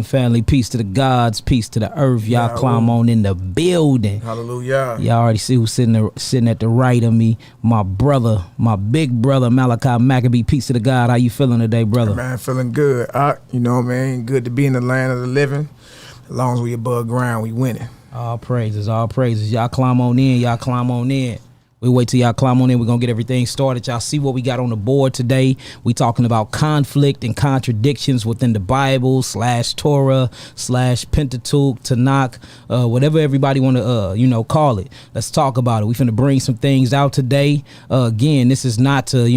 Family, peace to the gods, peace to the earth. Y'all climb on in the building. Hallelujah. Y'all already see who's sitting at the right of me. My brother, my big brother, Malachi Maccabee. Peace to the God. How you feeling today, brother? Man, feeling good. You know, man, good to be in the land of the living. As long as we above ground, we winning. All praises, all praises. Y'all climb on in. Y'all climb on in. We wait till y'all climb on in. We're going to get everything started. Y'all see what we got on the board today. We talking about conflict and contradictions within the Bible / Torah / Pentateuch, Tanakh, whatever everybody want to, call it. Let's talk about it. We finna bring some things out today. Again, this is not to,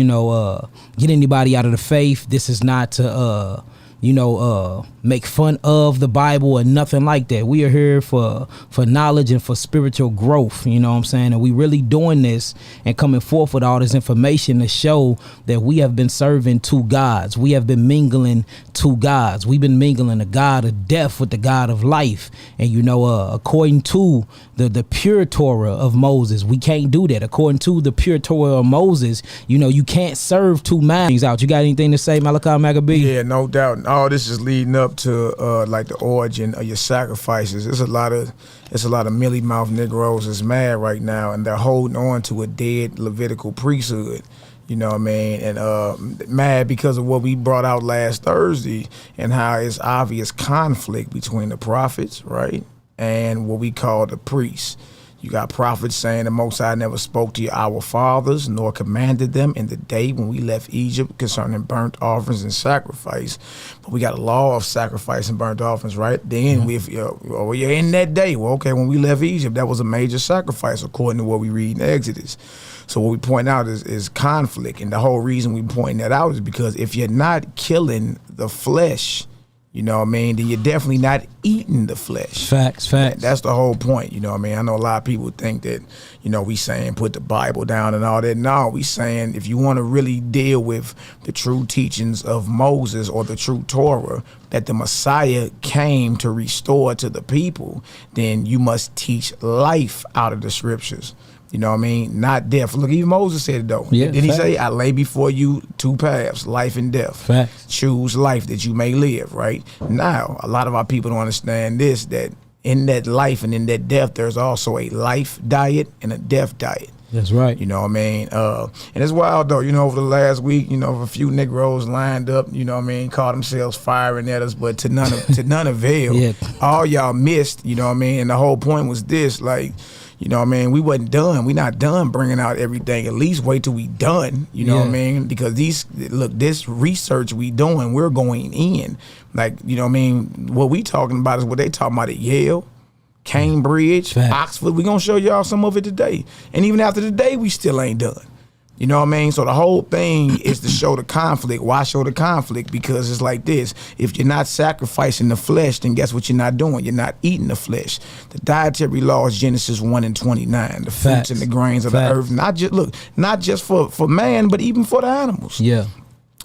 get anybody out of the faith. This is not to, make fun of the Bible or nothing like that. We are here for knowledge and for spiritual growth, you know what I'm saying? And we really doing this and coming forth with all this information to show that we have been serving two gods. We have been mingling two gods. We've been mingling the God of death with the God of life. And, according to the pure Torah of Moses, we can't do that. According to the pure Torah of Moses, you can't serve two masters out. You got anything to say, Malachi Maccabee? Yeah, no doubt. All this is leading up to like the origin of your sacrifices. There's a lot of mealy mouth Negroes that's mad right now, and they're holding on to a dead Levitical priesthood. You know what I mean? And mad because of what we brought out last Thursday and how it's obvious conflict between the prophets, right, and what we call the priests. You got prophets saying the Most High never spoke to our fathers, nor commanded them in the day when we left Egypt concerning burnt offerings and sacrifice. But we got a law of sacrifice and burnt offerings, right? Then you're in that day. Well, okay, when we left Egypt, that was a major sacrifice according to what we read in Exodus. So what we point out is conflict. And the whole reason we point that out is because if you're not killing the flesh, you know what I mean, then you're definitely not eating the flesh. Facts. That's the whole point, you know what I mean? I know a lot of people think that, we saying put the Bible down and all that. No, we saying if you want to really deal with the true teachings of Moses or the true Torah that the Messiah came to restore to the people, then you must teach life out of the scriptures. You know what I mean? Not death. Look, even Moses said it though. Yeah, Didn't he say, I lay before you two paths, life and death. Facts. Choose life that you may live, right? Now, a lot of our people don't understand this, that in that life and in that death, there's also a life diet and a death diet. That's right. You know what I mean? And it's wild though, over the last week, a few Negroes lined up, called themselves firing at us, but to none avail. Yeah. All y'all missed, and the whole point was this, like, we wasn't done. We not done bringing out everything. At least wait till we done, what I mean? Because this research we doing, we're going in. Like, what we talking about is what they talking about at Yale, Cambridge, Oxford. We gonna show y'all some of it today. And even after today, we still ain't done. You know what I mean? So the whole thing is to show the conflict. Why show the conflict? Because it's like this. If you're not sacrificing the flesh, then guess what you're not doing? You're not eating the flesh. The dietary law is Genesis 1:29. The fruits and the grains of the earth. Not just for man, but even for the animals. Yeah.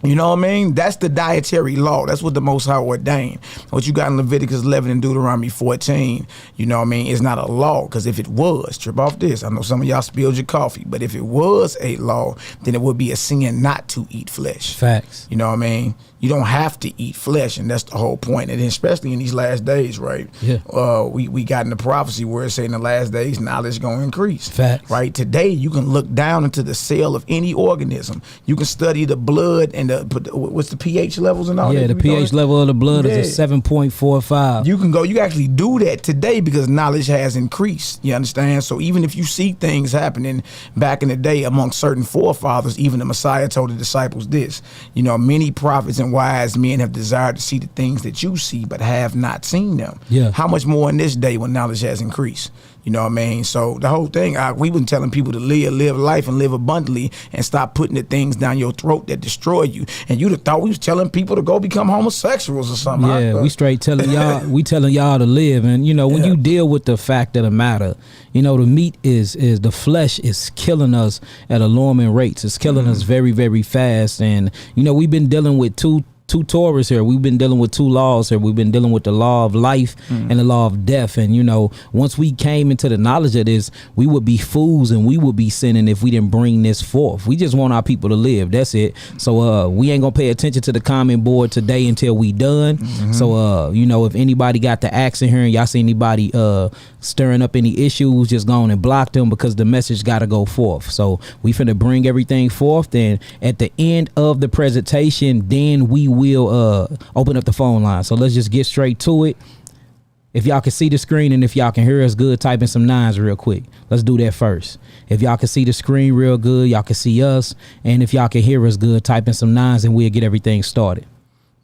You know what I mean? That's the dietary law. That's what the Most High ordained. What you got in Leviticus 11 and Deuteronomy 14, is not a law. Because if it was, trip off this. I know some of y'all spilled your coffee. But if it was a law, then it would be a sin not to eat flesh. Facts. You know what I mean? You don't have to eat flesh, and that's the whole point. And especially in these last days, right? Yeah. We got in the prophecy where it say in the last days, knowledge is going to increase. Facts. Right? Today, you can look down into the cell of any organism. You can study the blood and what's the pH levels and all that? Yeah, the pH level of the blood is a 7.45. You can actually do that today because knowledge has increased. You understand? So even if you see things happening back in the day among certain forefathers, even the Messiah told the disciples this, many prophets and wise men have desired to see the things that you see, but have not seen them. Yeah. How much more in this day when knowledge has increased? You know what I mean? So the whole thing, we've been telling people to live life and live abundantly and stop putting the things down your throat that destroy you. And you'd have thought we was telling people to go become homosexuals or something. Yeah, we straight telling y'all, we telling y'all to live. And, when you deal with the fact of the matter, the meat is the flesh is killing us at alarming rates. It's killing us very, very fast. And, we've been dealing with two two Torahs here. We've been dealing with two laws here. We've been dealing with the law of life and the law of death. And, you know, once we came into the knowledge of this, we would be fools and we would be sinning if we didn't bring this forth. We just want our people to live. That's it. So we ain't gonna pay attention to the comment board today until we done. So you know, if anybody got the axe in here and y'all see anybody stirring up any issues, just go on and block them, because the message got to go forth. So we finna bring everything forth. Then at the end of the presentation, then we will open up the phone line. So let's just get straight to it. If y'all can see the screen and if y'all can hear us good, type in some nines real quick. Let's do that first. If y'all can see the screen real good, y'all can see us. And if y'all can hear us good, type in some nines and we'll get everything started.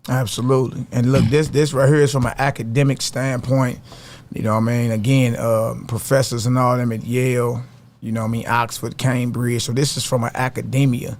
Absolutely. And look, this right here is from an academic standpoint. You know what I mean? Again, professors and all them at Yale, you know what I mean, Oxford, Cambridge. So this is from an academic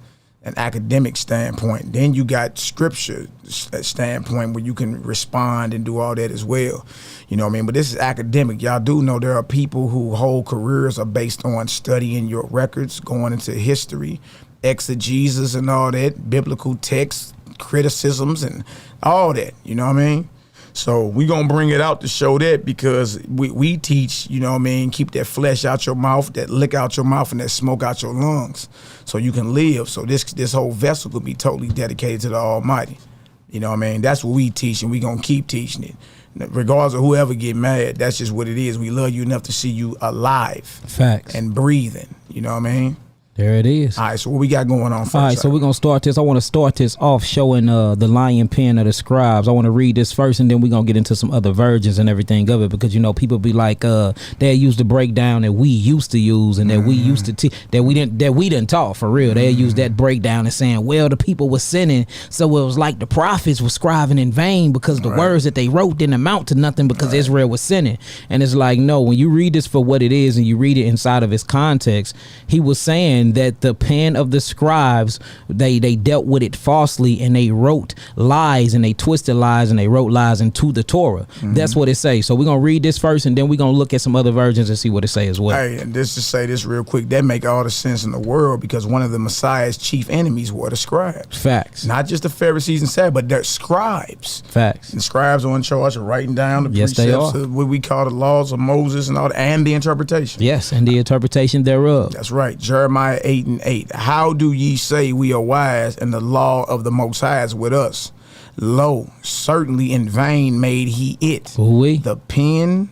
standpoint. Then you got scripture standpoint where you can respond and do all that as well. You know what I mean? But this is academic. Y'all do know there are people who whole careers are based on studying your records, going into history, exegesis and all that, biblical texts, criticisms and all that. You know what I mean? So we gonna bring it out to show that, because we teach, you know what I mean, keep that flesh out your mouth, that lick out your mouth, and that smoke out your lungs, so you can live. So this whole vessel could be totally dedicated to the Almighty. You know what I mean? That's what we teach, and we gonna keep teaching it. Regardless of whoever get mad, that's just what it is. We love you enough to see you alive. Facts. And breathing. You know what I mean? There it is. All right, so what we got going on first? All right, so we're going to start this. I want to start this off showing the lion pen of the scribes. I want to read this first, and then we're going to get into some other versions and everything of it, because, you know, people be like, they use the breakdown that we used to use and that we used to that we didn't taught for real. They use that breakdown and saying, well, the people were sinning, so it was like the prophets were scribing in vain because the words that they wrote didn't amount to nothing because Israel was sinning. And it's like, no, when you read this for what it is and you read it inside of its context, he was saying that the pen of the scribes, they dealt with it falsely, and they wrote lies and they twisted lies and they wrote lies into the Torah. That's what it says. So we're gonna read this first, and then we're gonna look at some other versions and see what it say as well. Hey, and just to say this real quick, that make all the sense in the world, because one of the Messiah's chief enemies were the scribes. Facts. Not just the Pharisees and Sadducees, but they're scribes. Facts. And scribes are in charge of writing down the precepts of what we call the laws of Moses and all that, and the interpretation. Yes, and the interpretation thereof. That's right. Jeremiah 8:8. How do ye say we are wise, and the law of the Most High is with us? Lo, certainly in vain made he it. Ooh-wee. The pen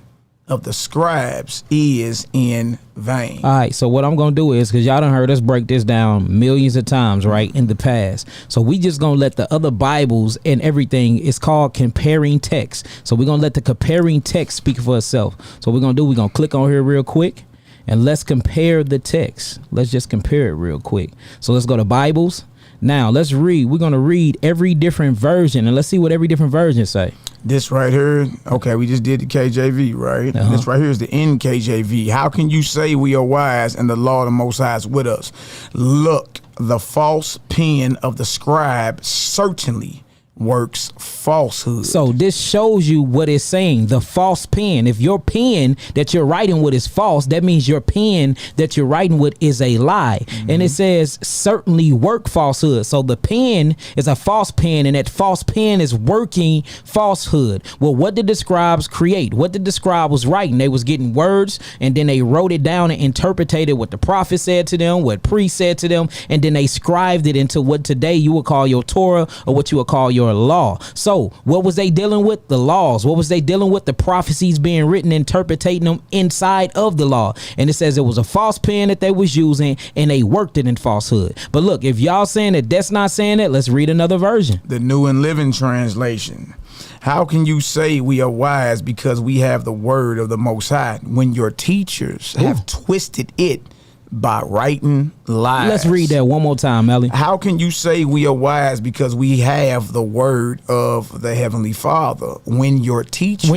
of the scribes is in vain. All right, so what I'm gonna do is, because y'all done heard us break this down millions of times, right, in the past. So we just gonna let the other Bibles and everything, it's called comparing text. So we're gonna let the comparing text speak for itself. So we're gonna click on here real quick, and let's compare the text. Let's just compare it real quick. So let's go to Bibles. Now let's read. We're gonna read every different version, and let's see what every different version say. This right here, okay, we just did the KJV, right? This right here is the NKJV. How can you say we are wise and the law of the Most High is with us? Look, the false pen of the scribe certainly works falsehood. So this shows you what it's saying. The false pen. If your pen that you're writing with is false, that means your pen that you're writing with is a lie. And it says certainly work falsehood. So the pen is a false pen, and that false pen is working falsehood. Well, what did the scribes create? What did the scribe was writing? They was getting words, and then they wrote it down and interpreted what the prophet said to them, what priest said to them, and then they scribed it into what today you would call your Torah, or what you would call your law. So what was they dealing with? The laws. What was they dealing with? The prophecies being written, interpreting them inside of the law. And it says it was a false pen that they was using, and they worked it in falsehood. But look, if y'all saying that that's not saying it, let's read another version. The New and Living Translation. How can you say we are wise because we have the word of the Most High, when your teachers have twisted it by writing lies? Let's read that one more time, Ellie. How can you say we are wise because we have the word of the Heavenly Father, when your teachers,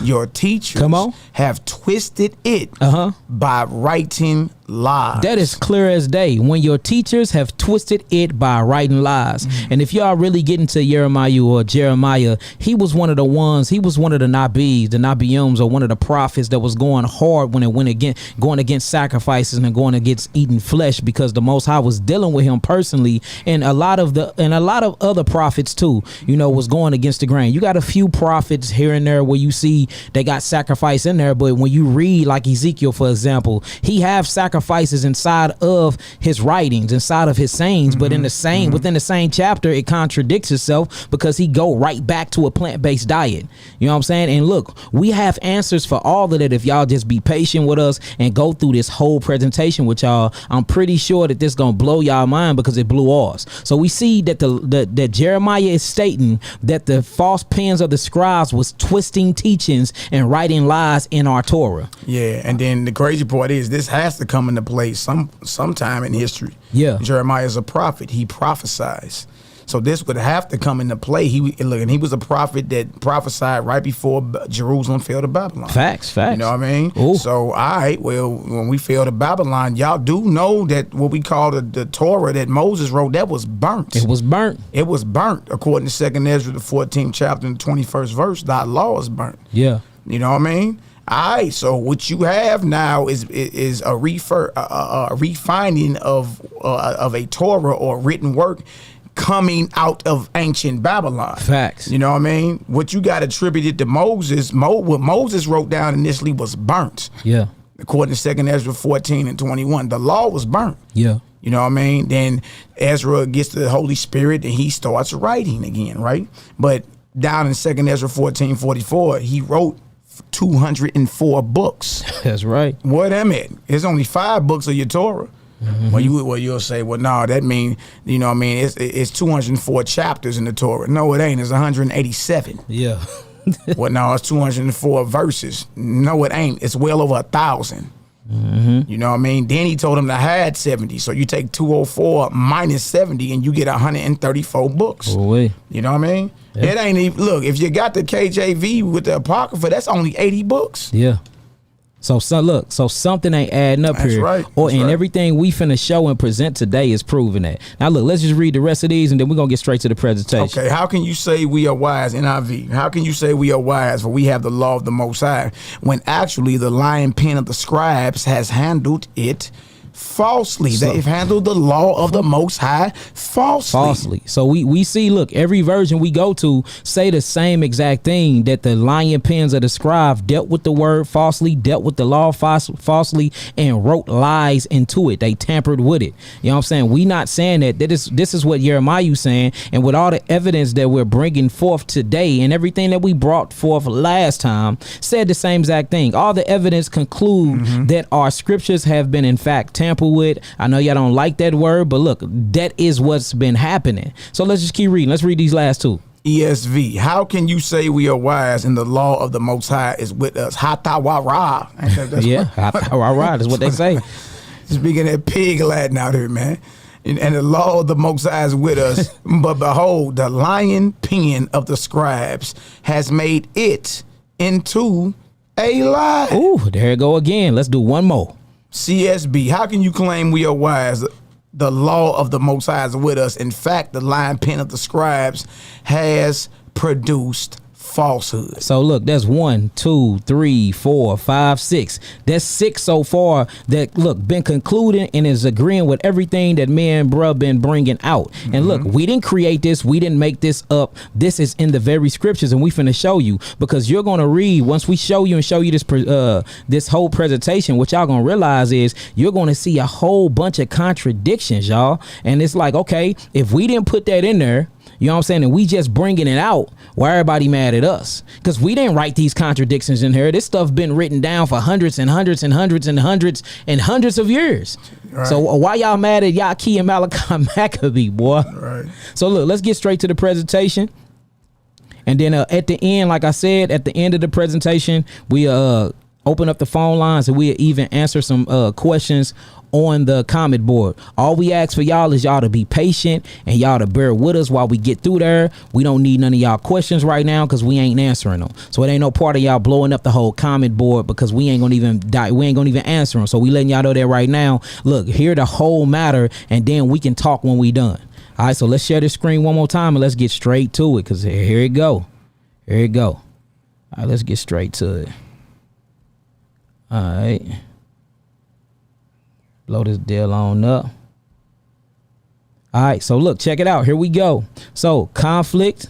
your teachers have twisted it by writing lies. That is clear as day. When your teachers have twisted it by writing lies. And if y'all really get into Jeremiah, he was one of the ones, he was one of the Nabis, the Nabiums, or one of the prophets that was going hard when it went going against sacrifices and going against eating flesh, because the Most High was dealing with him personally, and a lot of other prophets too, was going against the grain. You got a few prophets here and there where you see they got sacrifice in there, but when you read like Ezekiel, for example, he have sacrifices inside of his writings, inside of his sayings, but in the same within the same chapter, it contradicts itself because he go right back to a plant-based diet. You know what I'm saying? And look, we have answers for all of that if y'all just be patient with us and go through this whole presentation with y'all. I'm pretty sure that this gonna blow y'all mind because it blew ours. So we see that that Jeremiah is stating that the false pens of the scribes was twisting teachings and writing lies in our Torah. Yeah, and then the crazy part is this has to come into play sometime in history. Yeah, Jeremiah is a prophet. He prophesies. So this would have to come into play. He was a prophet that prophesied right before Jerusalem fell to Babylon. Facts. You know what I mean? Ooh. So, when we fell to Babylon, y'all do know that what we call the Torah that Moses wrote, that was burnt. It was burnt. It was burnt. According to 2nd Ezra, the 14th chapter and the 21st verse, thy law is burnt. Yeah. You know what I mean? All right, so what you have now is a refining of a Torah or written work coming out of ancient Babylon. Facts. You know what I mean? What you got attributed to Moses, what Moses wrote down initially was burnt. Yeah. According to 2nd Ezra 14 and 21, the law was burnt. Yeah. You know what I mean? Then Ezra gets the Holy Spirit and he starts writing again, right? But down in 2nd Ezra 14:44, he wrote 204 books. That's right. What am it? There's only 5 books of your Torah. Well, you'll say, well, no, that mean, it's 204 chapters in the Torah. No, it ain't. It's 187. Yeah. Well, no, it's 204 verses. No, it ain't. It's well over 1,000. You know what I mean? Then he told him to hide 70. So you take 204 minus 70 and you get 134 books. Boy. You know what I mean? Yeah. It ain't even, look, if you got the KJV with the Apocrypha, that's only 80 books. Yeah. So something ain't adding up That's here. right. Everything we finna show and present today is proving that. Now look, let's just read the rest of these and then we're gonna get straight to the presentation. Okay, how can you say we are wise, NIV? How can you say we are wise, for we have the law of the Most High, when actually the lying pen of the scribes has handled it falsely? They've handled the law of the Most High falsely. So we see, look, every version we go to say the same exact thing, that the lying pens of the scribe dealt with the word falsely, dealt with the law falsely, and wrote lies into it. They tampered with it. You know what I'm saying? We not saying that. This is what Jeremiah saying, and with all the evidence that we're bringing forth today and everything that we brought forth last time said the same exact thing. All the evidence conclude that our scriptures have been in fact tampered with. I know y'all don't like that word, but look, that is what's been happening. So let's just keep reading. Let's read these last two. ESV, how can you say we are wise and the law of the Most High is with us? Hatawara. Hatawara, that's what they say. Speaking that pig Latin out here, man. And the law of the Most High is with us. But behold, the lying pen of the scribes has made it into a lie. Ooh, there it go again. Let's do one more. CSB, how can you claim we are wise? The law of the Most High is with us. In fact, the lying pen of the scribes has produced falsehood. So look, that's 1, 2, 3, 4, 5, 6. That's 6 so far that look been concluding and is agreeing with everything that me and bruh been bringing out. And look, we didn't create this, we didn't make this up. This is in the very scriptures, and we finna show you, because you're gonna read once we show you this whole presentation. What y'all gonna realize is you're gonna see a whole bunch of contradictions, y'all. And it's like, okay, if we didn't put that in there, you know what I'm saying, and we just bringing it out, why everybody mad at us? Because we didn't write these contradictions in here. This stuff been written down for hundreds and hundreds and hundreds and hundreds and hundreds of years. Right. So why y'all mad at Yaki and Malachi Maccabee, boy? Right. So look, let's get straight to the presentation. And then at the end, like I said, at the end of the presentation, we open up the phone lines and we'll even answer some questions on the comment board. All we ask for y'all is y'all to be patient and y'all to bear with us while we get through there. We don't need none of y'all questions right now because we ain't answering them. So it ain't no part of y'all blowing up the whole comment board because we ain't gonna even answer them. So we letting y'all know that right now. Look, hear the whole matter and then we can talk when we done. All right, so let's share this screen one more time and let's get straight to it because here it go. Here it go. All right, let's get straight to it. All right. Blow this deal on up. All right, so look, check it out. Here we go. So conflict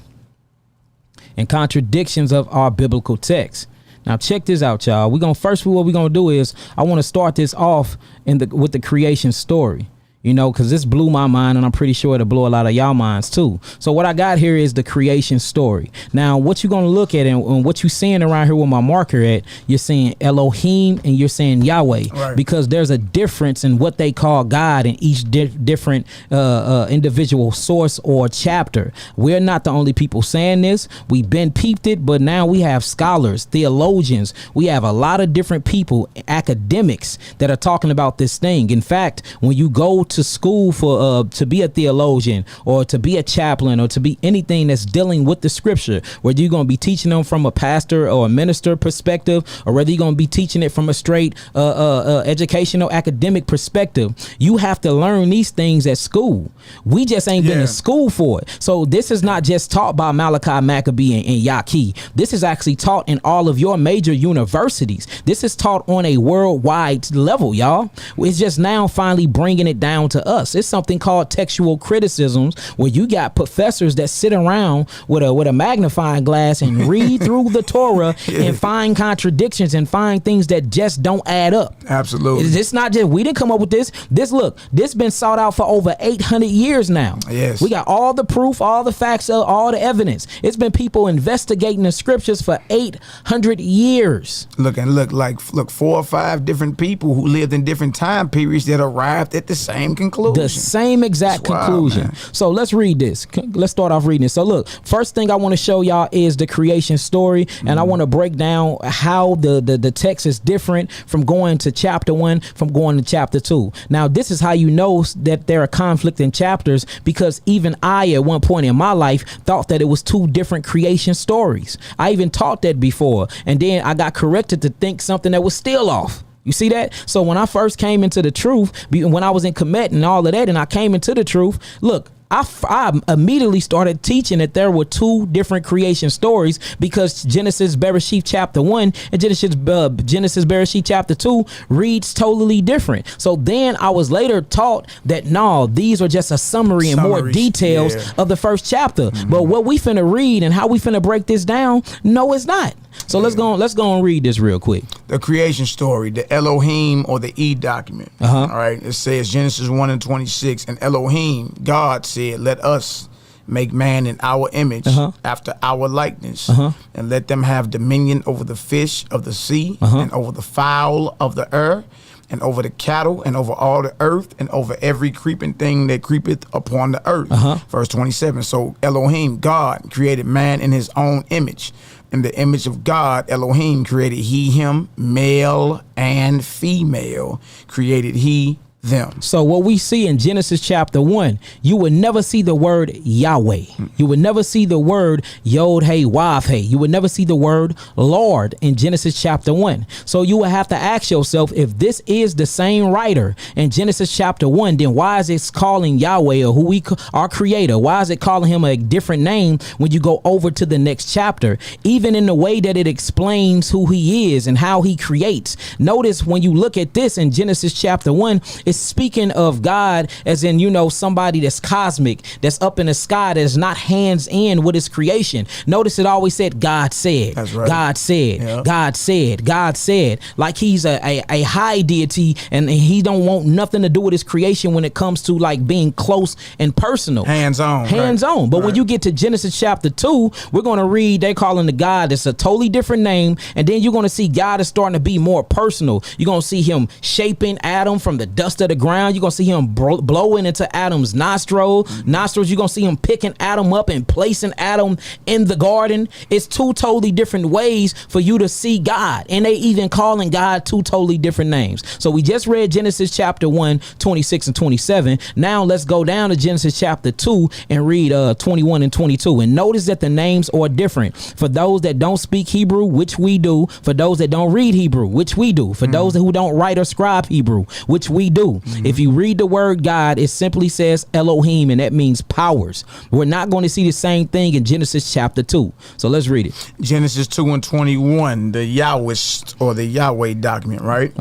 and contradictions of our biblical text. Now check this out, y'all. What we're gonna do is I want to start this off with the creation story. You know, because this blew my mind and I'm pretty sure it'll blow a lot of y'all minds too. So what I got here is the creation story. Now, what you're going to look at and what you're seeing around here with my marker at, you're seeing Elohim and you're seeing Yahweh, right? Because there's a difference in what they call God in each different individual source or chapter. We're not the only people saying this. We've been peeped it, but now we have scholars, theologians. We have a lot of different people, academics that are talking about this thing. In fact, when you go to school for to be a theologian or to be a chaplain or to be anything that's dealing with the scripture, whether you're going to be teaching them from a pastor or a minister perspective or whether you're going to be teaching it from a straight educational academic perspective, you have to learn these things at school. We just ain't been in school for it. So this is not just taught by Malachi, Maccabee and Yaqui. This is actually taught in all of your major universities. This is taught on a worldwide level, y'all. It's just now finally bringing it down to us. It's something called textual criticisms, where you got professors that sit around with a magnifying glass and read through the Torah and find contradictions and find things that just don't add up. Absolutely. It's not just we didn't come up with this. This been sought out for over 800 years now. Yes. We got all the proof, all the facts, all the evidence. It's been people investigating the scriptures for 800 years. Look 4 or 5 different people who lived in different time periods that arrived at the same conclusion. The same exact conclusion. Wild, so let's read this. Let's start off reading it. So look, first thing I want to show y'all is the creation story, and I want to break down how the text is different from going to chapter 1 from going to chapter 2. Now this is how you know that there are conflicting chapters, because even I at one point in my life thought that it was 2 different creation stories. I even taught that before, and then I got corrected to think something that was still off. You see that? So when I first came into the truth, when I was in Kemet and all of that, and I came into the truth, look, I immediately started teaching that there were 2 different creation stories, because Genesis Bereshit chapter 1 and Genesis Bereshit chapter 2 reads totally different. So then I was later taught that no, these are just a summary and more details of the first chapter. But what we finna read and how we finna break this down, no, it's not. So let's go and read this real quick. The creation story, the Elohim or the E document. All right. It says Genesis 1:26, and Elohim, God said, let us make man in our image, after our likeness, and let them have dominion over the fish of the sea, and over the fowl of the air, and over the cattle, and over all the earth, and over every creeping thing that creepeth upon the earth. Verse 27. So Elohim, God, created man in his own image. In the image of God, Elohim created he him, male and female created he them. So what we see in Genesis chapter 1, you would never see the word Yahweh. You would never see the word Yod Hey Wav Hey. You would never see the word Lord in Genesis chapter 1. So you would have to ask yourself, if this is the same writer in Genesis chapter 1, then why is it calling Yahweh, or our creator, why is it calling him a different name when you go over to the next chapter? Even in the way that it explains who he is and how he creates. Notice when you look at this in Genesis chapter 1, it's speaking of God as in, somebody that's cosmic, that's up in the sky, that's not hands in with his creation. Notice it always said God said. That's right. God said. Yep. God said. God said. Like he's a high deity, and he don't want nothing to do with his creation when it comes to like being close and personal. Hands on. But when you get to Genesis chapter 2, we're going to read, they calling the God that's a totally different name, and then you're going to see God is starting to be more personal. You're going to see him shaping Adam from the dust dust of the ground. You're going to see him blowing into Adam's nostrils. You're going to see him picking Adam up and placing Adam in the garden. It's two totally different ways for you to see God. And they even calling God two totally different names. So we just read Genesis chapter 1, 26 and 27. Now let's go down to Genesis chapter 2 and read 21 and 22. And notice that the names are different. For those that don't speak Hebrew, which we do. For those that don't read Hebrew, which we do. For those who don't write or scribe Hebrew, which we do. If you read the word God, it simply says Elohim, and that means powers. We're not going to see the same thing in Genesis chapter 2. So let's read it. Genesis 2 and 21, the Yahweh or the Yahweh document, right?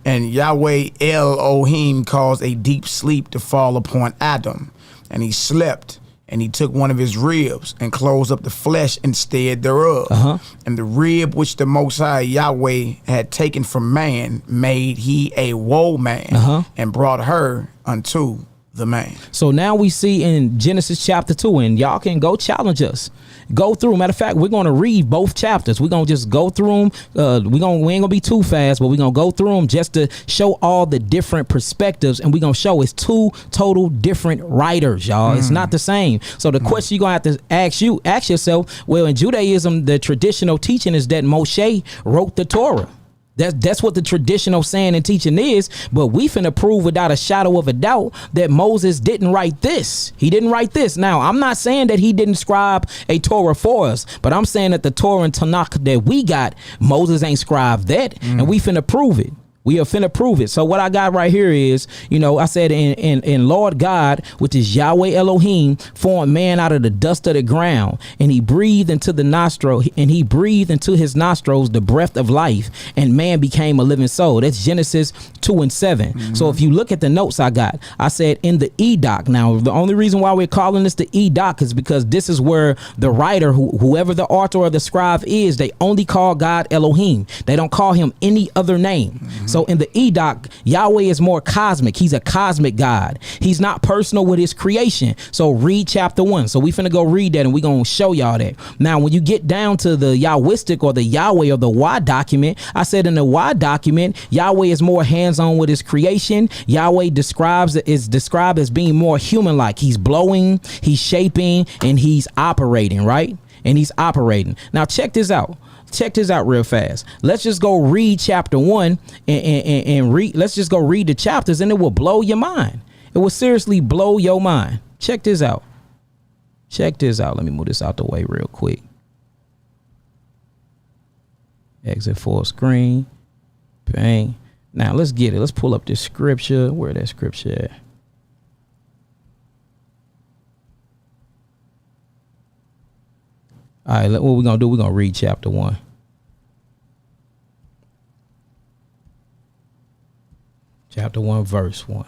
And Yahweh Elohim caused a deep sleep to fall upon Adam, and he slept. And he took one of his ribs and closed up the flesh instead thereof. And the rib which the Most High Yahweh had taken from man made he a woman and brought her unto the man. So now we see in Genesis chapter 2, and y'all can go challenge us. Go through. Matter of fact, we're going to read both chapters. We're going to just go through them. We ain't going to be too fast, but we're going to go through them just to show all the different perspectives. And we're going to show it's two total different writers, y'all. It's not the same. So the question you're going to have to ask yourself, well, in Judaism, the traditional teaching is that Moshe wrote the Torah. That's what the traditional saying and teaching is, but we finna prove without a shadow of a doubt that Moses didn't write this. He didn't write this. Now, I'm not saying that he didn't scribe a Torah for us, but I'm saying that the Torah and Tanakh that we got, Moses ain't scribed that, and we finna prove it. We are finna prove it. So what I got right here is, I said in Lord God, which is Yahweh Elohim, formed man out of the dust of the ground, and he breathed into his nostrils the breath of life, and man became a living soul. That's Genesis 2 and 7. So if you look at the notes I said in the Edoc. Now, the only reason why we're calling this the Edoc is because this is where the writer, whoever the author or the scribe is, they only call God Elohim. They don't call him any other name. So in the Edoc, Yahweh is more cosmic. He's a cosmic God. He's not personal with his creation. So read chapter 1. So we finna go read that, and we gonna show y'all that. Now, when you get down to the Yahwistic or the Yahweh or the Y document, I said in the Y document, Yahweh is more hands-on with his creation. Yahweh is described as being more human-like. He's blowing, he's shaping, and he's operating, right? And he's operating. Now check this out. Check this out real fast. Let's just go read chapter 1 and read. Let's just go read the chapters, and it will blow your mind. It will seriously blow your mind. Check this out. Check this out. Let me move this out the way real quick. Exit full screen. Bang. Now let's get it. Let's pull up this scripture. Where that scripture at? All right, what we're going to do, we're going to read chapter 1. Chapter 1, verse 1.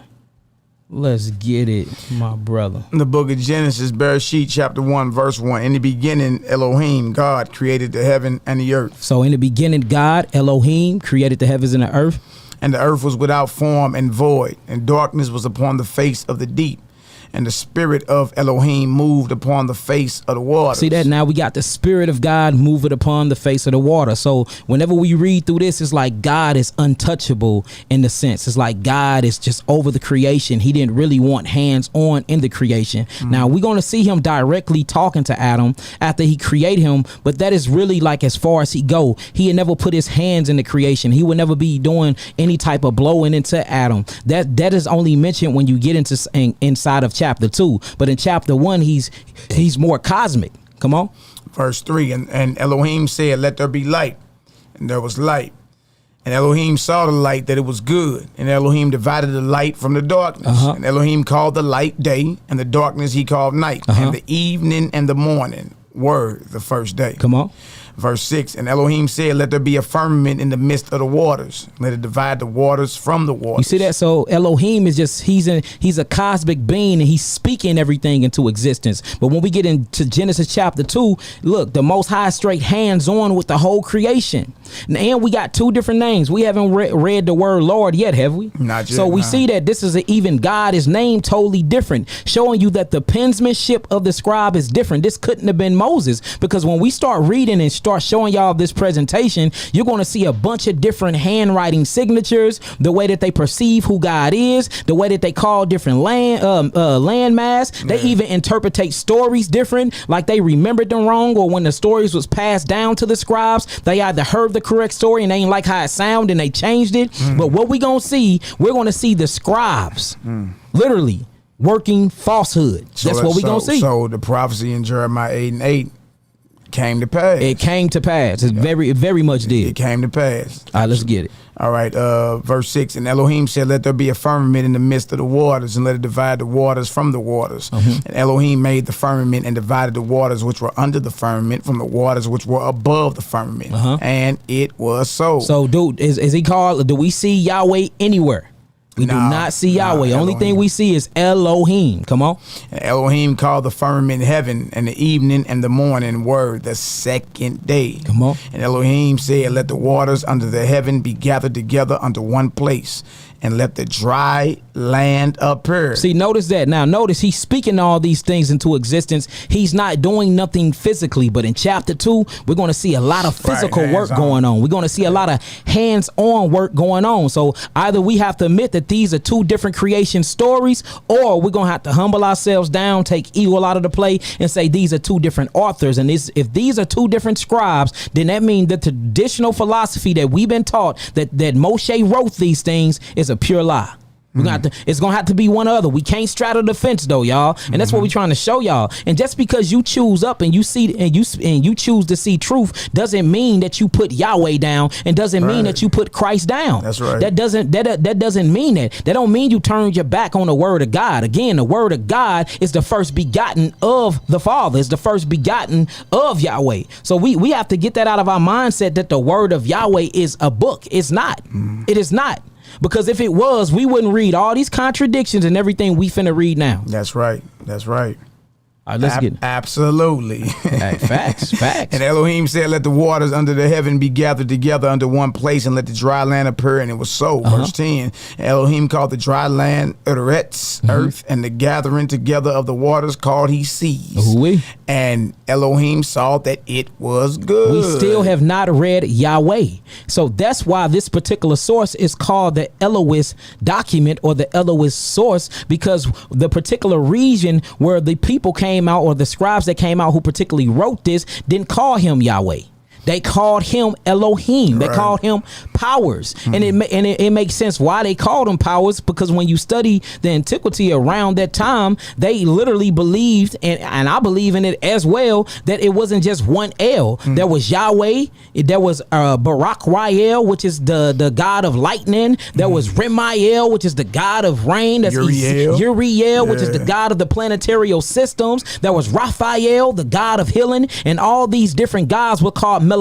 Let's get it, my brother. In the book of Genesis, Bereshit, chapter 1, verse 1. In the beginning, Elohim, God, created the heaven and the earth. So in the beginning, God, Elohim, created the heavens and the earth. And the earth was without form and void, and darkness was upon the face of the deep. And the spirit of Elohim moved upon the face of the water. See that? Now we got the spirit of God moving upon the face of the water. So whenever we read through this, it's like God is untouchable in the sense. It's like God is just over the creation. He didn't really want hands on in the creation. Now we're going to see him directly talking to Adam after he created him. But that is really like as far as he go. He had never put his hands in the creation. He would never be doing any type of blowing into Adam. That is only mentioned when you get into inside of chapter 2, but in chapter 1 he's more cosmic. Come on. Verse 3, and Elohim said, let there be light, and there was light. And Elohim saw the light that it was good, and Elohim divided the light from the darkness. And Elohim called the light day, and the darkness he called night. And the evening and the morning were the first day. Come on. Verse 6, and Elohim said, let there be a firmament in the midst of the waters. Let it divide the waters from the waters. You see that? So Elohim is just, he's a cosmic being, and he's speaking everything into existence. But when we get into Genesis chapter 2, look, the Most High straight hands on with the whole creation. And we got two different names. We haven't read the word Lord yet, have we? Not yet. So we see that this is even God is named totally different, showing you that the penmanship of the scribe is different. This couldn't have been Moses, because when we start reading and start showing y'all this presentation, you're going to see a bunch of different handwriting signatures, the way that they perceive who God is, the way that they call different land mass. They even interpretate stories different, like they remembered them wrong, or when the stories was passed down to the scribes, they either heard the correct story and they ain't like how it sounded and they changed it. But what we gonna see, we're gonna see the scribes literally working falsehood. That's what we gonna see. So the prophecy in Jeremiah 8:8 came to pass. It came to pass. It very much did. It came to pass. All right, let's get it. All right, verse 6, and Elohim said, let there be a firmament in the midst of the waters, and let it divide the waters from the waters. And Elohim made the firmament and divided the waters which were under the firmament from the waters which were above the firmament. And it was so. So, dude, is he called? Do we see Yahweh anywhere? We do not see Yahweh. Only thing we see is Elohim. Come on. And Elohim called the firmament heaven, and the evening and the morning were the second day. Come on. And Elohim said, let the waters under the heaven be gathered together unto one place, and let the dry land appear. See, notice that. Now, notice he's speaking all these things into existence. He's not doing nothing physically, but in chapter 2, we're going to see a lot of physical work going on. We're going to see a lot of hands-on work going on. So either we have to admit that these are two different creation stories, or we're going to have to humble ourselves down, take evil out of the play, and say these are two different authors. And if these are two different scribes, then that means that the traditional philosophy that we've been taught, that Moshe wrote these things, is a pure lie. It's gonna have to be one or other. We can't straddle the fence though, y'all, and that's what we're trying to show y'all. And just because you choose up and you see and you choose to see truth doesn't mean that you put Yahweh down, and doesn't mean that you put Christ down. That's right. That doesn't mean that. That don't mean you turned your back on the word of God. Again, the word of God is the first begotten of the Father. It's the first begotten of Yahweh. So we have to get that out of our mindset that the word of Yahweh is a book. It's not. It is not. Because if it was, we wouldn't read all these contradictions and everything we finna read now. That's right. That's right. All right, let's get it. Absolutely. Hey, facts. And Elohim said, let the waters under the heaven be gathered together unto one place, and let the dry land appear. And it was so. Verse 10. And Elohim called the dry land eretz, earth, and the gathering together of the waters called he seas. And Elohim saw that it was good. We still have not read Yahweh. So that's why this particular source is called the Elohist document, or the Elohist source, because the particular region where the people came out, or the scribes that came out who particularly wrote this, didn't call him Yahweh. They called him Elohim. They called him powers. And it makes sense why they called him powers, because when you study the antiquity around that time, they literally believed, and I believe in it as well, that it wasn't just one El. There was Yahweh. There was Barak Rael, which is the god of lightning. There was Remael, which is the god of rain. That's Uriel, which is the god of the planetary systems. There was Raphael, the god of healing. And all these different gods were called Malakim,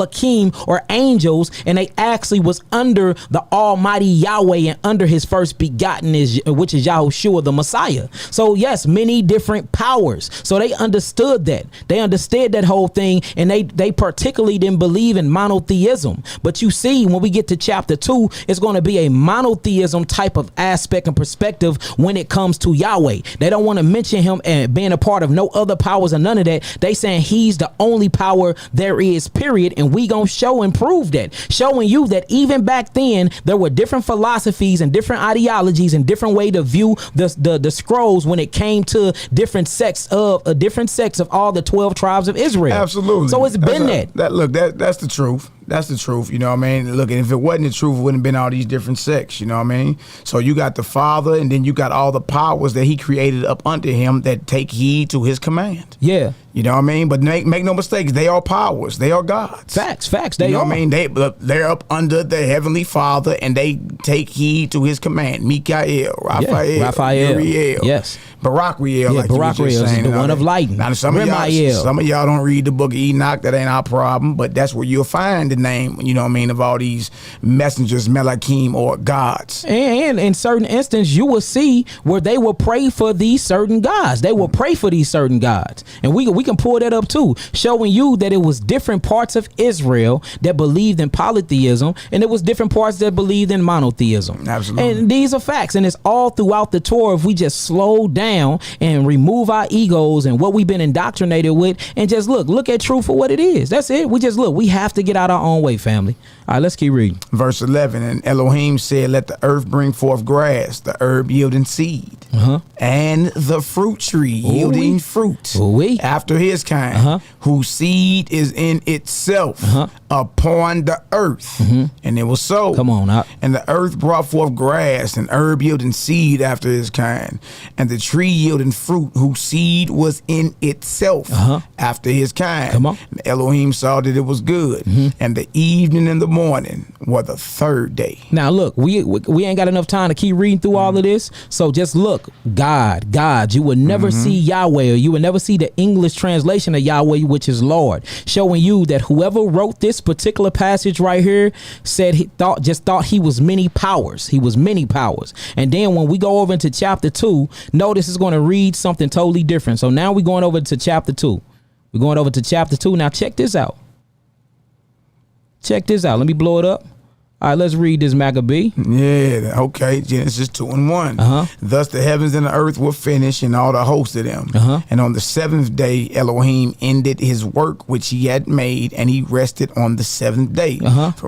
or angels, and they actually was under the Almighty Yahweh and under his first begotten, which is Yahushua the Messiah. So yes, many different powers. So they understood that. They understood that whole thing, and they particularly didn't believe in monotheism. But you see, when we get to chapter 2, it's going to be a monotheism type of aspect and perspective when it comes to Yahweh. They don't want to mention him and being a part of no other powers or none of that. They saying he's the only power there is, period. And we gonna show and prove that, showing you that even back then there were different philosophies and different ideologies and different way to view the scrolls when it came to different sects of all the 12 tribes of Israel. Absolutely. So it's been that's the truth. That's the truth, you know what I mean? Look, and if it wasn't the truth, it wouldn't have been all these different sects, you know what I mean? So you got the Father, and then you got all the powers that he created up under him that take heed to his command. Yeah. You know what I mean? But make no mistakes, they are powers. They are gods. Facts. They are. What I mean? They're up under the Heavenly Father, and they take heed to his command. Mikael, Raphael, Uriel. Yes. Barak Riel, like Barak Riel is the one of lightning. Now, some of y'all don't read the book of Enoch. That ain't our problem, but that's where you'll find name, you know what I mean, of all these messengers, Melachim, or gods. And in certain instances, you will see where they will pray for these certain gods. They will pray for these certain gods. And we can pull that up too, showing you that it was different parts of Israel that believed in polytheism, and it was different parts that believed in monotheism. Absolutely. And these are facts, and it's all throughout the Torah. If we just slow down and remove our egos and what we've been indoctrinated with, and just look at truth for what it is. That's it. We have to get out our own way, family. All right, let's keep reading. Verse 11, and Elohim said, let the earth bring forth grass, the herb yielding seed, and the fruit tree yielding fruit after his kind, whose seed is in itself upon the earth. And it was so. Come on out. And the earth brought forth grass, and herb yielding seed after his kind, and the tree yielding fruit, whose seed was in itself after his kind. Come on. And Elohim saw that it was good, and the evening and the morning were the third day. Now look, we ain't got enough time to keep reading through all of this, so just look. God, you will never see Yahweh, or you will never see the English translation of Yahweh, which is Lord, showing you that whoever wrote this particular passage right here said he thought he was many powers. He was many powers. And then when we go over into chapter 2, notice it's going to read something totally different. So now we're going over to chapter 2. We're going over to chapter 2. Now check this out. Check this out. Let me blow it up. All right, let's read this, Maccabee. Yeah, okay. Genesis 2:1. Thus the heavens and the earth were finished, and all the host of them. And on the seventh day, Elohim ended his work which he had made, and he rested on the seventh day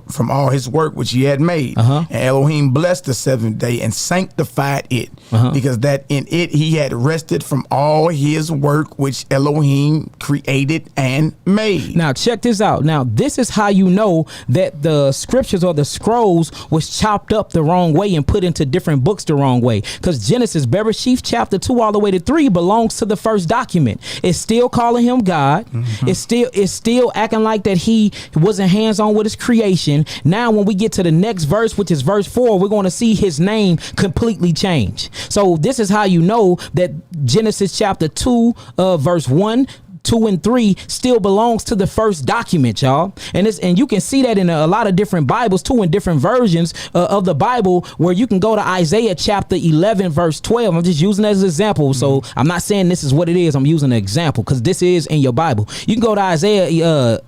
from all his work which he had made. And Elohim blessed the seventh day and sanctified it, because that in it he had rested from all his work which Elohim created and made. Now check this out. Now this is how you know that the scriptures or the scrolls was chopped up the wrong way and put into different books the wrong way, because Genesis, Bereshith chapter 2 all the way to 3 belongs to the first document. It's still calling him God. It's still acting like that he wasn't hands-on with his creation. Now when we get to the next verse, which is verse 4, we're going to see his name completely change. So this is how you know that Genesis chapter 2 verse 1, 2, and 3 still belongs to the first document, y'all. And you can see that in a lot of different Bibles too, in different versions of the Bible, where you can go to Isaiah chapter 11 verse 12. I'm just using it as an example, so I'm not saying this is what it is. I'm using an example because this is in your Bible. You can go to Isaiah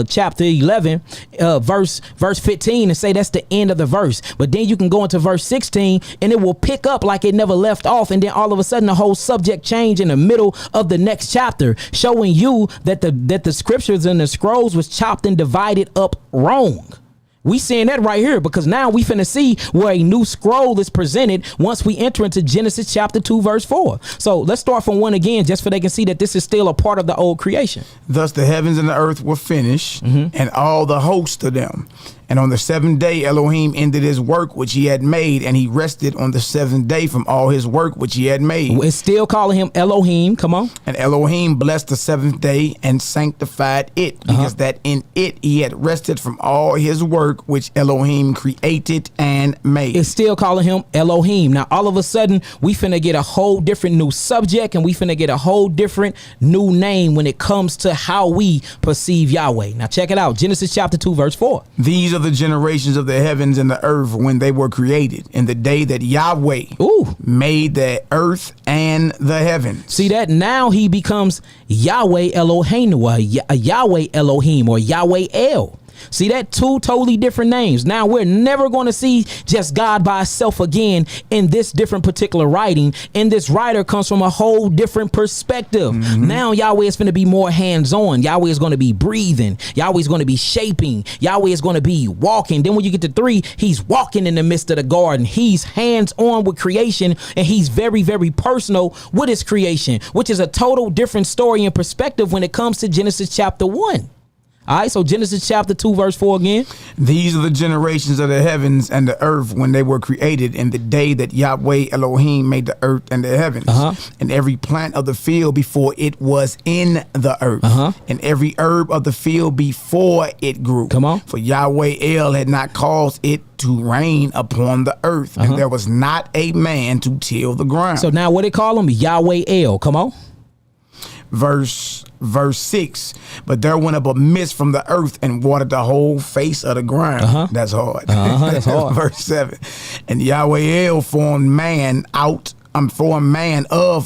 chapter 11 verse 15 and say that's the end of the verse, but then you can go into verse 16 and it will pick up like it never left off, and then all of a sudden the whole subject change in the middle of the next chapter, showing you that the scriptures and the scrolls was chopped and divided up wrong. We seeing that right here, because now we finna see where a new scroll is presented once we enter into Genesis chapter 2 verse 4. So let's start from 1 again, just so they can see that this is still a part of the old creation. Thus the heavens and the earth were finished, and all the host of them. And on the seventh day, Elohim ended his work which he had made, and he rested on the seventh day from all his work which he had made. It's still calling him Elohim. Come on. And Elohim blessed the seventh day and sanctified it, because that in it he had rested from all his work which Elohim created and made. It's still calling him Elohim. Now, all of a sudden, we finna get a whole different new subject, and we finna get a whole different new name when it comes to how we perceive Yahweh. Now, check it out. Genesis chapter 2, verse 4. These are the generations of the heavens and the earth when they were created, in the day that Yahweh made the earth and the heavens. See that? Now he becomes Yahweh Eloheinu, or Yahweh Elohim, or Yahweh El. See that? Two totally different names. Now we're never going to see just God by itself again in this different particular writing. And this writer comes from a whole different perspective. Now Yahweh is going to be more hands-on. Yahweh is going to be breathing. Yahweh is going to be shaping. Yahweh is going to be walking. Then when you get to 3, he's walking in the midst of the garden. He's hands-on with creation, and he's very, very personal with his creation, which is a total different story and perspective when it comes to Genesis chapter 1. All right, so Genesis chapter 2, verse 4 again. These are the generations of the heavens and the earth when they were created, in the day that Yahweh Elohim made the earth and the heavens, and every plant of the field before it was in the earth, and every herb of the field before it grew. Come on. For Yahweh El had not caused it to rain upon the earth, and there was not a man to till the ground. So now what they call him? Yahweh El. Come on. verse 6. But there went up a mist from the earth and watered the whole face of the ground. That's hard. That's hard. Verse 7. And Yahweh El formed man of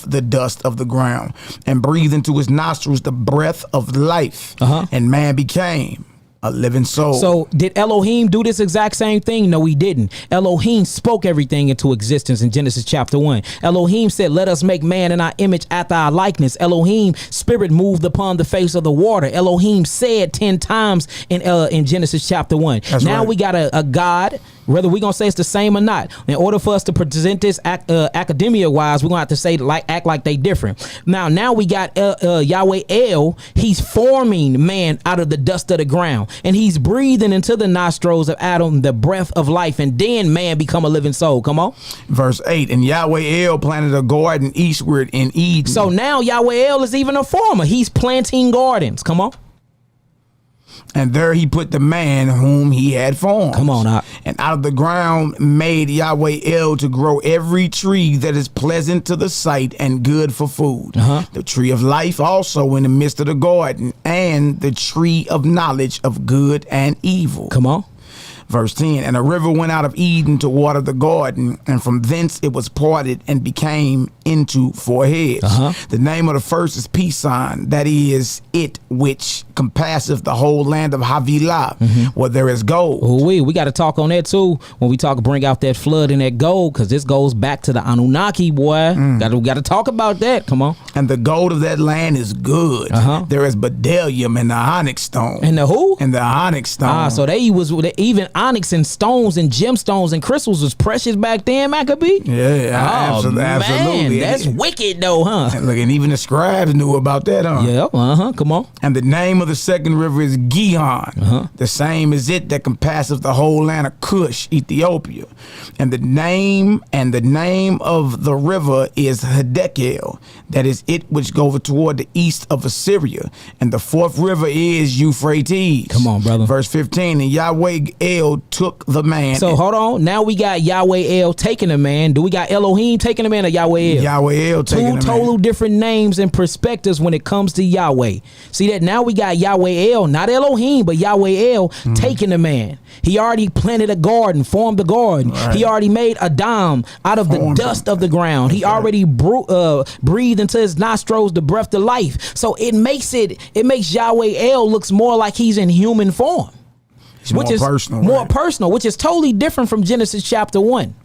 the dust of the ground and breathed into his nostrils the breath of life. And man became a living soul. So did Elohim do this exact same thing? No, he didn't. Elohim spoke everything into existence in Genesis chapter 1. Elohim said, let us make man in our image after our likeness. Elohim spirit moved upon the face of the water. Elohim said 10 times in Genesis chapter 1. Now right. We got a God. Whether we're going to say it's the same or not, in order for us to present this academia-wise, we're going to have to say act like they different. Now we got Yahweh El. He's forming man out of the dust of the ground, and he's breathing into the nostrils of Adam the breath of life, and then man become a living soul. Come on. Verse 8, and Yahweh El planted a garden eastward in Eden. So now Yahweh El is even a former. He's planting gardens. Come on. And there he put the man whom he had formed. Come on, Doc. And out of the ground made Yahweh El to grow every tree that is pleasant to the sight and good for food. The tree of life also in the midst of the garden, and the tree of knowledge of good and evil. Come on. Verse 10, and a river went out of Eden to water the garden, and from thence it was parted and became into 4 heads. The name of the first is Pison, that is it which compasseth the whole land of Havilah, where there is gold. Oh, we got to talk on that too when we bring out that flood and that gold, because this goes back to the Anunnaki, boy. Got to talk about that. Come on. And the gold of that land is good. There is bdellium and the onyx stone. And the who? And the onyx stone. So even onyx and stones and gemstones and crystals was precious back then, Maccabee. Yeah, absolutely. Man, that's wicked though, huh? And look, and even the scribes knew about that, huh? Yeah, come on. And the name of the second river is Gihon. The same is it that compasseth the whole land of Cush, Ethiopia. And the name of the river is Hiddekel, that is it which goeth toward the east of Assyria. And the fourth river is Euphrates. Come on, brother. Verse 15, and Yahweh El took the man. So hold on. Now we got Yahweh El taking the man. Do we got Elohim taking the man or Yahweh El? Yahweh El taking the man. Two total different names and perspectives when it comes to Yahweh. See that now we got Yahweh El, not Elohim, but Yahweh El taking the man. He already planted a garden, formed a garden. Right. He already made Adam out of the dust of the ground. He already breathed into his nostrils the breath of life. So it makes Yahweh El looks more like he's in human form. It's more personal, which is totally different from Genesis chapter 1.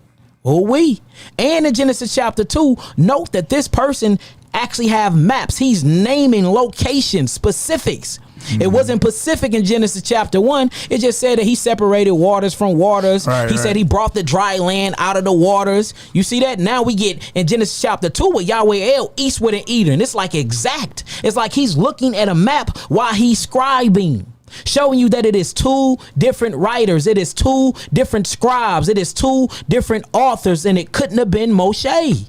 And in Genesis chapter 2, note that this person actually have maps. He's naming locations, specifics. It wasn't specific in Genesis chapter 1. It just said that he separated waters from waters. He said he brought the dry land out of the waters. You see that? Now we get in Genesis chapter 2 with Yahweh El eastward in Eden. It's like exact. It's like he's looking at a map while he's scribing, showing you that it is 2 different writers. It is 2 different scribes. It is 2 different authors, and it couldn't have been Moshe.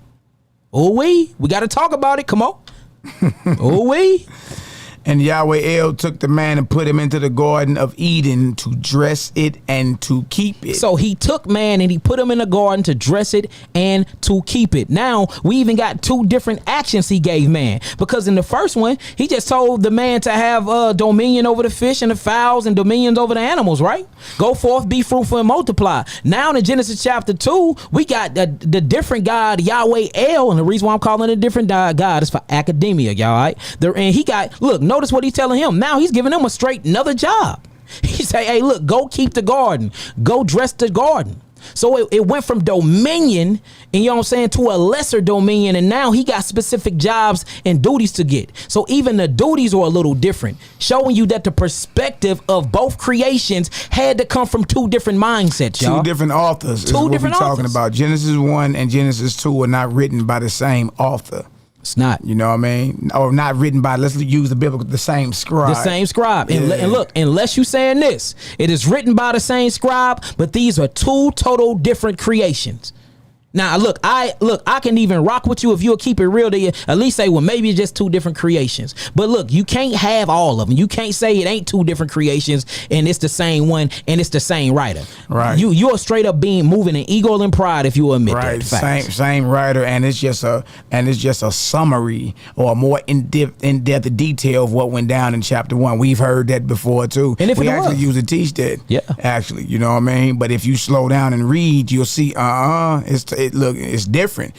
We got to talk about it. Come on. And Yahweh El took the man and put him into the Garden of Eden to dress it and to keep it. So he took man and he put him in the garden to dress it and to keep it. Now we even got 2 different actions he gave man, because in the first one he just told the man to have dominion over the fish and the fowls and dominions over the animals, right? Go forth, be fruitful and multiply. Now in Genesis chapter 2 we got the different God Yahweh El, and the reason why I'm calling it a different God is for academia, y'all. Right? And he got, look, notice what he's telling him. Now he's giving him a straight another job. He say, hey, look, go keep the garden, go dress the garden. So it went from dominion, and you know what I'm saying, to a lesser dominion, and now he got specific jobs and duties to get. So even the duties are a little different, showing you that the perspective of both creations had to come from 2 different mindsets, y'all. 2 different authors. 2 different authors. Talking about Genesis 1 and Genesis 2 are not written by the same author. It's not. You know what I mean? Or not written by, let's use the biblical, the same scribe. The same scribe. And look, unless you saying this, it is written by the same scribe, but these are 2 total different creations. Now, look, I can even rock with you if you'll keep it real to you. At least say, well, maybe it's just two different creations. But look, you can't have all of them. You can't say it ain't two different creations and it's the same one and it's the same writer. Right. You're straight up being moving in ego and pride if you admit right. that. Facts. Same writer, and it's just a summary or a more in-depth detail of what went down in chapter 1. We've heard that before too. And if we it actually was. used to teach that. Yeah. Actually, you know what I mean? But if you slow down and read, you'll see it's different.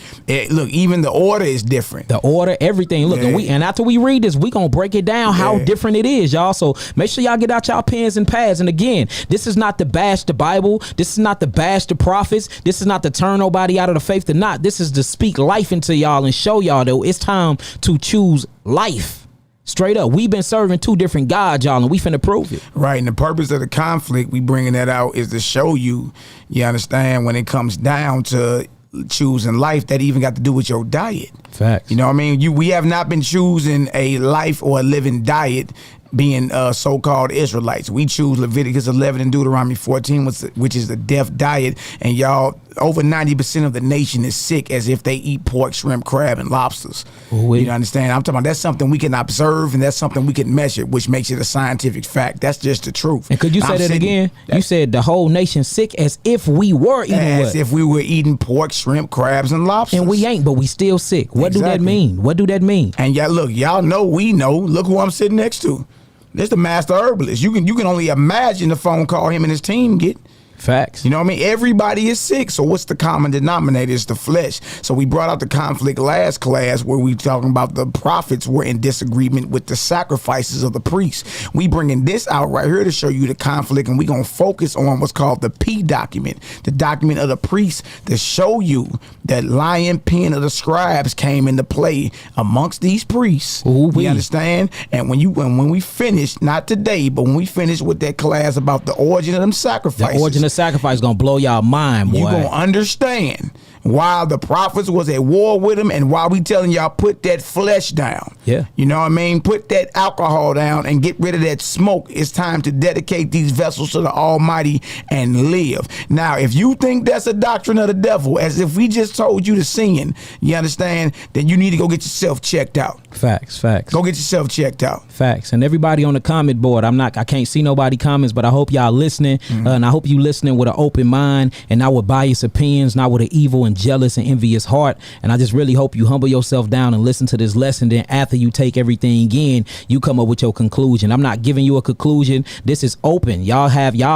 Look, even the order is different. The order, everything. Look, Yeah. and after we read this, we gonna break it down how Yeah. different it is, y'all. So make sure y'all get out y'all pens and pads. And again, this is not to bash the Bible. This is not to bash the prophets. This is not to turn nobody out of the faith to not. This is to speak life into y'all and show y'all that it's time to choose life. Straight up, we've been serving two different gods, y'all, and we finna prove it. Right, and the purpose of the conflict, we bringing that out, is to show you, you understand, when it comes down to choosing life, that even got to do with your diet. Facts. You know what I mean? We have not been choosing a life or a living diet being so-called Israelites. We choose Leviticus 11 and Deuteronomy 14, which is the death diet, and y'all, over 90% of the nation is sick as if they eat pork, shrimp, crab, and lobsters. You understand? I'm talking about that's something we can observe and that's something we can measure, which makes it a scientific fact. That's just the truth. And could you say that again? You said the whole nation sick as if we were eating as if we were eating pork, shrimp, crabs, and lobsters. And we ain't, but we still sick. What do that Exactly. mean? What do that mean? And y'all know we know. Look who I'm sitting next to. This the master herbalist. You can only imagine the phone call him and his team get. Facts. You know what I mean? Everybody is sick. So what's the common denominator? It's the flesh. So we brought out the conflict last class where we talking about the prophets were in disagreement with the sacrifices of the priests. We bringing this out right here to show you the conflict, and we going to focus on what's called the P document, the document of the priests, to show you that lion pen of the scribes came into play amongst these priests. You understand? And when we finish, not today, but when we finish with that class about the origin of them sacrifices, the origin of sacrifice gonna blow y'all mind, boy. You gonna understand why the prophets was at war with them and why we telling y'all put that flesh down. Yeah. You know what I mean? Put that alcohol down and get rid of that smoke. It's time to dedicate these vessels to the Almighty and live. Now, if you think that's a doctrine of the devil, as if we just told you to sin, you understand, then you need to go get yourself checked out. Facts. Go get yourself checked out. Facts. And everybody on the comment board, I can't see nobody comments, but I hope y'all listening, and I hope you listening with an open mind and not with biased opinions, not with an evil and jealous and envious heart. And I just really hope you humble yourself down and listen to this lesson. Then after you take everything in, you come up with your conclusion. I'm not giving you a conclusion. This is open. Y'all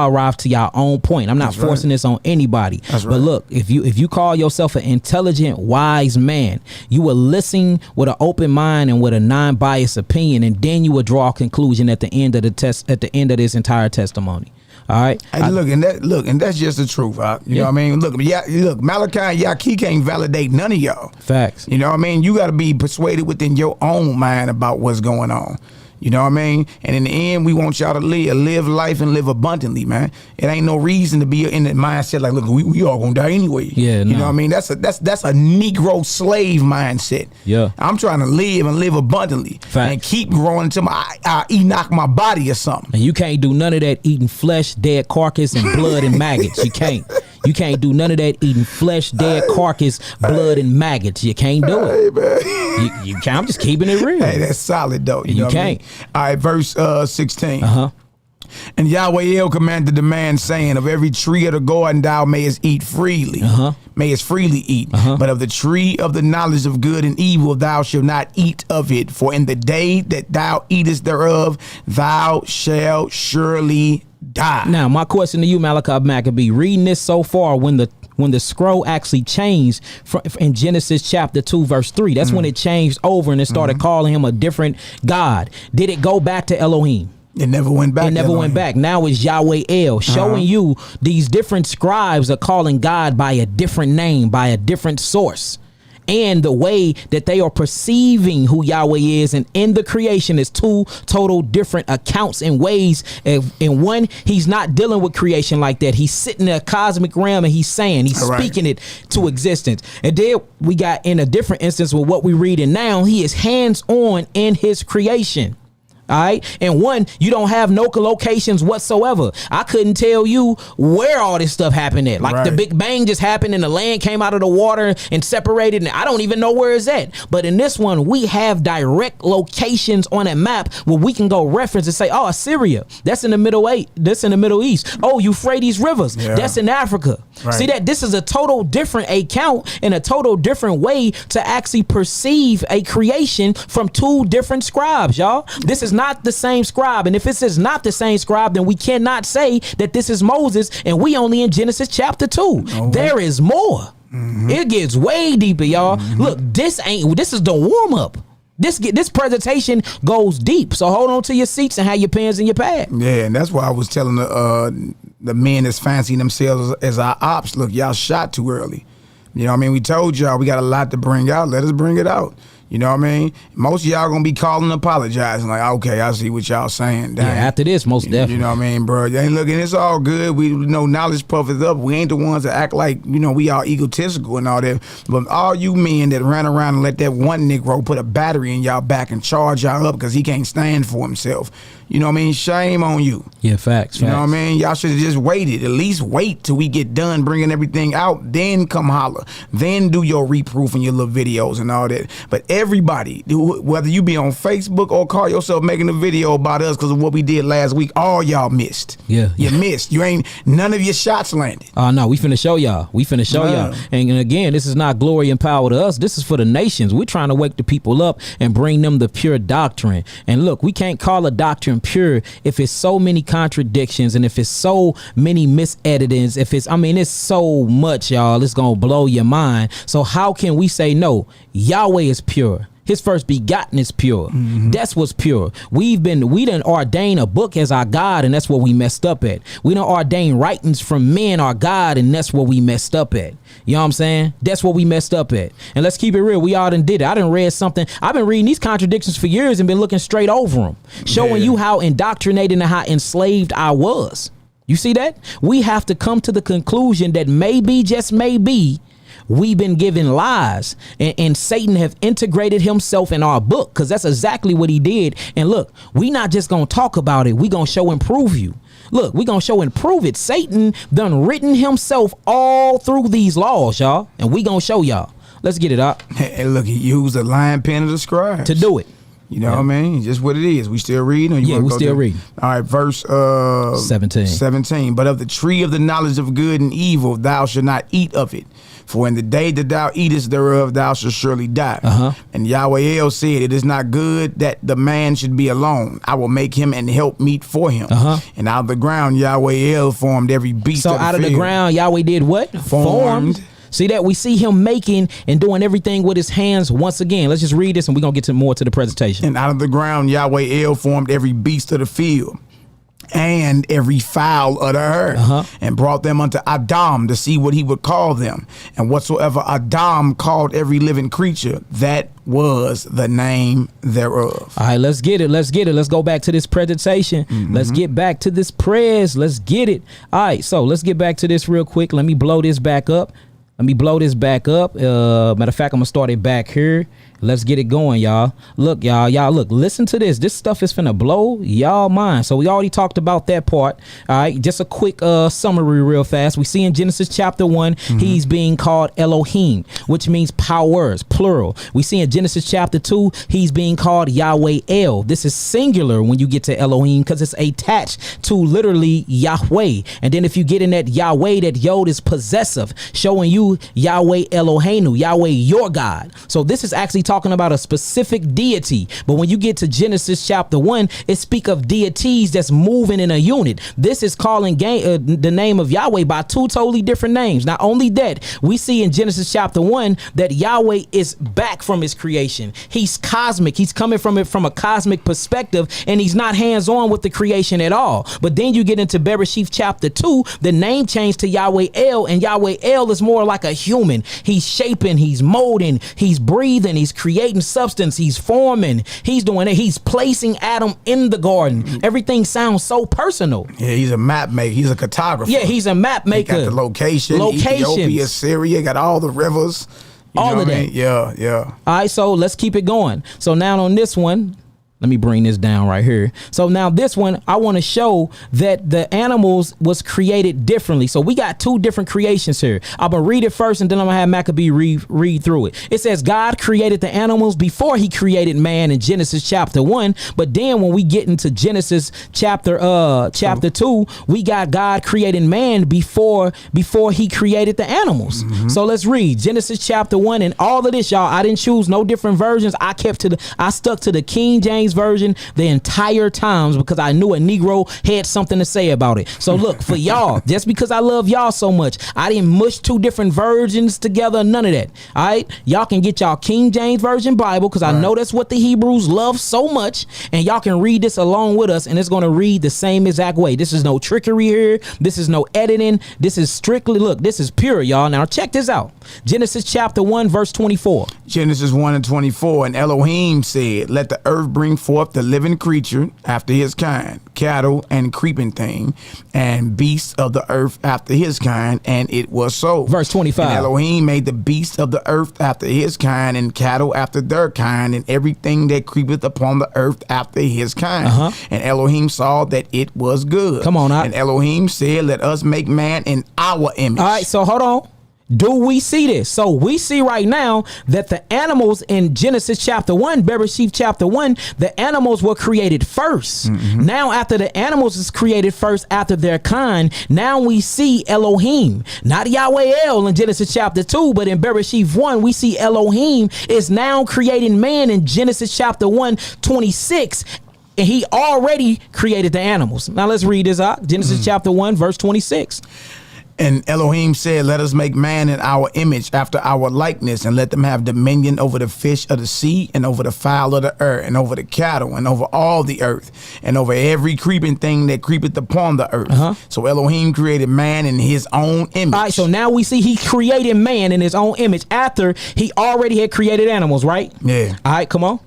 arrive to your own point. I'm not forcing this on anybody. But look, if you call yourself an intelligent, wise man, you will listen with an open mind and with a non-biased opinion, and then you will draw a conclusion at the end of the test, at the end of this entire testimony. All right. Hey, and that's just the truth. You know what I mean? Look, Malachi and Yaki can't validate none of y'all. Facts. You know what I mean? You got to be persuaded within your own mind about what's going on. You know what I mean? And in the end, we want y'all to live life and live abundantly, man. It ain't no reason to be in that mindset like, look, we all gonna die anyway. Yeah, you know what I mean? That's a Negro slave mindset. Yeah, I'm trying to live and live abundantly. Fact. And keep growing until I Enoch my body or something. And you can't do none of that eating flesh, dead carcass, and blood and maggots. You can't. You can't do none of that eating flesh, dead carcass, blood, and maggots. You can't do it. Man. You can't. I'm just keeping it real. Hey, that's solid though. You know what can't. I mean? All right, verse 16. And Yahweh El commanded the man, saying, of every tree of the garden thou mayest eat freely. Mayest freely eat. But of the tree of the knowledge of good and evil thou shalt not eat of it. For in the day that thou eatest thereof, thou shalt surely die. Now, my question to you, Malachi Maccabee, reading this so far, when the scroll actually changed in Genesis chapter 2 verse 3, that's when it changed over and it started calling him a different God. Did it go back to Elohim? It never went back. It never went back. Now it's Yahweh El, showing you these different scribes are calling God by a different name, by a different source. And the way that they are perceiving who Yahweh is, and in the creation is two total different accounts and ways. In one, he's not dealing with creation like that. He's sitting in a cosmic realm and he's speaking it to existence. And then we got in a different instance with what we read, and now he is hands on in his creation. All right. And one, you don't have no locations whatsoever. I couldn't tell you where all this stuff happened at. Like the Big Bang just happened and the land came out of the water and separated. And I don't even know where it's at. But in this one, we have direct locations on a map where we can go reference and say, oh, Assyria, that's in the Middle East. Oh, Euphrates rivers, that's in Africa. Right. See that this is a total different account and a total different way to actually perceive a creation from two different scribes, y'all. This is not the same scribe. And if this is not the same scribe, then we cannot say that this is Moses and we only in Genesis chapter 2. There is more. It gets way deeper, y'all. Look, this is the warm up. This presentation goes deep. So hold on to your seats and have your pens and your pad. Yeah, and that's why I was telling the men that's fancying themselves as our ops, look, y'all shot too early. You know what I mean? We told y'all we got a lot to bring out. Let us bring it out. You know what I mean? Most of y'all gonna be calling and apologizing like, okay, I see what y'all saying. Dang. Yeah, after this, most definitely. You know what I mean, bro? You ain't looking, it's all good. We know knowledge puffs up. We ain't the ones that act like, you know, we all egotistical and all that. But all you men that ran around and let that one Negro put a battery in y'all back and charge y'all up because he can't stand for himself. You know what I mean? Shame on you. Yeah, facts. You know what I mean? Y'all should have just waited. At least wait till we get done bringing everything out. Then come holler. Then do your reproof and your little videos and all that. But everybody, whether you be on Facebook or call yourself making a video about us because of what we did last week, all y'all missed. Yeah. You missed. You ain't, none of your shots landed. Oh, no, we finna show y'all. Y'all. And again, this is not glory and power to us. This is for the nations. We're trying to wake the people up and bring them the pure doctrine. And look, we can't call a doctrine pure if it's so many contradictions and if it's so many miseditings, it's so much, y'all, it's gonna blow your mind. So how can we say no? Yahweh is pure. His first begotten is pure. That's what's pure. We done ordain a book as our God, and that's what we messed up at. We done ordain writings from men our God, and that's what we messed up at. You know what I'm saying? That's what we messed up at. And let's keep it real. We all done did it. I done read something. I've been reading these contradictions for years and been looking straight over them, showing you how indoctrinated and how enslaved I was. You see that? We have to come to the conclusion that maybe, just maybe, we've been given lies and Satan have integrated himself in our book, because that's exactly what he did. And look, we not just gonna talk about it, we gonna show and prove you. Look, we gonna show and prove it. Satan done written himself all through these laws, y'all, and we gonna show y'all. Let's get it up. Hey, look, he used the lion pen of the scribes to do it. You know what I mean? Just what it is. We still reading? Or you we still reading. All right, verse 17. But of the tree of the knowledge of good and evil, thou shalt not eat of it. For in the day that thou eatest thereof, thou shalt surely die. And Yahweh El said, it is not good that the man should be alone. I will make him an help meet for him. And out of the ground, Yahweh El formed every beast of the field. So out of the ground, Yahweh did what? Formed. See that? We see him making and doing everything with his hands once again. Let's just read this and we're going to get more to the presentation. And out of the ground, Yahweh El formed every beast of the field and every fowl of the earth, and brought them unto Adam to see what he would call them. And whatsoever Adam called every living creature, that was the name thereof. All right, let's get it. Let's go back to this presentation. Let's get back to this prayers. Let's get it. All right, so let's get back to this real quick. Let me blow this back up. Matter of fact, I'm gonna start it back here. Let's get it going, y'all. Look, y'all, look, listen to this. This stuff is finna blow y'all mind. So we already talked about that part. All right, just a quick summary real fast. We see in Genesis chapter 1, he's being called Elohim, which means powers, plural. We see in Genesis chapter 2, he's being called Yahweh El. This is singular when you get to Elohim because it's attached to literally Yahweh. And then if you get in that Yahweh, that Yod is possessive, showing you Yahweh Eloheinu, Yahweh your God. So this is actually talking about a specific deity. But when you get to Genesis chapter 1, it speaks of deities that's moving in a unit. This is calling the name of Yahweh by two totally different names. Not only that, we see in Genesis chapter 1 that Yahweh is back from his creation. He's cosmic. He's coming from it from a cosmic perspective, and he's not hands-on with the creation at all. But then you get into Bereshith chapter 2, the name changed to Yahweh El, and Yahweh El is more like a human. He's shaping, he's molding, he's breathing, he's creating substance, he's forming, he's doing it, he's placing Adam in the garden. Everything sounds so personal. Yeah, he's a map maker, he's a cartographer. Yeah, he's a map maker. He got the location, Ethiopia, Syria, got all the rivers. All of that. Yeah. All right, so let's keep it going. So now on this one, Let me bring this down right here. So now this one, I want to show that the animals was created differently. So we got two different creations here. I'm going to read it first, and then I'm going to have Maccabee read through it. It says God created the animals before he created man in Genesis chapter 1. But then when we get into Genesis chapter 2, we got God creating man before he created the animals. So let's read Genesis chapter 1, and all of this, y'all, I didn't choose no different versions. I stuck to the King James version the entire times because I knew a Negro had something to say about it. So look, for y'all, just because I love y'all so much, I didn't mush two different versions together, none of that. All right, y'all can get y'all King James version Bible because I know that's what the Hebrews love so much, and y'all can read this along with us, and it's going to read the same exact way. This is no trickery here. This is no editing. This is strictly, look, this is pure, y'all. Now check this out. Genesis chapter 1 verse 24. Genesis 1 and 24. And Elohim said, let the earth bring forth the living creature after his kind, cattle and creeping thing, and beasts of the earth after his kind, and it was so. Verse 25. And Elohim made the beasts of the earth after his kind, and cattle after their kind, and everything that creepeth upon the earth after his kind. And Elohim saw that it was good. Come on, and Elohim said, let us make man in our image. All right, so hold on. Do we see this? So we see right now that the animals in Genesis chapter 1, Bereshit chapter 1, the animals were created first. Now after the animals is created first after their kind, now we see Elohim, not Yahweh El in Genesis chapter 2, but in Bereshit 1, we see Elohim is now creating man in Genesis chapter 1, 26. And he already created the animals. Now let's read this out. Genesis chapter 1, verse 26. And Elohim said, let us make man in our image after our likeness, and let them have dominion over the fish of the sea, and over the fowl of the air, and over the cattle, and over all the earth, and over every creeping thing that creepeth upon the earth. So Elohim created man in his own image. All right, so now we see he created man in his own image after he already had created animals, right? Yeah. All right, come on.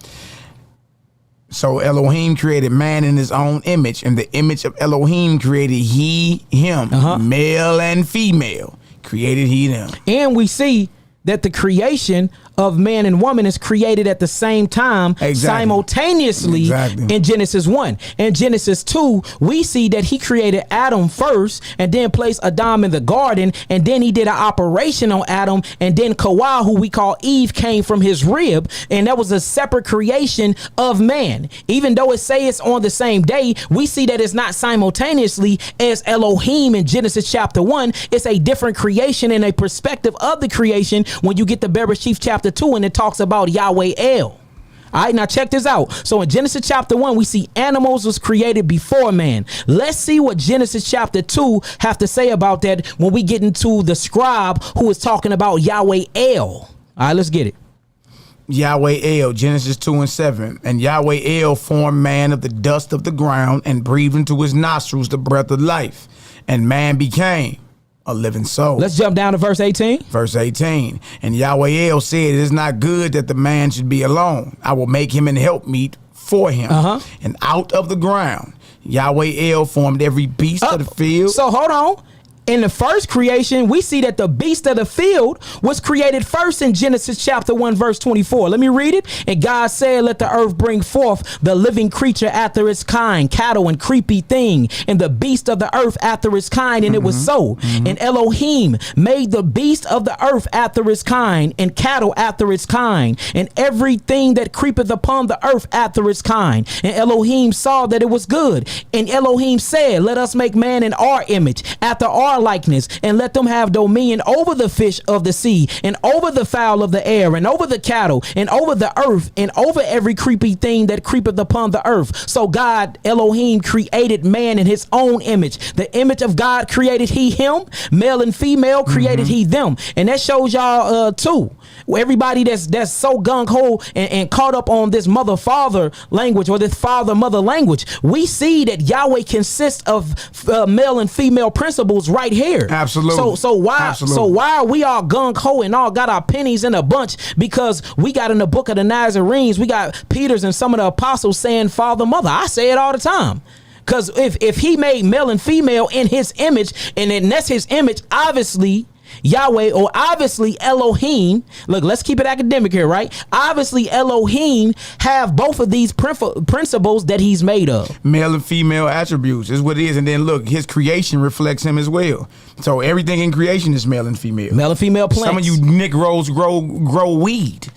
So Elohim created man in his own image, and the image of Elohim created he him, male and female created he them. And we see that the creation of man and woman is created at the same time, simultaneously in Genesis 1. In Genesis 2, we see that he created Adam first and then placed Adam in the garden, and then he did an operation on Adam, and then Kawah, who we call Eve, came from his rib, and that was a separate creation of man. Even though it say it's on the same day, we see that it's not simultaneously as Elohim in Genesis chapter 1. It's a different creation and a perspective of the creation when you get to Bereshit chapter 2, and it talks about Yahweh El. All right, now check this out. So in Genesis chapter 1, we see animals was created before man. Let's see what Genesis chapter 2 have to say about that when we get into the scribe who is talking about Yahweh El. All right, let's get it. Yahweh El, Genesis 2 and 7. And Yahweh El formed man of the dust of the ground, and breathed into his nostrils the breath of life, and man became a living soul. Let's jump down to verse 18. Verse 18. And Yahweh El said, it is not good that the man should be alone. I will make him an helpmeet for him. And out of the ground, Yahweh El formed every beast of the field. So hold on. In the first creation, we see that the beast of the field was created first in Genesis chapter 1, verse 24. Let me read it. And God said, let the earth bring forth the living creature after its kind, cattle and creepy thing, and the beast of the earth after its kind. And it was so. And Elohim made the beast of the earth after its kind, and cattle after its kind, and everything that creepeth upon the earth after its kind. And Elohim saw that it was good. And Elohim said, let us make man in our image, after our likeness, and let them have dominion over the fish of the sea, and over the fowl of the air, and over the cattle, and over the earth, and over every creepy thing that creepeth upon the earth. So God, Elohim, created man in his own image. The image of God created he him, male and female created he them. And that shows y'all too, everybody that's so gung-ho and caught up on this mother-father language, or this father-mother language. We see that Yahweh consists of male and female principles right here. Absolutely. So why are we all gung-ho and all got our pennies in a bunch? Because we got in the book of the Nazarenes, we got Peter's and some of the apostles saying father, mother. I say it all the time. Because if he made male and female in his image, and then that's his image, obviously Yahweh, or obviously Elohim, look, let's keep it academic here, right? Obviously Elohim have both of these principles that he's made of. Male and female attributes is what it is. And then look, his creation reflects him as well. So everything in creation is male and female. Male and female plants. Some of you Negroes grow weed.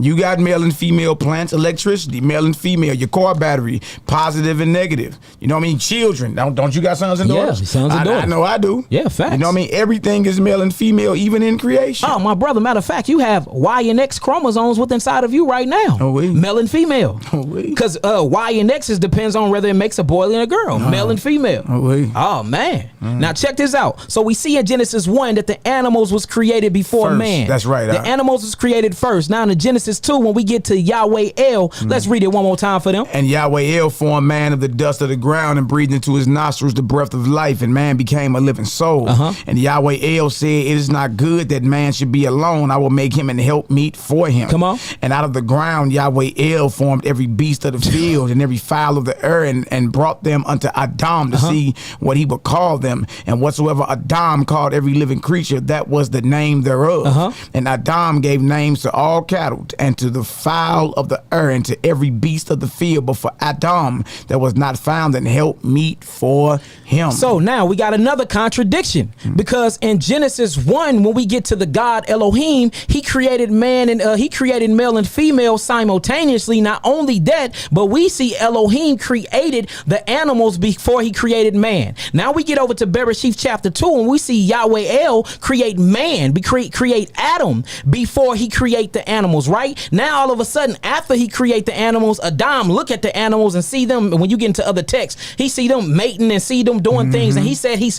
You got male and female plants, electricity, male and female, your car battery, positive and negative. You know what I mean? Children. Don't you got sons and daughters? Yeah, sons and daughters. I know I do. Yeah, facts. You know what I mean? Everything is male and female, even in creation. Oh, my brother, matter of fact, you have Y and X chromosomes within inside of you right now. Oh, oui. Male and female. Oh, oui. Because Y and X depends on whether it makes a boy and a girl, male and female. Oh, oui. Oh, man. Now, check this out. So we see in Genesis 1 that the animals was created before First. man. That's right. The animals was created first. Now, in Genesis 2, when we get to Yahweh El, let's read it one more time for them. And Yahweh El formed man of the dust of the ground and breathed into his nostrils the breath of life, and man became a living soul. And Yahweh El said, it is not good that man should be alone. I will make him an helpmeet for him. Come on. And out of the ground Yahweh El formed every beast of the field and every fowl of the air, and brought them unto Adam to see what he would call them. And whatsoever Adam called every living creature, that was the name thereof. And Adam gave names to all cattle, and to the fowl of the air, and to every beast of the field. But for Adam there was not found an helpmeet for him. So now we got another contradiction, because in Genesis 1, when we get to the God Elohim, he created man and he created male and female simultaneously. Not only that, but we see Elohim created the animals before he created man. Now we get over to Bereshith chapter 2, and we see Yahweh El create man, create Adam before he create the animals, right? Now all of a sudden, after he create the animals, Adam look at the animals and see them. When you get into other texts, he see them mating and see them doing things, and he said his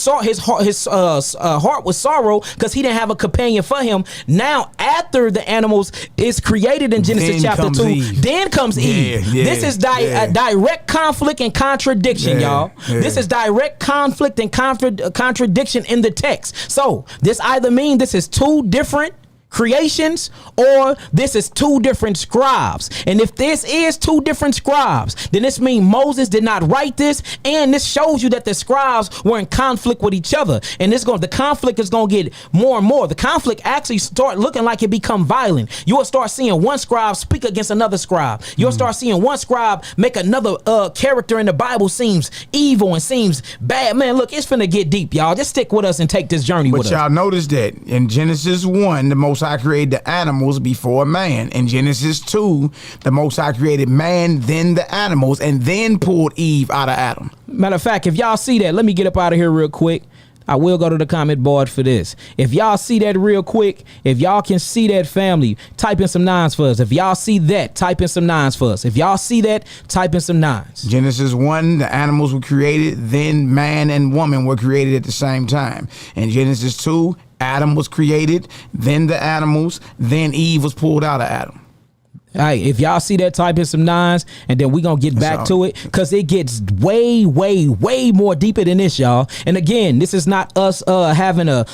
heart was sorrow because he didn't have a companion for him. Now after the animals is created in Genesis chapter 2, then comes Eve. This is direct conflict and contradiction, y'all. This is direct conflict and contradiction in the text. So this either means this is two different creations, or this is two different scribes. And if this is two different scribes, then this means Moses did not write this, and this shows you that the scribes were in conflict with each other. And the conflict is going to get more and more. The conflict actually start looking like it become violent. You'll start seeing one scribe speak against another scribe. You'll start seeing one scribe make another character in the Bible seems evil and seems bad. Man, look, it's finna get deep, y'all. Just stick with us and take this journey with us. But y'all notice that in Genesis 1, the Most High created the animals before man. In Genesis 2, the Most High created man, then the animals, and then pulled Eve out of Adam. Matter of fact, if y'all see that, let me get up out of here real quick. I will go to the comment board for this. If y'all see that real quick, if y'all can see that, family, type in some nines for us. If y'all see that, type in some nines for us. If y'all see that, type in some nines. Genesis 1, the animals were created, then man and woman were created at the same time. In Genesis 2, Adam was created, then the animals, then Eve was pulled out of Adam. All right, if y'all see that, type in some nines, and then we're going to get back to it, because it gets way, way, way more deeper than this, y'all. And again, this is not us having a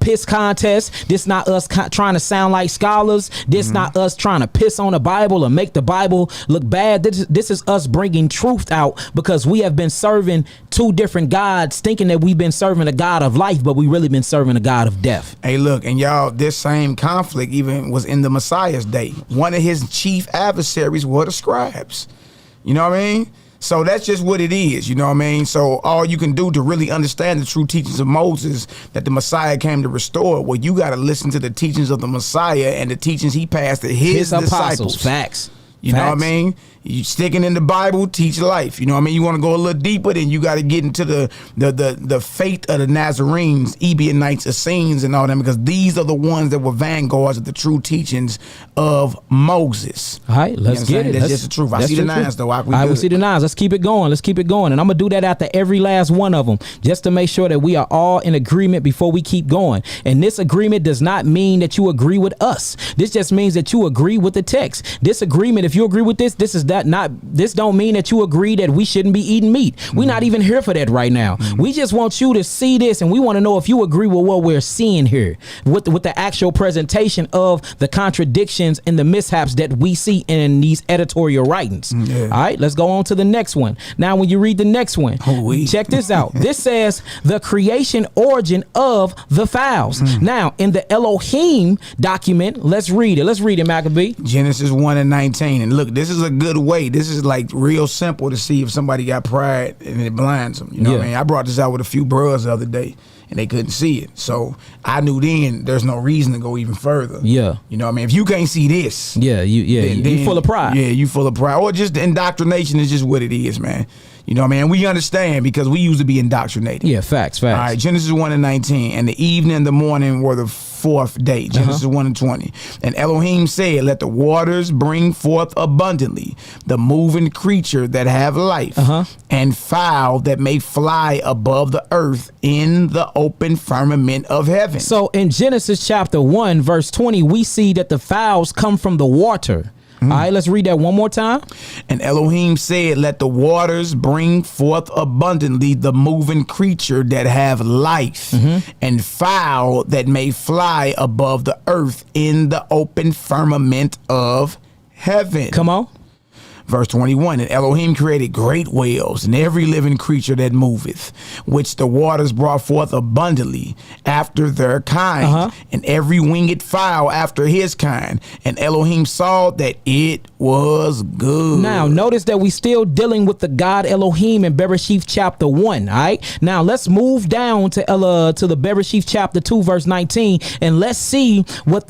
piss contest. This not us trying to sound like scholars. This not us trying to piss on the Bible or make the Bible look bad. This is us bringing truth out, because we have been serving two different gods, thinking that we've been serving a God of life, but we really been serving a God of death. Hey, look, and y'all, this same conflict even was in the Messiah's day. One of his chief adversaries were the scribes. You know what I mean? So that's just what it is, you know what I mean? So all you can do to really understand the true teachings of Moses that the Messiah came to restore, well, you got to listen to the teachings of the Messiah and the teachings he passed to his disciples. Facts. You know what I mean? You sticking in the Bible, teach life. You know what I mean? You want to go a little deeper, then you got to get into the faith of the Nazarenes, Ebionites, Essenes, and all them, because these are the ones that were vanguards of the true teachings of Moses. All right, let's get it. That's just the truth. I see the nines, though. All right, we see the nines. Let's keep it going. Let's keep it going. And I'm going to do that after every last one of them, just to make sure that we are all in agreement before we keep going. And this agreement does not mean that you agree with us. This just means that you agree with the text. This agreement, if you agree with this, this don't mean that you agree that we shouldn't be eating meat. We're not even here for that right now. We just want you to see this, and we want to know if you agree with what we're seeing here with the actual presentation of the contradictions and the mishaps that we see in these editorial writings. All right, let's go on to the next one. Now, when you read the next one, check this out. This says the creation origin of the fowls. Now, in the Elohim document, let's read it. Let's read it, Maccabee. Genesis 1:19. And look, this is a good way. This is like real simple to see if somebody got pride and it blinds them. You know what I mean? I brought this out with a few bros the other day, and they couldn't see it. So I knew then there's no reason to go even further. Yeah. You know what I mean? If you can't see this. You full of pride. Yeah, you full of pride. Or just the indoctrination is just what it is, man. You know what I mean? We understand because we used to be indoctrinated. Yeah, facts. All right, Genesis 1:19. And the evening and the morning were the fourth day. Genesis 1:20. And Elohim said, let the waters bring forth abundantly the moving creature that have life, and fowl that may fly above the earth in the open firmament of heaven. So in Genesis chapter 1, verse 20, we see that the fowls come from the water. All right, let's read that one more time. And Elohim said, let the waters bring forth abundantly the moving creature that have life, and fowl that may fly above the earth in the open firmament of heaven. Come on. Verse 21, and Elohim created great whales and every living creature that moveth, which the waters brought forth abundantly after their kind, and every winged fowl after his kind. And Elohim saw that it was good. Now, notice that we still dealing with the God Elohim in Bereshith chapter 1, all right? Now, let's move down to the Bereshith chapter 2, verse 19, and let's see what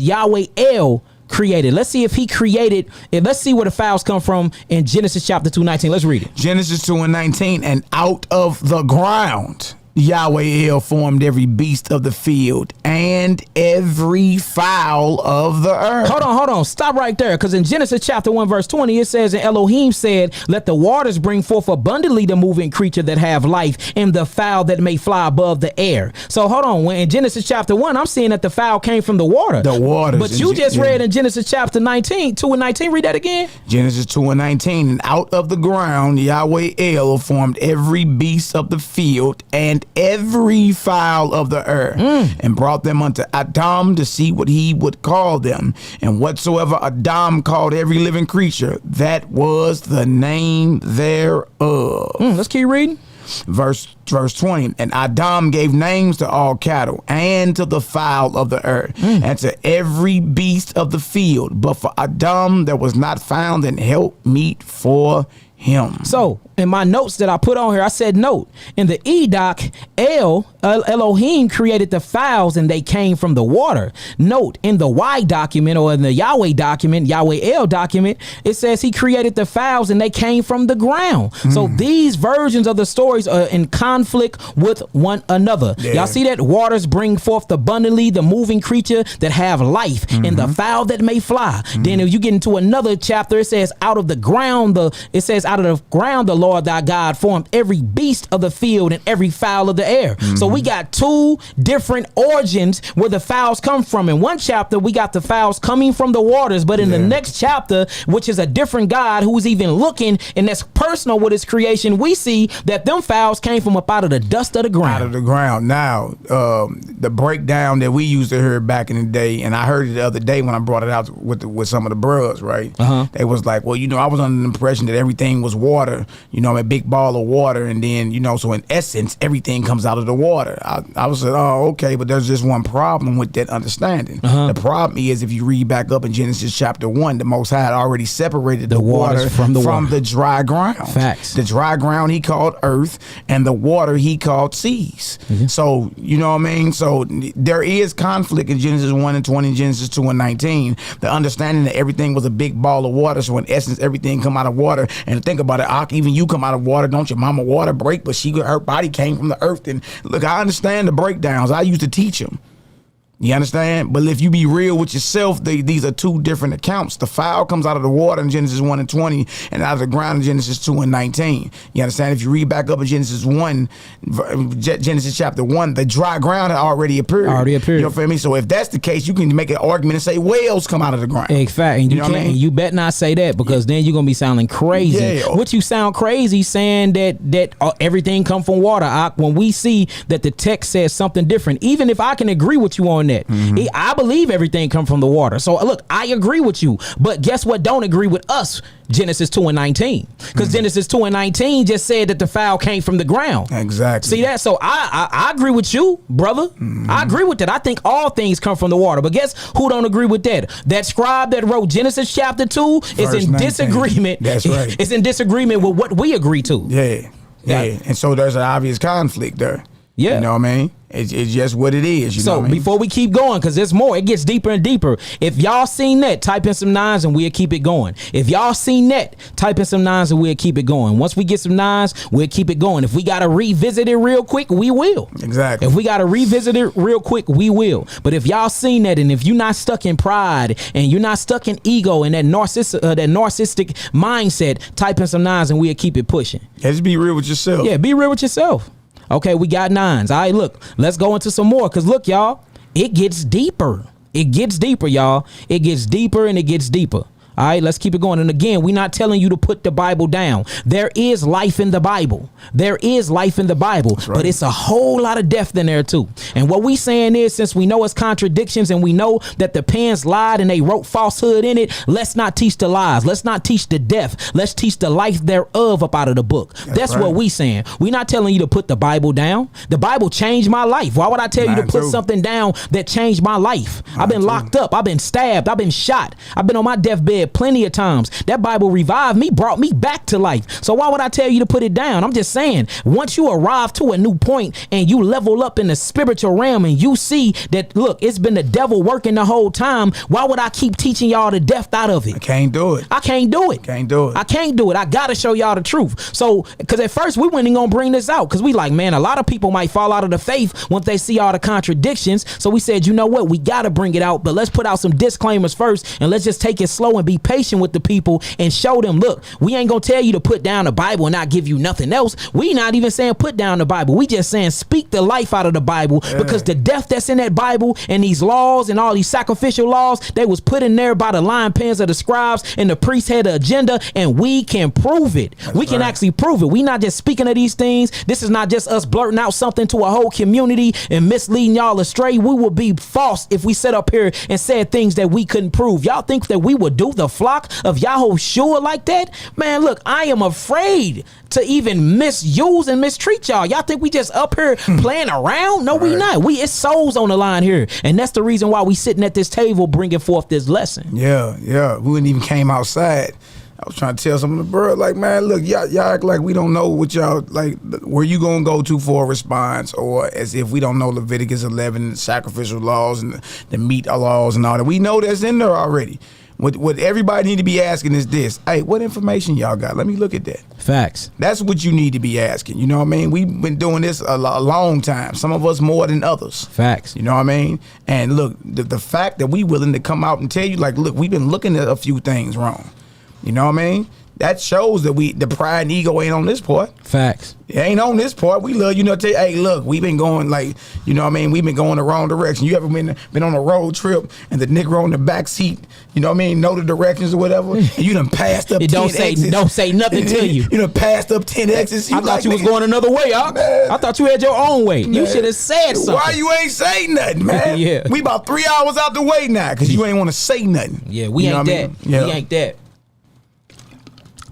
Yahweh El created. Let's see if he created, and let's see where the fowls come from in Genesis chapter 2:19. Let's read it. Genesis 2:19, and out of the ground Yahweh El formed every beast of the field and every fowl of the earth. Hold on. Stop right there. Because in Genesis chapter 1, verse 20, it says, and Elohim said, let the waters bring forth abundantly the moving creature that have life and the fowl that may fly above the air. So hold on. When in Genesis chapter 1, I'm seeing that the fowl came from the water. The waters. But you just read in Genesis chapter 2:19. Read that again. Genesis 2:19. And out of the ground Yahweh El formed every beast of the field and every fowl of the earth, and brought them unto Adam to see what he would call them. And whatsoever Adam called every living creature, that was the name thereof. Let's keep reading. Verse 20, and Adam gave names to all cattle and to the fowl of the earth and to every beast of the field. But for Adam there was not found an helpmeet for him. So in my notes that I put on here, I said, note, in the Edoc, Elohim created the fowls and they came from the water. Note, in the Y document, or in the Yahweh document, Yahweh El document, it says he created the fowls and they came from the ground. So these versions of the stories are in conflict with one another. Y'all see that? Waters bring forth abundantly the moving creature that have life and the fowl that may fly. Then if you get into another chapter, it says out of the ground, the Lord thy God formed every beast of the field and every fowl of the air. So we got two different origins where the fowls come from. In one chapter, we got the fowls coming from the waters, but in the next chapter, which is a different God who's even looking and that's personal with his creation, we see that them fowls came from up out of the dust of the ground. Out of the ground. Now, the breakdown that we used to hear back in the day, and I heard it the other day when I brought it out with some of the bros, right? They was like, well, I was under the impression that everything was water, a big ball of water, and then, so in essence, everything comes out of the water. I was like, oh, okay, but there's just one problem with that understanding. The problem is, if you read back up in Genesis chapter 1, the Most High had already separated the water from the dry ground. Facts. The dry ground he called earth, and the water he called seas. So, you know what I mean? So there is conflict in Genesis 1:20, Genesis 2:19. The understanding that everything was a big ball of water, so in essence, everything come out of water. And think about it, Ak, even you come out of water. Don't your mama water break? But her body came from the earth. And look, I understand the breakdowns. I used to teach them. You understand? But if you be real with yourself, these are two different accounts. The fire comes out of the water in Genesis 1 and 20 and out of the ground in Genesis 2 and 19. You understand? If you read back up in Genesis 1, Genesis chapter 1, the dry ground had already appeared. You know what I mean? So if that's the case, you can make an argument and say whales come out of the ground. In fact, and you know can't, you bet not say that, because then you're going to be sounding crazy. Yeah. What you sound crazy saying that everything come from water, when we see that the text says something different. Even if I can agree with you on that, I believe everything come from the water. So look, I agree with you, but guess what? Don't agree with us. Genesis 2 and 19, because Genesis 2 and 19 just said that the fowl came from the ground. Exactly. See that? So I agree with you, brother. I agree with that. I think all things come from the water. But guess who don't agree with that? That scribe that wrote Genesis chapter 2 is in 19. Disagreement. That's right. It's in disagreement with what we agree to. Yeah. And so there's an obvious conflict there. Yeah. You know what I mean? It's just what it is. You know what I mean? Before we keep going, because there's more, it gets deeper and deeper. If y'all seen that, type in some 9s and we'll keep it going. If y'all seen that, type in some 9s and we'll keep it going. Once we get some 9s, we'll keep it going. If we got to revisit it real quick, we will. Exactly. If we got to revisit it real quick, we will. But if y'all seen that, and if you're not stuck in pride and you're not stuck in ego and that narcissistic mindset, type in some 9s and we'll keep it pushing. Yeah, just be real with yourself. Yeah, be real with yourself. Okay, we got 9s. All right, look, let's go into some more. Because look, y'all, it gets deeper. It gets deeper, y'all. It gets deeper and it gets deeper. All right, let's keep it going. And again, we're not telling you to put the Bible down. There is life in the Bible. There is life in the Bible, right. But it's a whole lot of death in there too. And what we saying is, since we know it's contradictions and we know that the pens lied and they wrote falsehood in it, let's not teach the lies. Let's not teach the death. Let's teach the life thereof up out of the book. That's right. What we saying. We're not telling you to put the Bible down. The Bible changed my life. Why would I tell you to put something down that changed my life? I've been locked up. I've been stabbed. I've been shot. I've been on my deathbed plenty of times. That Bible revived me, brought me back to life. So why would I tell you to put it down? I'm just saying, once you arrive to a new point and you level up in the spiritual realm and you see that, look, it's been the devil working the whole time, why would I keep teaching y'all the death out of it? I can't do it. I can't do it. Can't do it. I can't do it. I gotta show y'all the truth. So, because at first we weren't even gonna bring this out, because we like, man, a lot of people might fall out of the faith once they see all the contradictions. So we said, you know what, we gotta bring it out, but let's put out some disclaimers first, and let's just take it slow and be patient with the people and show them, look, we ain't gonna tell you to put down the Bible and not give you nothing else. We not even saying put down the Bible. We just saying speak the life out of the Bible, because the death that's in that Bible and these laws and all these sacrificial laws, they was put in there by the lying pens of the scribes, and the priests had an agenda, and we can prove it. We can actually prove it. We not just speaking of these things. This is not just us blurting out something to a whole community and misleading y'all astray. We would be false if we sat up here and said things that we couldn't prove. Y'all think that we would do the flock of Yahushua like that? Man, look, I am afraid to even misuse and mistreat y'all. Y'all think we just up here playing around? No, we not. It's souls on the line here, and that's the reason why we sitting at this table bringing forth this lesson. Yeah. We wouldn't even came outside. I was trying to tell some of the bird, like, man, look, y'all act like we don't know what y'all, like, where you gonna go to for a response, or as if we don't know Leviticus 11, the sacrificial laws and the meat laws and all that. We know that's in there already. What everybody need to be asking is this: hey, what information y'all got? Let me look at that. Facts. That's what you need to be asking. You know what I mean? We've been doing this a long time. Some of us more than others. Facts. You know what I mean? And look, the fact that we willing to come out and tell you, like, look, we've been looking at a few things wrong. You know what I mean? That shows that the pride and ego ain't on this part. Facts. It ain't on this part. We love, tell you, hey, look, we've been going, like, you know what I mean? We've been going the wrong direction. You ever been on a road trip and the nigga on the back seat, you know what I mean, know the directions or whatever, and you done passed up 10 exits. Don't say nothing to you. You done passed up 10 exits. I thought you was going another way, I thought you had your own way. Man. You should have said something. Why you ain't say nothing, man? Yeah. We about 3 hours out the way now because you ain't want to say nothing. Yeah, we ain't that. Yeah. We ain't that.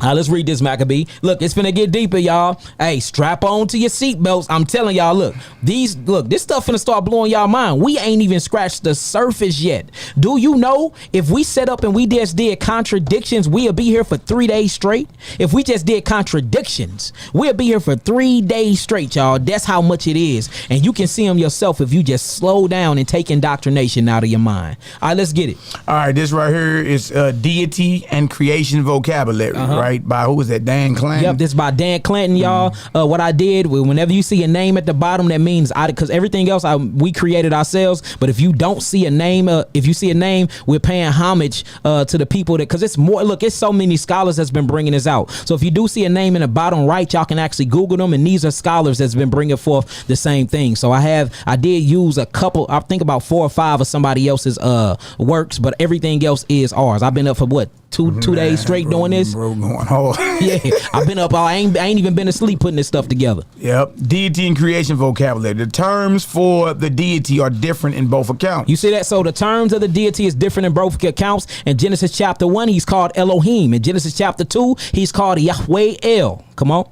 All right, let's read this, Maccabee. Look, it's finna get deeper, y'all. Hey, strap on to your seatbelts. I'm telling y'all, look, this stuff finna start blowing y'all mind. We ain't even scratched the surface yet. Do you know if we set up and we just did contradictions, we'll be here for 3 days straight? If we just did contradictions, we'll be here for 3 days straight, y'all. That's how much it is. And you can see them yourself if you just slow down and take indoctrination out of your mind. All right, let's get it. All right, this right here is deity and creation vocabulary, right? right? By who is that? Dan Clanton. Yep, this is by Dan Clanton, y'all. What I did, whenever you see a name at the bottom, that means because everything else we created ourselves. But if you don't see a name, if you see a name, we're paying homage to the people that, because it's more. Look, it's so many scholars that's been bringing this out. So if you do see a name in the bottom right, y'all can actually Google them, and these are scholars that's been bringing forth the same thing. So I did use a couple. I think about 4 or 5 of somebody else's works, but everything else is ours. I've been up for what? Two days straight doing this. Bro, going hard. Yeah, I've been up. I ain't even been asleep putting this stuff together. Yep. Deity and creation vocabulary. The terms for the deity are different in both accounts. You see that? So the terms of the deity is different in both accounts. In Genesis chapter 1, he's called Elohim. In Genesis chapter 2, he's called Yahweh El. Come on.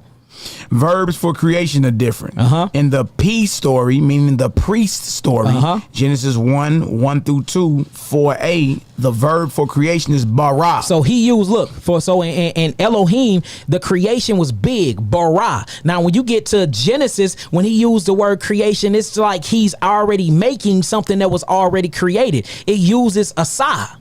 Verbs for creation are different. In the P story, meaning the priest story, Genesis 1 through 2, 4a, the verb for creation is bara. So he used, in Elohim, the creation was big, bara. Now, when you get to Genesis, when he used the word creation, it's like he's already making something that was already created. It uses asa.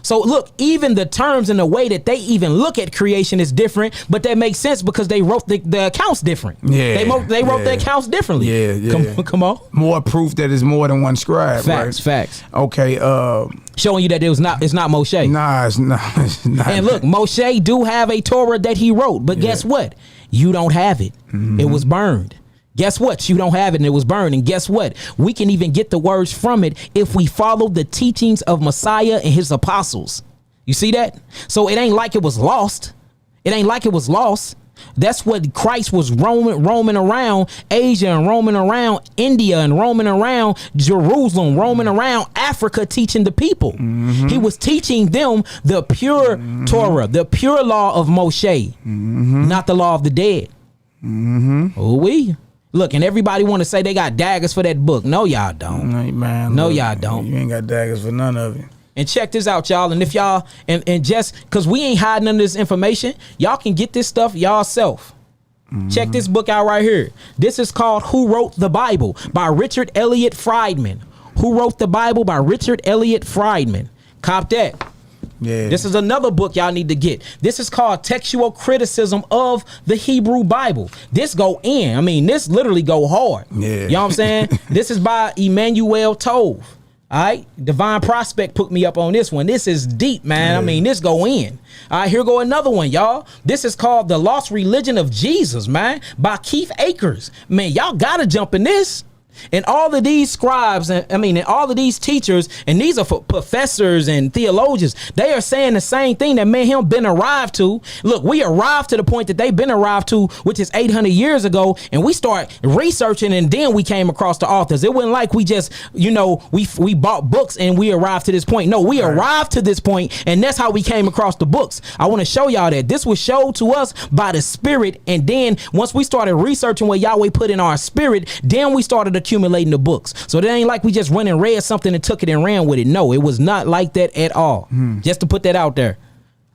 So look, even the terms and the way that they even look at creation is different, but that makes sense because they wrote the accounts different. Yeah, they wrote the accounts differently. Yeah. Come on. More proof that it's more than one scribe. Facts. Okay. Showing you that it's not Moshe. Nah, it's not. And look, Moshe do have a Torah that he wrote, but guess what? You don't have it. It was burned. Guess what? You don't have it and it was burned. And guess what? We can even get the words from it if we follow the teachings of Messiah and his apostles. You see that? So it ain't like it was lost. That's what Christ was roaming around Asia and roaming around India and roaming around Jerusalem, roaming around Africa, teaching the people. He was teaching them the pure Torah, the pure law of Moshe, not the law of the dead. Look, and everybody want to say they got daggers for that book. No, y'all don't. Hey, man, no, y'all don't. You ain't got daggers for none of it. And check this out, y'all. And if y'all, and just because we ain't hiding none of this information, y'all can get this stuff y'all self. Check this book out right here. This is called Who Wrote the Bible by Richard Elliott Friedman. Who Wrote the Bible by Richard Elliott Friedman. Cop that. Yeah. This is another book y'all need to get. This is called Textual Criticism of the Hebrew Bible. This go in. I mean, this literally go hard. Yeah. You know what I'm saying? This is by Emmanuel Tove. All right. Divine Prospect put me up on this one. This is deep, man. Yeah. I mean, this go in. All right, here go another one, y'all. This is called The Lost Religion of Jesus, man, by Keith Akers. Man, y'all gotta jump in this. And all of these scribes, and all of these teachers, and these are professors and theologians, they are saying the same thing that me and him been arrived to. Look, we arrived to the point that they've been arrived to, which is 800 years ago, and we start researching, and then we came across the authors. It wasn't like we just, we bought books and we arrived to this point. No, we arrived to this point, and that's how we came across the books. I want to show y'all that this was showed to us by the Spirit, and then once we started researching what Yahweh put in our spirit, then we started accumulating the books. So it ain't like we just went and read something and took it and ran with it. No, it was not like that at all. Just to put that out there.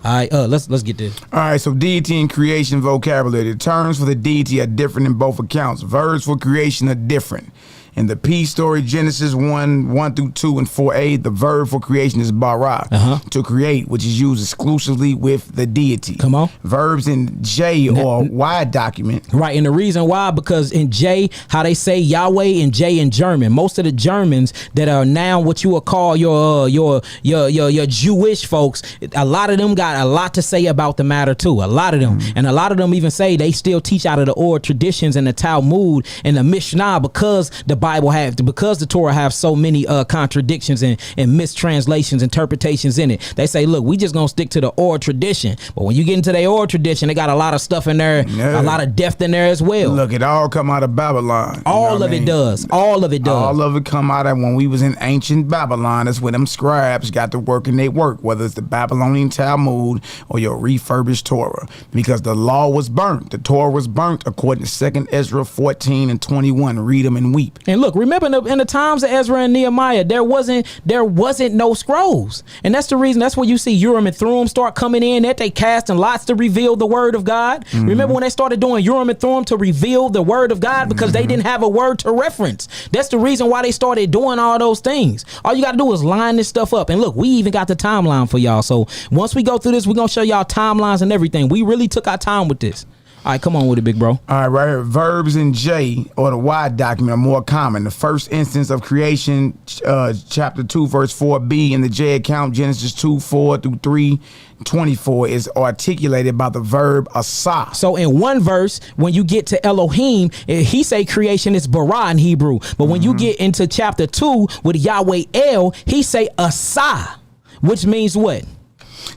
All right, let's get this. All right, so deity and creation vocabulary. The terms for the deity are different in both accounts. Verbs for creation are different. In the P story, Genesis 1 through 2 and 4a, the verb for creation is bara, to create, which is used exclusively with the deity. Come on. Verbs in J or Y document. Right, and the reason why, because in J, how they say Yahweh and J in German, most of the Germans that are now what you would call your Jewish folks, a lot of them got a lot to say about the matter too. A lot of them. And a lot of them even say they still teach out of the oral traditions and the Talmud and the Mishnah because the Torah have so many contradictions and mistranslations, interpretations in it. They say, look, we just gonna stick to the oral tradition. But when you get into the oral tradition, they got a lot of stuff in there, a lot of depth in there as well. Look, it all come out of Babylon. All of it does. All of it does. All of it come out of when we was in ancient Babylon. That's where them scribes got to work and they work, whether it's the Babylonian Talmud or your refurbished Torah, because the law was burnt. The Torah was burnt according to 2 Ezra 14 and 21. Read them and weep. And look, remember in the times of Ezra and Nehemiah, there wasn't no scrolls. And that's the reason, that's where you see Urim and Thummim start coming in, that they casting lots to reveal the word of God. Remember when they started doing Urim and Thummim to reveal the word of God, because they didn't have a word to reference. That's the reason why they started doing all those things. All you got to do is line this stuff up. And look, we even got the timeline for y'all. So once we go through this, we're going to show y'all timelines and everything. We really took our time with this. All right, come on with it, big bro. All right, right here. Verbs in J or the Y document are more common. The first instance of creation, chapter 2, verse 4b in the J account, Genesis 2, 4 through 3, 24, is articulated by the verb asa. So in one verse, when you get to Elohim, he say creation is bara in Hebrew. But when you get into chapter 2 with Yahweh El, he say asa, which means what?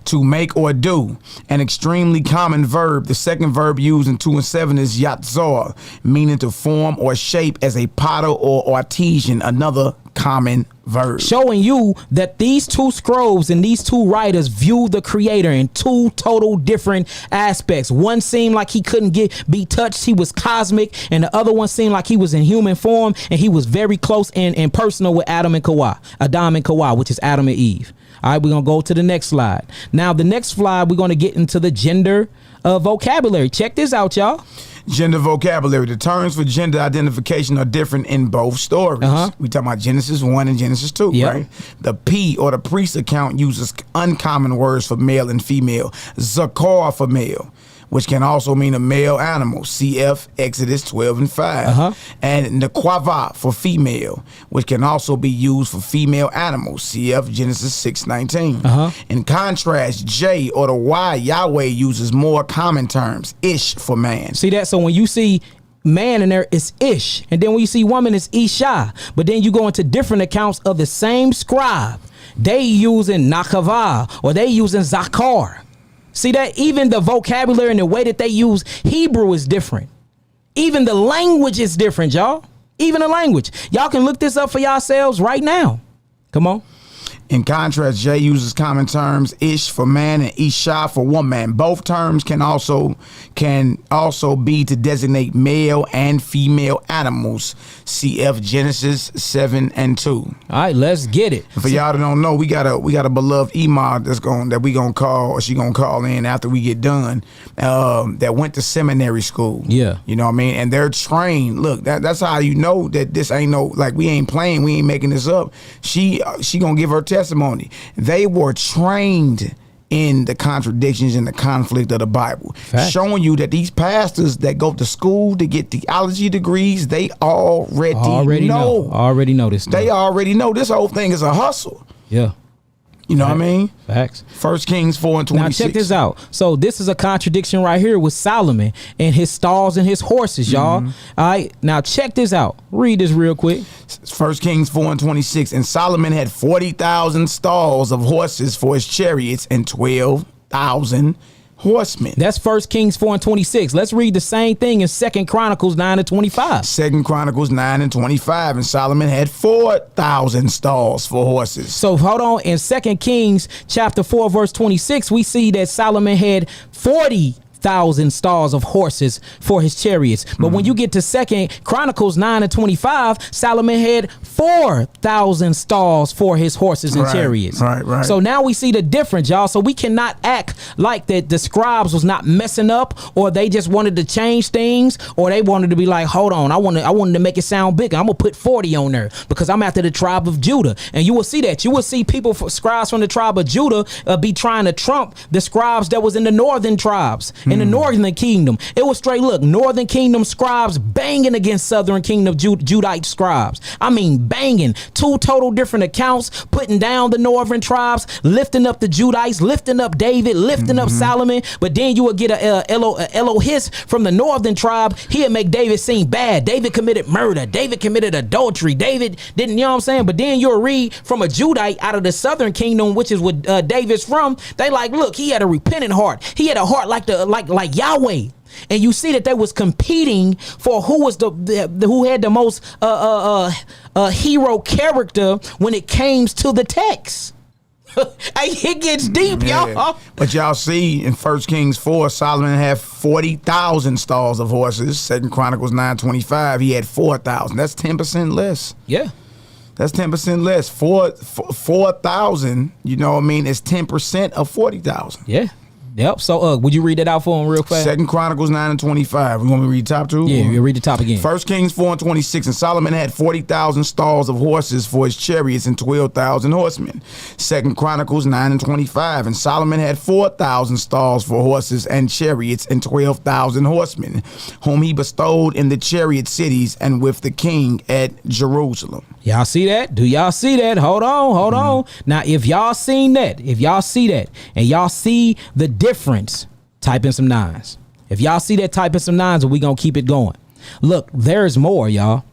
To make or do. An extremely common verb. The second verb used in 2 and 7 is yatzor, meaning to form or shape as a potter or artisan. Another common verb. Showing you that these two scrolls and these two writers view the creator in two total different aspects. One seemed like he couldn't be touched. He was cosmic. And the other one seemed like he was in human form, and he was very close and personal with Adam and Kawah, which is Adam and Eve. All right, we're going to go to the next slide. Now, the next slide, we're going to get into the gender vocabulary. Check this out, y'all. Gender vocabulary. The terms for gender identification are different in both stories. We talking about Genesis 1 and Genesis 2, right? The P or the priest account uses uncommon words for male and female. Zakar for male, which can also mean a male animal. CF Exodus 12 and 5. And Nequava for female, which can also be used for female animals. CF Genesis 6:19. In contrast, J or the Y, Yahweh uses more common terms. Ish for man. See that? So when you see man in there, it's Ish. And then when you see woman, it's Isha. But then you go into different accounts of the same scribe. They using Nakava or they using Zakar. See that? Even the vocabulary and the way that they use Hebrew is different. Even the language is different, y'all. Even the language. Y'all can look this up for yourselves right now. Come on. In contrast, J uses common terms Ish for man and Isha for woman. Both terms can also be to designate male and female animals. CF Genesis 7 and 2. All right, let's get it. For y'all that don't know, we got a beloved Imad that we gonna call, or she gonna call in after we get done. That went to seminary school. Yeah, you know what I mean, and they're trained. Look, that's how you know that this ain't no, like, we ain't playing, we ain't making this up. She gonna give her testimony. They were trained in the contradictions and the conflict of the Bible. Fact. Showing you that these pastors that go to school to get theology degrees, they already know. Already know this stuff. They already know this whole thing is a hustle. Yeah. You know what I mean? Facts. 1 Kings 4 and 26. Now check this out. So this is a contradiction right here with Solomon and his stalls and his horses, y'all. All right. Now check this out. Read this real quick. 1 Kings 4 and 26. And Solomon had 40,000 stalls of horses for his chariots and 12,000 horsemen. That's 1 Kings 4 and 26. Let's read the same thing in 2 Chronicles 9 and 25. 2 Chronicles 9 and 25. And Solomon had 4,000 stalls for horses. So hold on. In 2 Kings chapter 4 verse 26, we see that Solomon had 40,000 stalls of horses for his chariots. But when you get to 2 Chronicles 9 and 25, Solomon had 4,000 stalls for his horses and chariots. Right. So now we see the difference, y'all. So we cannot act like that the scribes was not messing up, or they just wanted to change things, or they wanted to be like, hold on, I wanted to make it sound bigger. I'm gonna put 40 on there because I'm after the tribe of Judah. And you will see that. You will see people, scribes from the tribe of Judah, be trying to trump the scribes that was in the northern tribes. In the northern kingdom, it was straight, look, northern kingdom scribes banging against southern kingdom Judite scribes. I mean, banging. Two total different accounts, putting down the northern tribes, lifting up the Judites, lifting up David, lifting up Solomon. But then you would get a Elohis from the northern tribe. He'd make David seem bad. David committed murder. David committed adultery. David didn't, you know what I'm saying? But then you'll read from a Judite out of the southern kingdom, which is what David's from. They like, look, he had a repentant heart. He had a heart like Yahweh. And you see that they was competing for who was who had the most hero character when it came to the text. Hey, it gets deep, y'all. But y'all see in 1 Kings 4, Solomon had 40,000 stalls of horses. 2 Chronicles 9:25, he had 4,000. That's 10% less. Yeah. That's 10% less. 4,000, you know what I mean, is 10% of 40,000. Yeah. Yep. So, would you read that out for him real fast? 2 Chronicles 9:25. You want me to read top two? Yeah, you read the top again. 1 Kings 4:26. And Solomon had 40,000 stalls of horses for his chariots and 12,000 horsemen. 2 Chronicles 9:25. And Solomon had 4,000 stalls for horses and chariots and 12,000 horsemen, whom he bestowed in the chariot cities and with the king at Jerusalem. Y'all see that? Do y'all see that? Hold on. Now, if y'all seen that, and y'all see the difference, type in some nines. If y'all see that, type in some nines, and we gonna keep it going. Look, there's more, y'all.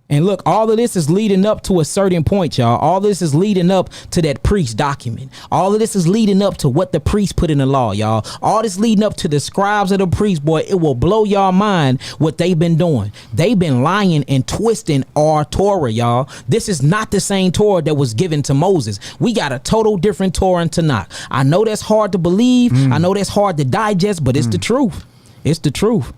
And look, all of this is leading up to a certain point, y'all. All this is leading up to that priest document. All of this is leading up to what the priest put in the law, y'all. All this leading up to the scribes of the priest, boy. It will blow y'all mind what they've been doing. They've been lying and twisting our Torah, y'all. This is not the same Torah that was given to Moses. We got a total different Torah in Tanakh. I know that's hard to believe. I know that's hard to digest, but it's the truth. It's the truth.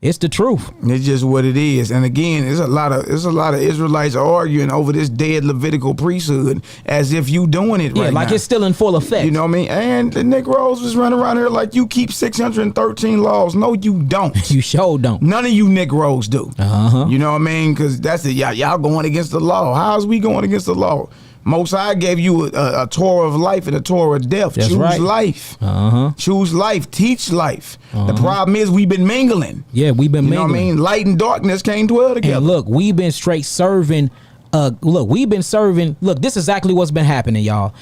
It's the truth. It's just what it is. And again, there's a lot of Israelites arguing over this dead Levitical priesthood as if you doing it right like now. It's still in full effect. You know what I mean? And the Negroes was running around here like you keep 613 laws. No, you don't. You sure don't. None of you Negroes do. Uh-huh. You know what I mean? Because that's it. Y'all going against the law. How's we going against the law? Most High gave you a Torah of life and a Torah of death. That's Choose right. life. Uh-huh. Choose life. Teach life. The problem is we've been mingling. Yeah, we've been mingling. You know what I mean? Light and darkness can't dwell together. And look, we've been straight serving. Look, this is exactly what's been happening, y'all.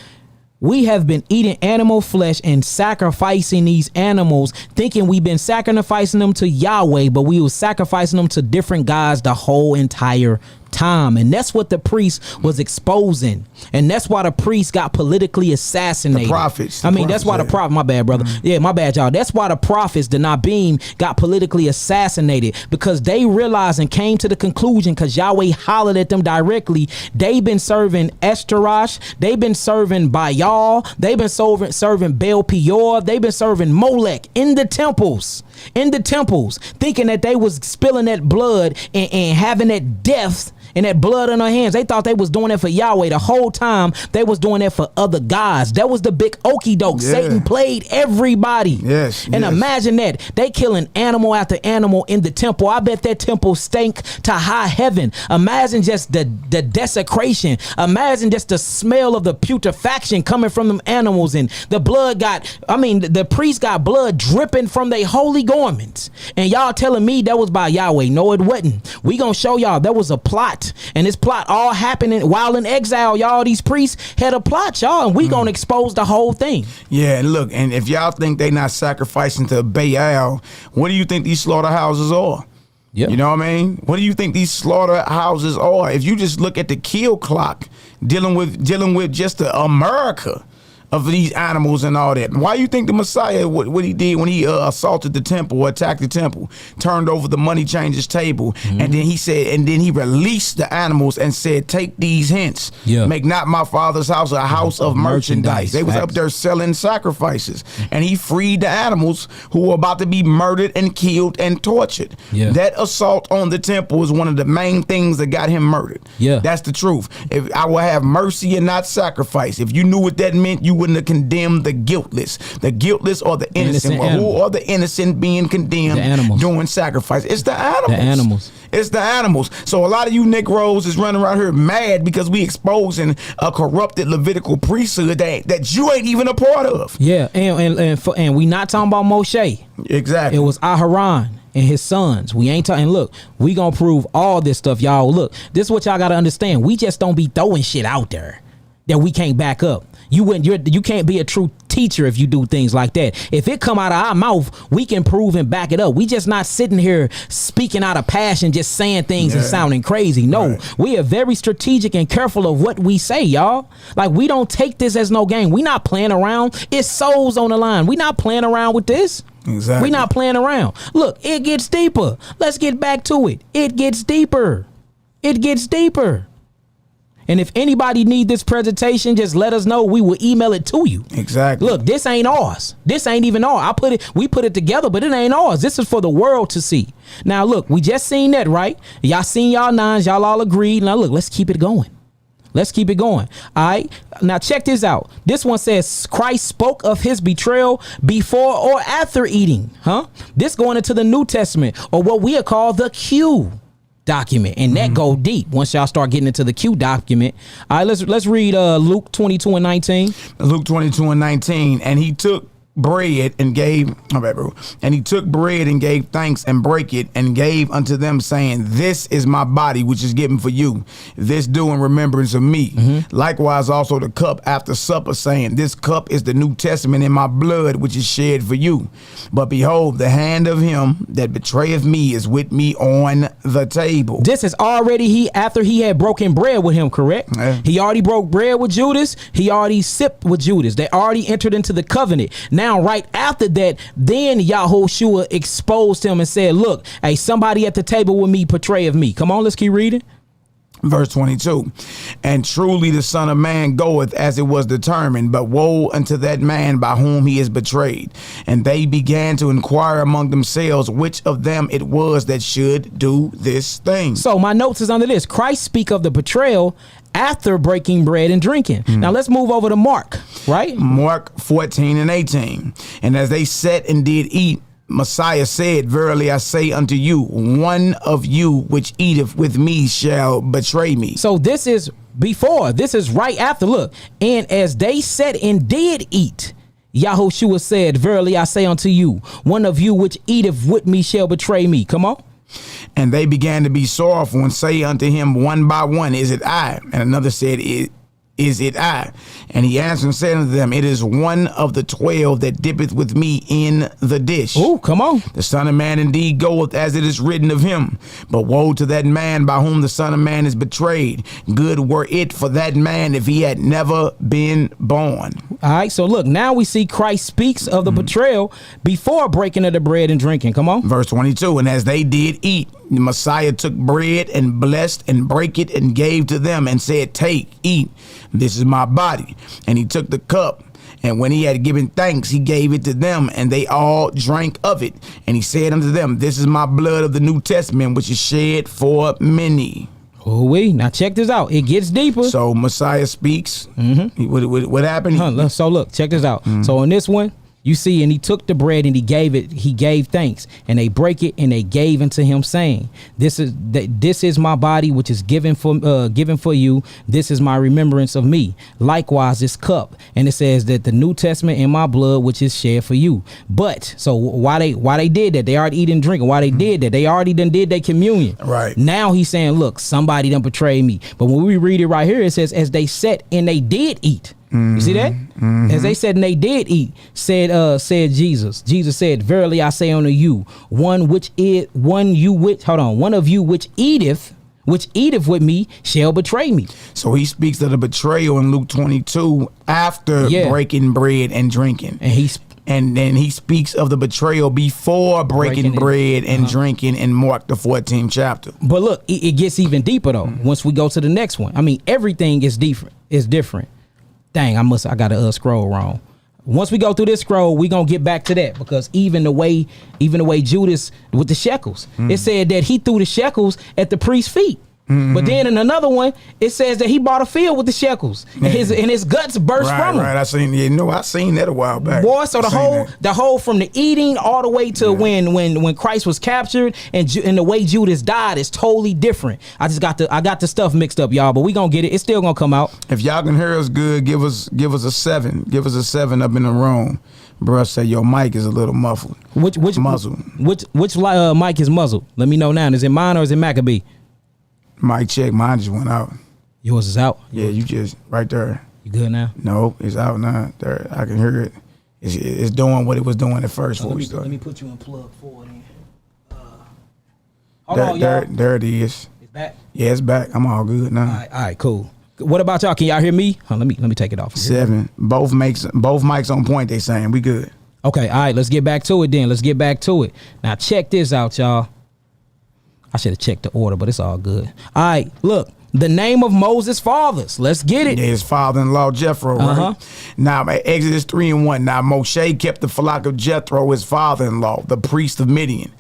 We have been eating animal flesh and sacrificing these animals, thinking we've been sacrificing them to Yahweh, but we were sacrificing them to different gods the whole entire time. And that's what the priest was exposing. And that's why the priest got politically assassinated. The prophets. That's why the prophet, my bad, brother. Yeah, my bad, y'all. That's why the prophets, the Nabim, got politically assassinated, because they realized and came to the conclusion, because Yahweh hollered at them directly, they've been serving Eshtarosh, they've been serving Baal, they've been serving Baal Peor, they've been serving Molech in the temples, thinking that they was spilling that blood and having that death and that blood on their hands. They thought they was doing it for Yahweh. The whole time they was doing it for other gods. That was the big okie doke. Yeah. Satan played everybody. Yes. And imagine that. They killing animal after animal in the temple. I bet that temple stank to high heaven. Imagine just the desecration. Imagine just the smell of the putrefaction coming from them animals. And the blood the priest got blood dripping from their holy garments. And y'all telling me that was by Yahweh. No, it wasn't. We gonna show y'all there was a plot. And this plot all happening while in exile, y'all. These priests had a plot, y'all, and we gonna expose the whole thing. Yeah, and look, and if y'all think they not sacrificing to Baal, what do you think these slaughterhouses are? Yeah. You know what I mean? What do you think these slaughterhouses are? If you just look at the kill clock, dealing with just the America of these animals and all that. Why you think the Messiah, what he did when he assaulted the temple or attacked the temple, turned over the money changers table, and then he said, and then he released the animals and said, take these hence. Yeah. Make not my father's house a house of merchandise. They was up there selling sacrifices, and he freed the animals who were about to be murdered and killed and tortured. Yeah. That assault on the temple is one of the main things that got him murdered. Yeah. That's the truth. If I will have mercy and not sacrifice. If you knew what that meant, you wouldn't have condemned the guiltless or the innocent. Well, who are the innocent being condemned doing sacrifice? It's the animals. It's the animals. So a lot of you Negroes is running around here mad because we exposing a corrupted Levitical priesthood that you ain't even a part of. Yeah, and we not talking about Moshe. Exactly. It was Aharon and his sons. We ain't talking. Look, we gonna prove all this stuff, y'all. Look, this is what y'all gotta understand. We just don't be throwing shit out there that we can't back up. You can't be a true teacher if you do things like that. If it come out of our mouth, we can prove and back it up. We just not sitting here speaking out of passion, just saying things and sounding crazy. No, we are very strategic and careful of what we say, y'all. Like, we don't take this as no game. We not playing around. It's souls on the line. We not playing around with this. Exactly. We not playing around. Look, it gets deeper. Let's get back to it. It gets deeper. It gets deeper. And if anybody need this presentation, just let us know. We will email it to you. Exactly. Look, this ain't ours. This ain't even ours. We put it together, but it ain't ours. This is for the world to see. Now, look, we just seen that, right? Y'all seen y'all nines. Y'all all agreed. Now, look, let's keep it going. Let's keep it going. All right. Now, check this out. This one says Christ spoke of his betrayal before or after eating. This going into the New Testament, or what we call the Q document. And that go deep once y'all start getting into the Q document. All right, let's read Luke 22 and 19. Luke 22 and 19. And he took bread and gave, and he took bread and gave thanks and brake it and gave unto them, saying, this is my body, which is given for you. This do in remembrance of me. Likewise also the cup after supper, saying, this cup is the New Testament in my blood, which is shed for you. But behold, the hand of him that betrayeth me is with me on the table. This is already after he had broken bread with him, correct? Yeah. He already broke bread with Judas. He already sipped with Judas. They already entered into the covenant. Now, right after that, then Yahushua exposed him and said, look, hey, somebody at the table with me betrayeth me. Come on, let's keep reading. Verse 22, and truly the Son of Man goeth as it was determined, but woe unto that man by whom he is betrayed. And they began to inquire among themselves which of them it was that should do this thing. So my notes is under this. Christ speak of the betrayal after breaking bread and drinking. Now let's move over to Mark, right? Mark 14 and 18. And as they sat and did eat, Messiah said, verily I say unto you, one of you which eateth with me shall betray me. So this is before. This is right after. Look, and as they sat and did eat, Yahushua said, verily I say unto you, one of you which eateth with me shall betray me. Come on. And they began to be sorrowful and say unto him one by one, is it I? And another said, is it I? And he answered and said unto them, it is one of the 12 that dippeth with me in the dish. Oh, come on. The Son of Man indeed goeth as it is written of him. But woe to that man by whom the Son of Man is betrayed. Good were it for that man if he had never been born. All right, so look, now we see Christ speaks of the betrayal before breaking of the bread and drinking. Come on. Verse 22, and as they did eat, the Messiah took bread and blessed and brake it and gave to them and said, take, eat, this is my body. And he took the cup, and when he had given thanks, he gave it to them, and they all drank of it. And he said unto them, this is my blood of the New Testament, which is shed for many. Now check this out. It gets deeper. So Messiah speaks. What happened? So look, check this out. So in this one, you see, and he took the bread and he gave thanks, and they break it and they gave unto him, saying, this is my body, which is given for you. This is my remembrance of me. Likewise, this cup. And it says that the New Testament in my blood, which is shed for you. But so why they did that? They already eating and drinking. Why they did that? They already done did their communion. Right. Now he's saying, look, somebody done betrayed me. But when we read it right here, it says, as they sat and they did eat. You see that? As they said, and they did eat, said Jesus. Jesus said, verily I say unto you, one of you which eateth with me shall betray me. So he speaks of the betrayal in Luke 22 after breaking bread and drinking. And then he speaks of the betrayal before breaking bread and drinking in Mark the 14th chapter. But look, it gets even deeper though. Once we go to the next one, I mean, everything is different. It's different. Dang, I got to scroll wrong. Once we go through this scroll, we gonna get back to that, because even the way Judas with the shekels, it said that he threw the shekels at the priest's feet. But then in another one, it says that he bought a field with the shekels, and his guts burst from him. Right, I seen that a while back. Boy, so the whole from the eating all the way to when Christ was captured and the way Judas died is totally different. I got the stuff mixed up, y'all, but we gonna get it. It's still gonna come out. If y'all can hear us good, give us a 7. Give us a 7 up in the room. Bruh said your mic is a little muffled. Which muzzle? Which mic is muzzled? Let me know now. Is it mine or is it Maccabee? Mic check. Mine just went out. Yours is out? Yeah, you just right there. You good now? No, it's out now. There, I can hear it. It's doing what it was doing at first. Let me put you in plug 4 then. Hold on, y'all. There it is. It's back? Yeah, it's back. I'm all good now. All right, cool. What about y'all? Can y'all hear me? Let me take it off. 7. Both mics on point, they saying. We good. Okay, all right, let's get back to it then. Let's get back to it. Now check this out, y'all. I should have checked the order, but it's all good. All right, look, the name of Moses' fathers. Let's get it. His father-in-law Jethro, right? Now, Exodus 3:1. Now, Moshe kept the flock of Jethro, his father-in-law, the priest of Midian.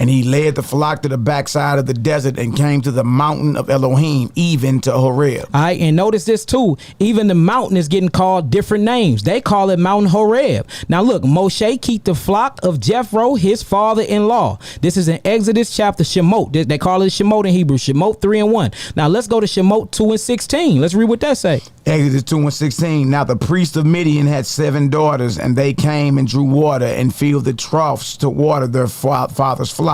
And he led the flock to the backside of the desert and came to the mountain of Elohim, even to Horeb. All right, and notice this too. Even the mountain is getting called different names. They call it Mountain Horeb. Now look, Moshe keep the flock of Jethro, his father-in-law. This is in Exodus chapter Shemot. They call it Shemot in Hebrew. Shemot 3:1. Now let's go to Shemot 2:16. Let's read what that say. Exodus 2:16. Now the priest of Midian had 7 daughters, and they came and drew water and filled the troughs to water their father's flock.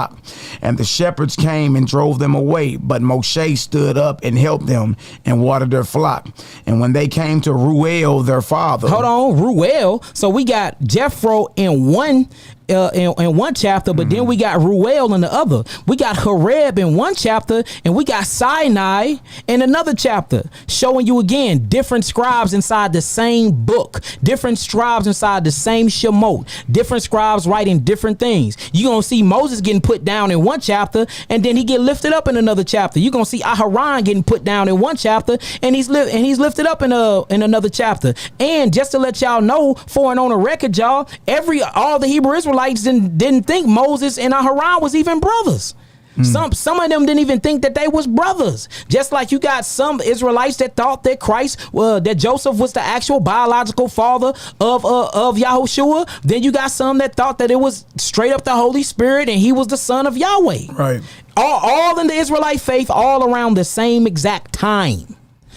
And the shepherds came and drove them away, but Moshe stood up and helped them and watered their flock. And when they came to Ruel, their father. Hold on, Ruel. So we got Jethro in one chapter, but then we got Ruel in the other. We got Horeb in one chapter, and we got Sinai in another chapter, showing you again different scribes inside the same book, different scribes inside the same Shemot, different scribes writing different things. You're gonna see Moses getting put down in one chapter, and then he get lifted up in another chapter. You're gonna see Aharon getting put down in one chapter, and he's lifted up in another chapter. And just to let y'all know, for and on the record, y'all, all the Hebrew Israelites didn't think Moses and Aharon was even brothers. Some of them didn't even think that they was brothers. Just like you got some Israelites that thought that that Joseph was the actual biological father of Yahushua. Then you got some that thought that it was straight up the Holy Spirit and he was the son of Yahweh. Right. All in the Israelite faith, all around the same exact time.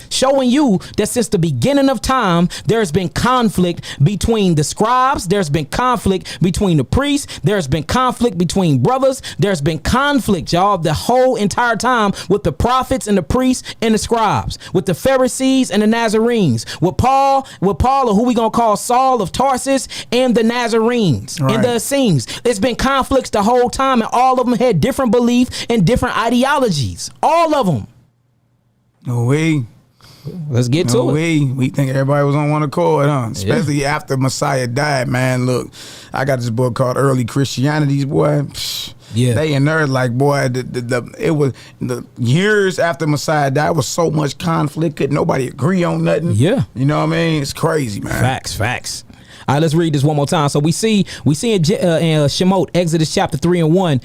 Showing you that since the beginning of time, there's been conflict between the scribes. There's been conflict between the priests. There's been conflict between brothers. There's been conflict, y'all, the whole entire time with the prophets and the priests and the scribes, with the Pharisees and the Nazarenes, with Paul, or who we gonna call Saul of Tarsus, and the Nazarenes and the Essenes. There's been conflicts the whole time, and all of them had different beliefs and different ideologies. All of them. Let's get to it. We think everybody was on one accord, huh? Especially after Messiah died, man. Look, I got this book called Early Christianities, boy. Yeah, they in there like, boy, it was the years after Messiah died was so much conflict, couldn't nobody agree on nothing. Yeah, you know what I mean? It's crazy, man. Facts. All right, let's read this one more time. So we see in Shemot, Exodus chapter 3:1,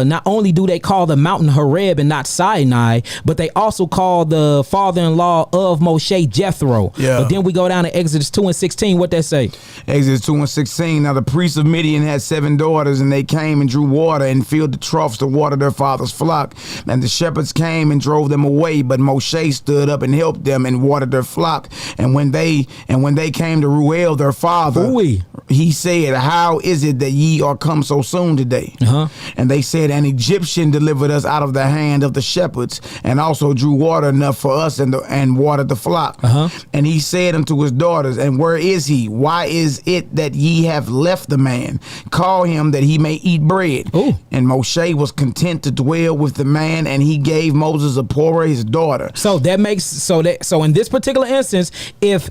not only do they call the mountain Horeb and not Sinai, but they also call the father-in-law of Moshe Jethro. Yeah. But then we go down to Exodus 2:16. What that say? Exodus 2:16. Now the priest of Midian had 7 daughters, and they came and drew water and filled the troughs to water their father's flock. And the shepherds came and drove them away, but Moshe stood up and helped them and watered their flock. And when they came to Ruel, their father, he said, "How is it that ye are come so soon today?" And they said, "An Egyptian delivered us out of the hand of the shepherds, and also drew water enough for us and watered the flock." And he said unto his daughters, "And where is he? Why is it that ye have left the man? Call him that he may eat bread." And Moshe was content to dwell with the man, and he gave Moses Zipporah his daughter. So in this particular instance, if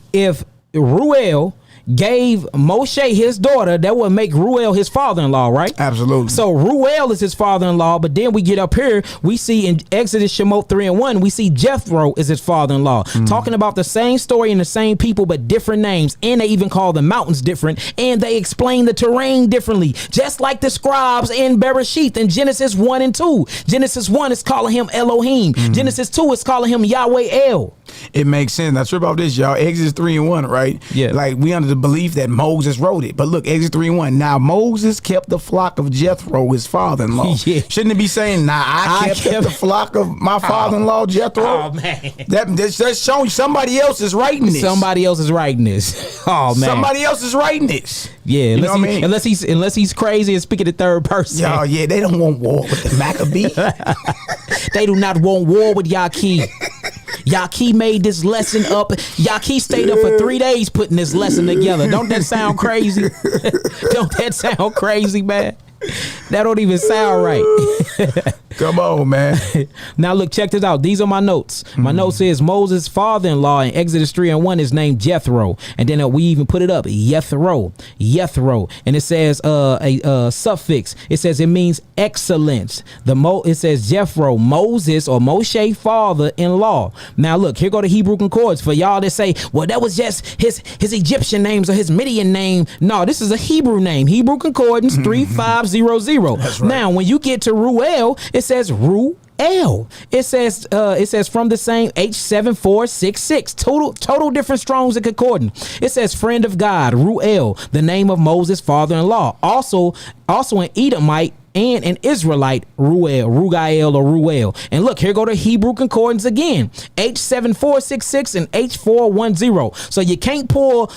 Ruel gave Moshe his daughter, that would make Ruel his father-in-law, right? Absolutely. So Ruel is his father-in-law, but then we get up here, we see in Exodus Shemot 3:1, we see Jethro is his father-in-law. Talking about the same story and the same people, but different names. And they even call the mountains different, and they explain the terrain differently, just like the scribes in Bereshith in Genesis 1 and 2. Genesis 1 is calling him Elohim. Genesis 2 is calling him Yahweh El. It makes sense. Now trip off this, y'all. Exodus 3:1, right? Yeah. Like we under the belief that Moses wrote it. But look, Exodus 3:1. Now Moses kept the flock of Jethro, his father-in-law. Shouldn't it be saying, "Now I kept the flock of my father-in-law Jethro"? Oh man, that's showing somebody else is writing this. Somebody else is writing this. Oh man, somebody else is writing this. Yeah, unless he's crazy and speaking the third person. Yeah, they don't want war with the Maccabee. They do not want war with Yaqui. Yaqui made this lesson up. Yaqui stayed up for 3 days putting this lesson together. Don't that sound crazy? Don't that sound crazy, man? That don't even sound right. Come on, man. Now look, check this out. These are my notes. My note says Moses' father-in-law in Exodus 3:1 is named Jethro, and then we even put it up, Jethro, and it says a suffix. It says it means excellence. It says Jethro, Moses or Moshe father-in-law. Now look, here go the Hebrew concordance for y'all that say, well, that was just his Egyptian names or his Midian name. No, this is a Hebrew name. Hebrew concordance 3500. That's right. Now when you get to Ruel, it says Ruel. It says from the same H7466. Total different Strongs and concordance. It says friend of God, Ruel, the name of Moses' father-in-law. Also an Edomite and an Israelite, Rugael or Ruel. And look, here go the Hebrew concordance again, H7466 and H410. So you can't pull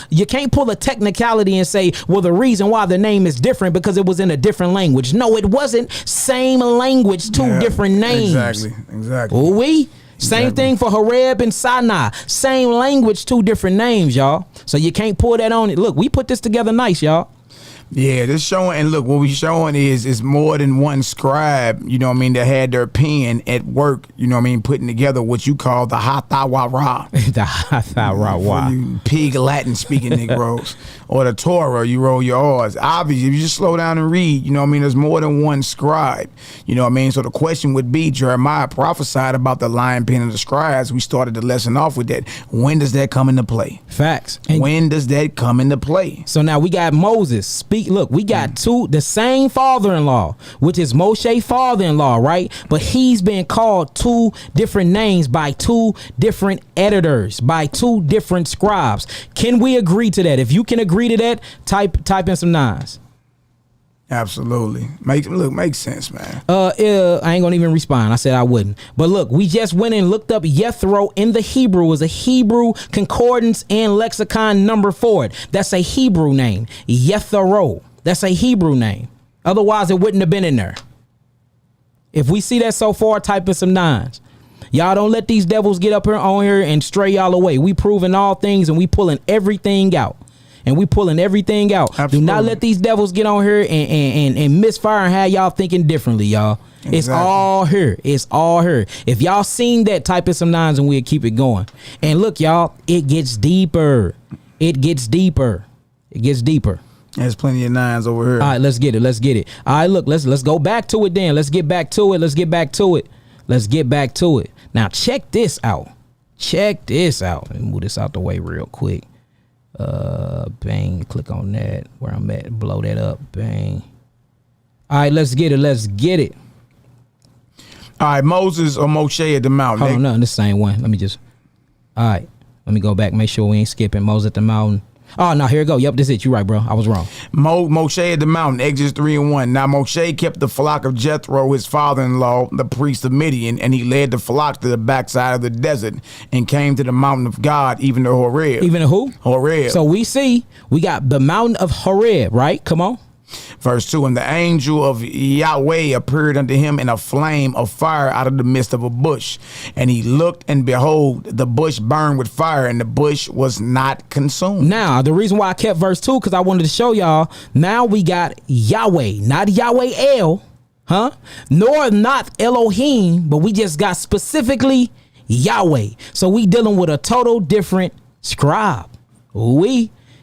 a technicality and say, well, the reason why the name is different because it was in a different language. No, it wasn't. Same language, two different names. Exactly. Same thing for Horeb and Sinai. Same language, two different names, y'all. So you can't pull that on it. Look, we put this together nice, y'all. Yeah, this showing, and look, what we showing is more than one scribe, you know what I mean, that had their pen at work, you know what I mean, putting together what you call the Hathawara. The Hathawara. You pig Latin speaking Negroes. Or the Torah, you roll your R's. Obviously, if you just slow down and read, you know what I mean, there's more than one scribe. You know what I mean? So the question would be, Jeremiah prophesied about the lion pen of the scribes. We started the lesson off with that. When does that come into play? Facts. When does that come into play? So now we got Moses. Look, we got the same father-in-law, which is Moshe father-in-law, right? But he's been called two different names by two different editors, by two different scribes. Can we agree to that? If you can agree to that, type in some nines. Absolutely. Makes sense, man. I ain't gonna even respond. I said I wouldn't. But look, we just went and looked up Jethro in the Hebrew. Is a Hebrew concordance and lexicon number for it. That's a Hebrew name. Jethro. That's a Hebrew name. Otherwise, it wouldn't have been in there. If we see that so far, type in some nines. Y'all don't let these devils get up here on here and stray y'all away. We proving all things and we pulling everything out. Absolutely. Do not let these devils get on here and misfire and have y'all thinking differently, y'all. Exactly. It's all here. If y'all seen that, type in some nines and we'll keep it going. And look, y'all, it gets deeper. There's plenty of nines over here. All right, let's get it. All right, look, let's go back to it then. Let's get back to it. Now, check this out. Let me move this out the way real quick. Bang, click on that where I'm at, blow that up, bang. All right, let's get it. All right, Moses or Moshe at the mountain. Hold on, no, the same one. All right, let me go back, make sure we ain't skipping Moses at the mountain. Oh, no, here we go. Yep, that's it. You right, bro. I was wrong. Moshe at the mountain, Exodus 3:1. Now Moshe kept the flock of Jethro, his father-in-law, the priest of Midian, and he led the flock to the backside of the desert and came to the mountain of God, even to Horeb. Even to who? Horeb. So we got the mountain of Horeb, right? Come on. Verse 2, and the angel of Yahweh appeared unto him in a flame of fire out of the midst of a bush. And he looked, and behold, the bush burned with fire, and the bush was not consumed. Now, the reason why I kept verse 2, because I wanted to show y'all, now we got Yahweh, not Yahweh El, nor not Elohim, but we just got specifically Yahweh. So we dealing with a total different scribe.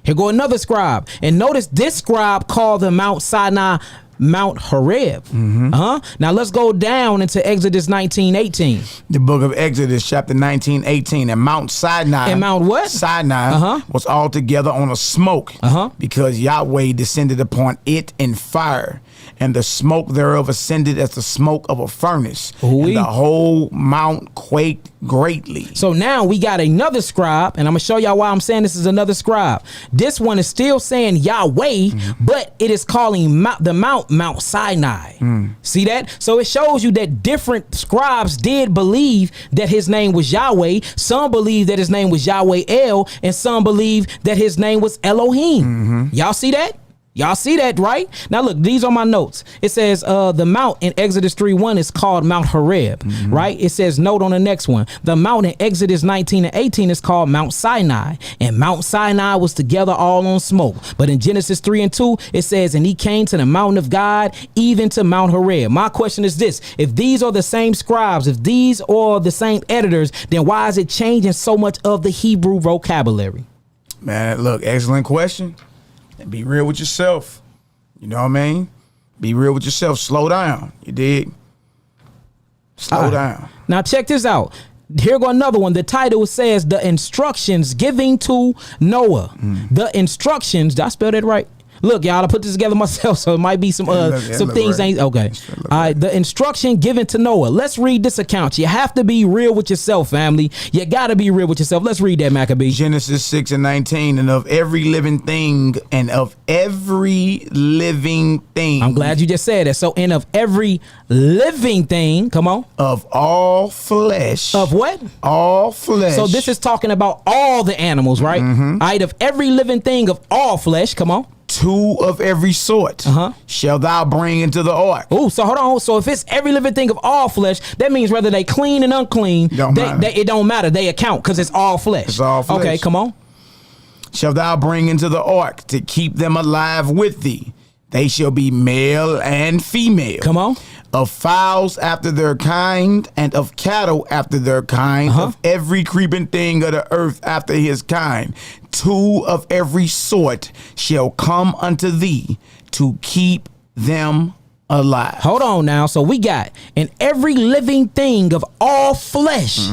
Here go another scribe. And notice this scribe called the Mount Sinai Mount Horeb. Now let's go down into Exodus 19:18. The book of Exodus, chapter 19:18. And Mount Sinai. And Mount what? Sinai was altogether on a smoke because Yahweh descended upon it in fire. And the smoke thereof ascended as the smoke of a furnace. And the whole mount quaked greatly. So now we got another scribe, and I'm going to show y'all why I'm saying this is another scribe. This one is still saying Yahweh, but it is calling the Mount Sinai. See that? So it shows you that different scribes did believe that his name was Yahweh. Some believe that his name was Yahweh El, and some believe that his name was Elohim. Y'all see that? Y'all see that, right? Now look, these are my notes. It says the mount in Exodus 3:1 is called Mount Horeb, right? It says, note on the next one, the mount in Exodus 19 and 18 is called Mount Sinai, and Mount Sinai was together all on smoke. But in Genesis 3 and 2, it says, and he came to the mountain of God, even to Mount Horeb. My question is this: if these are the same scribes, if these are the same editors, then why is it changing so much of the Hebrew vocabulary? Man, look, excellent question. And be real with yourself. You know what I mean? Be real with yourself. Slow down. You dig? Slow down. Now check this out. Here go another one. The title says the instructions giving to Noah. The instructions. Did I spell that right? Look, y'all, I put this together myself, so it might be some things ain't okay. All right, the instruction given to Noah. Let's read this account. You have to be real with yourself, family. You got to be real with yourself. Let's read that, Maccabee. Genesis 6 and 19, and of every living thing, and of every living thing. I'm glad you just said that. So, and of every living thing, come on. Of all flesh. Of what? All flesh. So this is talking about all the animals, right? All right, of every living thing of all flesh, come on. 2 of every sort shall thou bring into the ark. Oh, so hold on. So if it's every living thing of all flesh, that means whether they clean and unclean, it don't matter. They account because it's all flesh. It's all flesh. Okay, come on. Shall thou bring into the ark to keep them alive with thee. They shall be male and female. Come on. Of fowls after their kind, and of cattle after their kind, of every creeping thing of the earth after his kind. 2 of every sort shall come unto thee to keep them alive. Hold on now. So we got in every living thing of all flesh,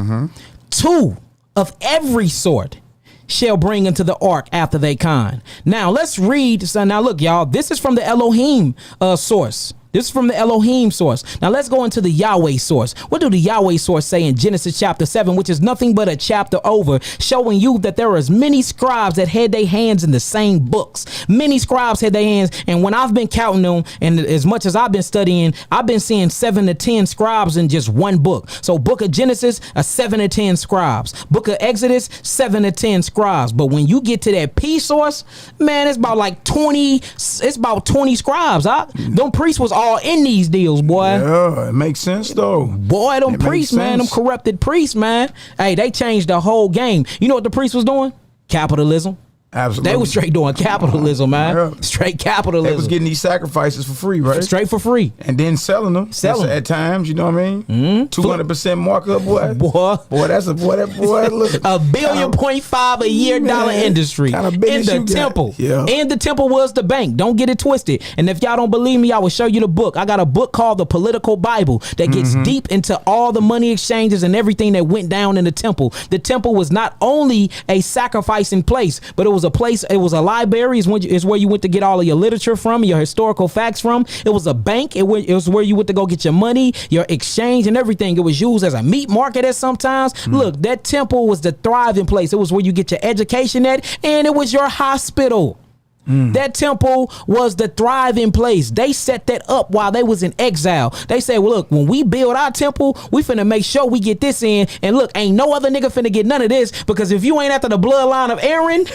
2 of every sort shall bring into the ark after they kind. Now let's read. So now look, y'all, this is from the Elohim source. This is from the Elohim source. Now let's go into the Yahweh source. What do the Yahweh source say in Genesis chapter 7, which is nothing but a chapter over, showing you that there is many scribes that had their hands in the same books. Many scribes had their hands, and when I've been counting them, and as much as I've been studying, I've been seeing 7 to 10 scribes in just one book. So book of Genesis, 7 to 10 scribes. Book of Exodus, 7 to 10 scribes. But when you get to that P source, man, it's about like 20, it's about 20 scribes. Them priests was all in these deals, boy. Yeah, it makes sense though. Boy, them priests, man, them corrupted priests, man. Hey, they changed the whole game. You know what the priest was doing? Capitalism. Absolutely. They was straight doing capitalism, man. Yeah. Straight capitalism. They was getting these sacrifices for free, right? Straight for free. And then selling them. At times, you know what I mean? 200% markup, boy. Boy, that's a boy. That boy, look. $1.5 billion a year dollar industry kind of in the temple. Yeah. And the temple was the bank. Don't get it twisted. And if y'all don't believe me, I will show you the book. I got a book called The Political Bible that gets deep into all the money exchanges and everything that went down in the temple. The temple was not only a sacrificing place, but it was a place. It was a library. Is where you went to get all of your literature from, your historical facts from. It was a bank. It was where you went to go get your money, your exchange, and everything. It was used as a meat market at sometimes. Look, that temple was the thriving place. It was where you get your education at, and it was your hospital. That temple was the thriving place. They set that up while they was in exile. They said, well, look, when we build our temple, we finna make sure we get this in. And look, ain't no other nigga finna get none of this, because if you ain't after the bloodline of Aaron,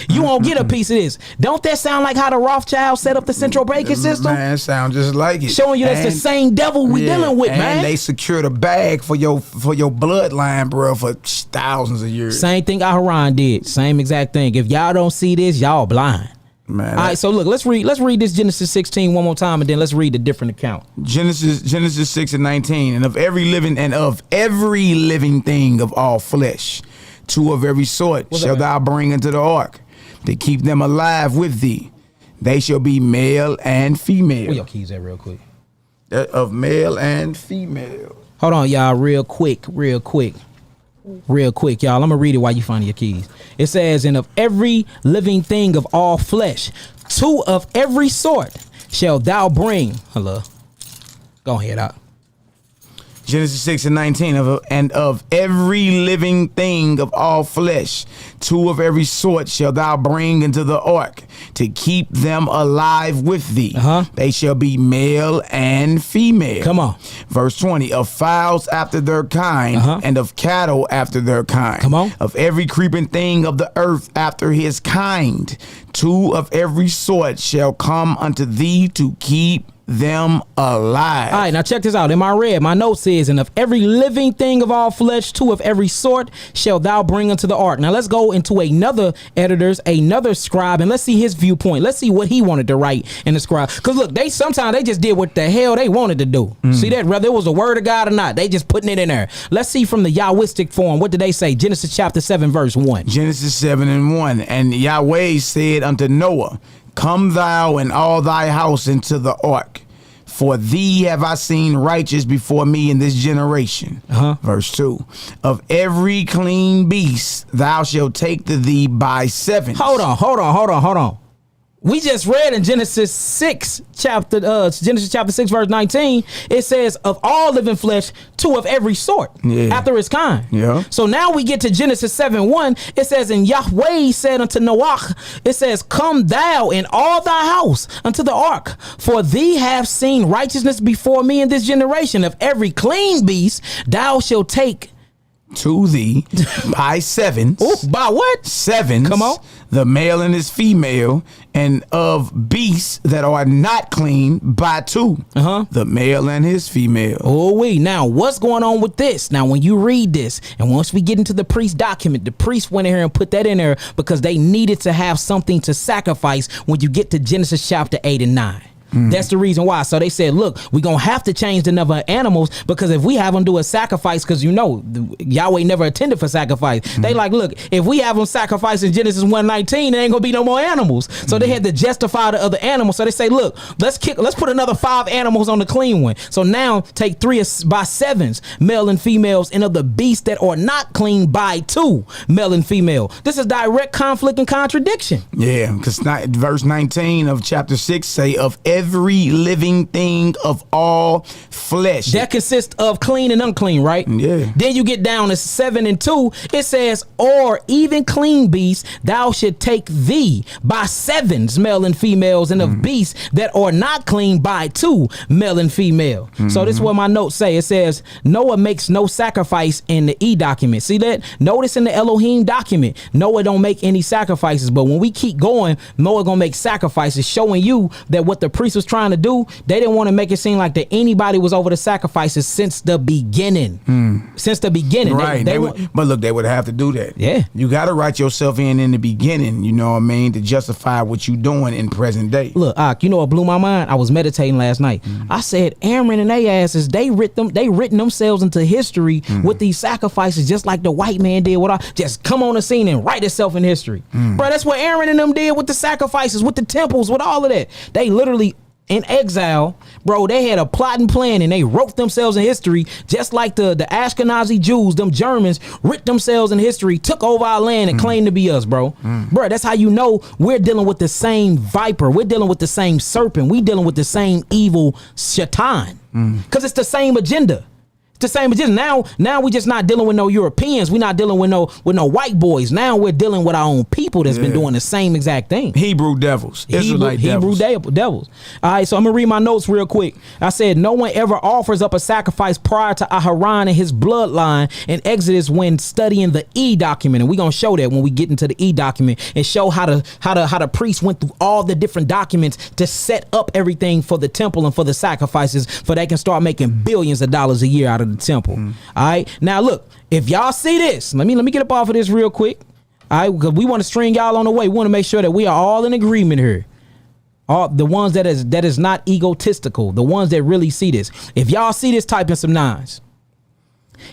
you won't get a piece of this. Don't that sound like how the Rothschilds set up the central banking system? Man, sound just like it. Showing you that's the same devil we dealing with, man. And they secured a bag for your bloodline, bro, for thousands of years. Same thing Aharon did. Same exact thing. If y'all don't see this, y'all blind. Man, all right, so look, let's read this Genesis 16 one more time, and then let's read the different account. Genesis 6 and 19, and of every living thing of all flesh, 2 of every sort shall thou bring into the ark to keep them alive with thee. They shall be male and female. Where your keys at, real quick? Of male and female. Hold on, y'all, real quick, y'all. I'm gonna read it while you find your keys. It says, and of every living thing of all flesh, 2 of every sort shall thou bring. Hello. Go ahead, out. Genesis 6 and 19, and of every living thing of all flesh, 2 of every sort shall thou bring into the ark to keep them alive with thee. They shall be male and female. Come on. Verse 20, of fowls after their kind, and of cattle after their kind. Come on. Of every creeping thing of the earth after his kind, 2 of every sort shall come unto thee to keep them alive. All right, now check this out. In my red, my note says, and of every living thing of all flesh, 2 of every sort shall thou bring unto the ark. Now let's go into another scribe, and let's see his viewpoint. Let's see what he wanted to write in the scribe. Because look, sometimes they just did what the hell they wanted to do. See that? Whether it was a word of God or not, they just putting it in there. Let's see from the Yahwistic form. What did they say? Genesis chapter 7, verse 1. Genesis 7 and 1. And Yahweh said unto Noah, come thou and all thy house into the ark, for thee have I seen righteous before me in this generation. Verse 2. Of every clean beast thou shalt take to thee by 7. Hold on. We just read in Genesis chapter 6, verse 19, it says, of all living flesh, 2 of every sort, after its kind. Yeah. So now we get to Genesis 7:1. It says, and Yahweh said unto Noah, it says, come thou and all thy house unto the ark, for thee have seen righteousness before me in this generation. Of every clean beast thou shalt take to thee by 7s. Ooh, by what? 7s. Come on. The male and his female, and of beasts that are not clean by 2. The male and his female. Now what's going on with this? Now when you read this, and once we get into the priest document, the priest went in here and put that in there because they needed to have something to sacrifice when you get to Genesis chapter 8 and 9. That's the reason why. So they said, look, we're going to have to change the number of animals, because if we have them do a sacrifice, because Yahweh never attended for sacrifice. They like, look, if we have them sacrifice in Genesis 1:19, there ain't going to be no more animals. So they had to justify the other animals. So they say, look, let's put another 5 animals on the clean one. So now take 3 by 7s, male and females, and of the beasts that are not clean by 2, male and female. This is direct conflict and contradiction. Yeah, because verse 19 of chapter 6 say, of every living thing of all flesh. That consists of clean and unclean, right? Yeah. Then you get down to 7 and 2. It says, or even clean beasts, thou should take thee by 7s, male and females, and of beasts that are not clean by 2, male and female. So this is what my notes say. It says, Noah makes no sacrifice in the E document. See that? Notice in the Elohim document, Noah don't make any sacrifices. But when we keep going, Noah gonna make sacrifices, showing you that what the priest was trying to do, they didn't want to make it seem like that anybody was over the sacrifices since the beginning. Since the beginning, right? But look, they would have to do that. Yeah, you got to write yourself in the beginning. You know what I mean, to justify what you doing in present day. Look, you know what blew my mind? I was meditating last night. I said, Aaron and they asses, they written themselves into history with these sacrifices, just like the white man did. Just come on the scene and write itself in history, bro. That's what Aaron and them did with the sacrifices, with the temples, with all of that. They literally, in exile, bro, they had a plot and plan, and they wrote themselves in history, just like the Ashkenazi Jews, them Germans, writ themselves in history, took over our land and claimed to be us, bro. Bro, that's how you know we're dealing with the same viper. We're dealing with the same serpent. We dealing with the same evil shaitan, because it's the same agenda. The same agenda. Now we just not dealing with no Europeans. We're not dealing with no white boys. Now we're dealing with our own people that's been doing the same exact thing. Hebrew devils. Israelite devils. Hebrew devils. All right, so I'm gonna read my notes real quick. I said, no one ever offers up a sacrifice prior to Aharon and his bloodline in Exodus when studying the E document, and we're gonna show that when we get into the E document and show how the priests went through all the different documents to set up everything for the temple and for the sacrifices, for they can start making billions of dollars a year out of the temple. All right, now look, if y'all see this, let me get up off of this real quick. All right, because we want to string y'all on the way. We want to make sure that we are all in agreement here. All the ones that is not egotistical, the ones that really see this. If y'all see this, type in some 9s.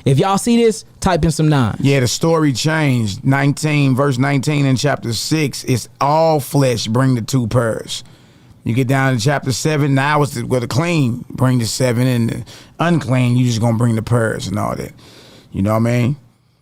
If y'all see this, type in some 9s. Yeah, the story changed. Verse 19 in chapter 6 is all flesh bring the 2 pairs. You get down to chapter 7, now it's where the clean bring the 7, and the unclean, you just gonna bring the pairs and all that. You know what I mean?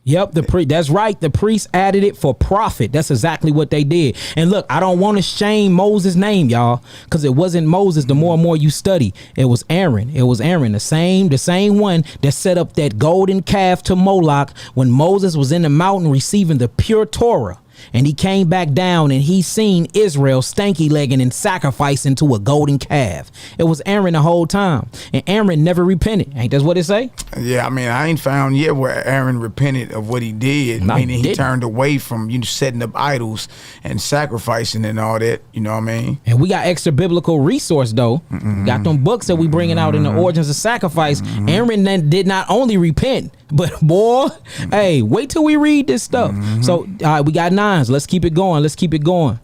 Yep, that's right. The priests added it for profit. That's exactly what they did. And look, I don't want to shame Moses' name, y'all, because it wasn't Moses. The more and more you study, it was Aaron. It was Aaron, the same one that set up that golden calf to Moloch when Moses was in the mountain receiving the pure Torah. And he came back down and he seen Israel stanky legging and sacrificing to a golden calf. It was Aaron the whole time. And Aaron never repented. Ain't that what it say? Yeah, I mean, I ain't found yet where Aaron repented of what he did. Meaning he turned away from setting up idols and sacrificing and all that. You know what I mean? And we got extra biblical resource though. Got them books that we bringing out in the origins of sacrifice. Aaron then did not only repent, but boy, hey, wait till we read this stuff. So all right, we got 9. Let's keep it going. Let's keep it going.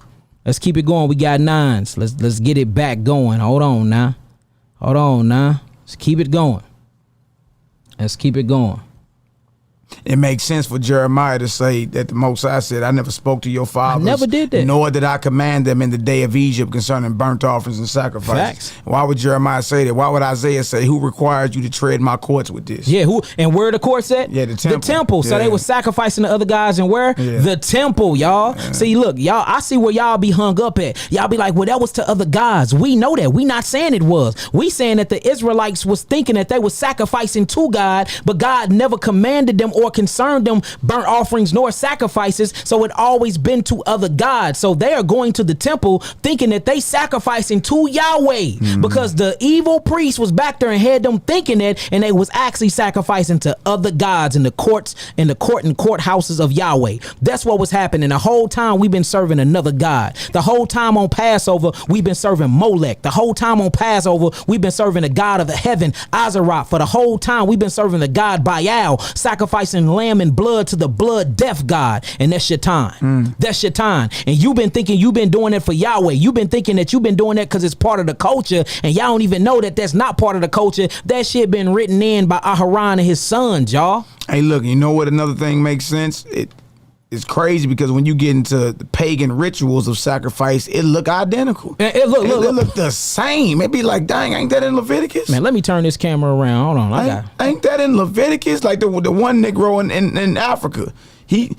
We got 9s. Let's get it back going. Hold on now. Let's keep it going. It makes sense for Jeremiah to say that the Most High said, I never spoke to your fathers. I never did that. Nor did I command them in the day of Egypt concerning burnt offerings and sacrifices. Facts. Why would Jeremiah say that? Why would Isaiah say, who requires you to tread my courts with this? Yeah, who and where the courts at? Yeah, the temple. The temple. So they were sacrificing to other guys and where? Yeah. The temple, y'all. Yeah. See, look, y'all, I see where y'all be hung up at. Y'all be like, well, that was to other gods. We know that. We not saying it was. We saying that the Israelites was thinking that they was sacrificing to God, but God never commanded them or concerned them burnt offerings nor sacrifices, so it always been to other gods. So they are going to the temple thinking that they sacrificing to Yahweh because the evil priest was back there and had them thinking that, and they was actually sacrificing to other gods in the courts, in the courthouses of Yahweh. That's what was happening. The whole time we've been serving another god. The whole time on Passover we've been serving Molech. The whole time on Passover we've been serving the god of the heaven, Azarot. For the whole time we've been serving the god Baal, sacrificing lamb and blood to the blood death god, and that's your time. That's your time. And you've been thinking you've been doing it for Yahweh. You've been thinking that you've been doing that because it's part of the culture, and y'all don't even know that that's not part of the culture. That shit been written in by Aharon and his sons, y'all. Hey, look, you know what another thing makes sense? It's crazy because when you get into the pagan rituals of sacrifice, it look identical. It look the same. It be like, dang, ain't that in Leviticus? Man, let me turn this camera around. Hold on, ain't that in Leviticus? Like the one Negro in Africa. He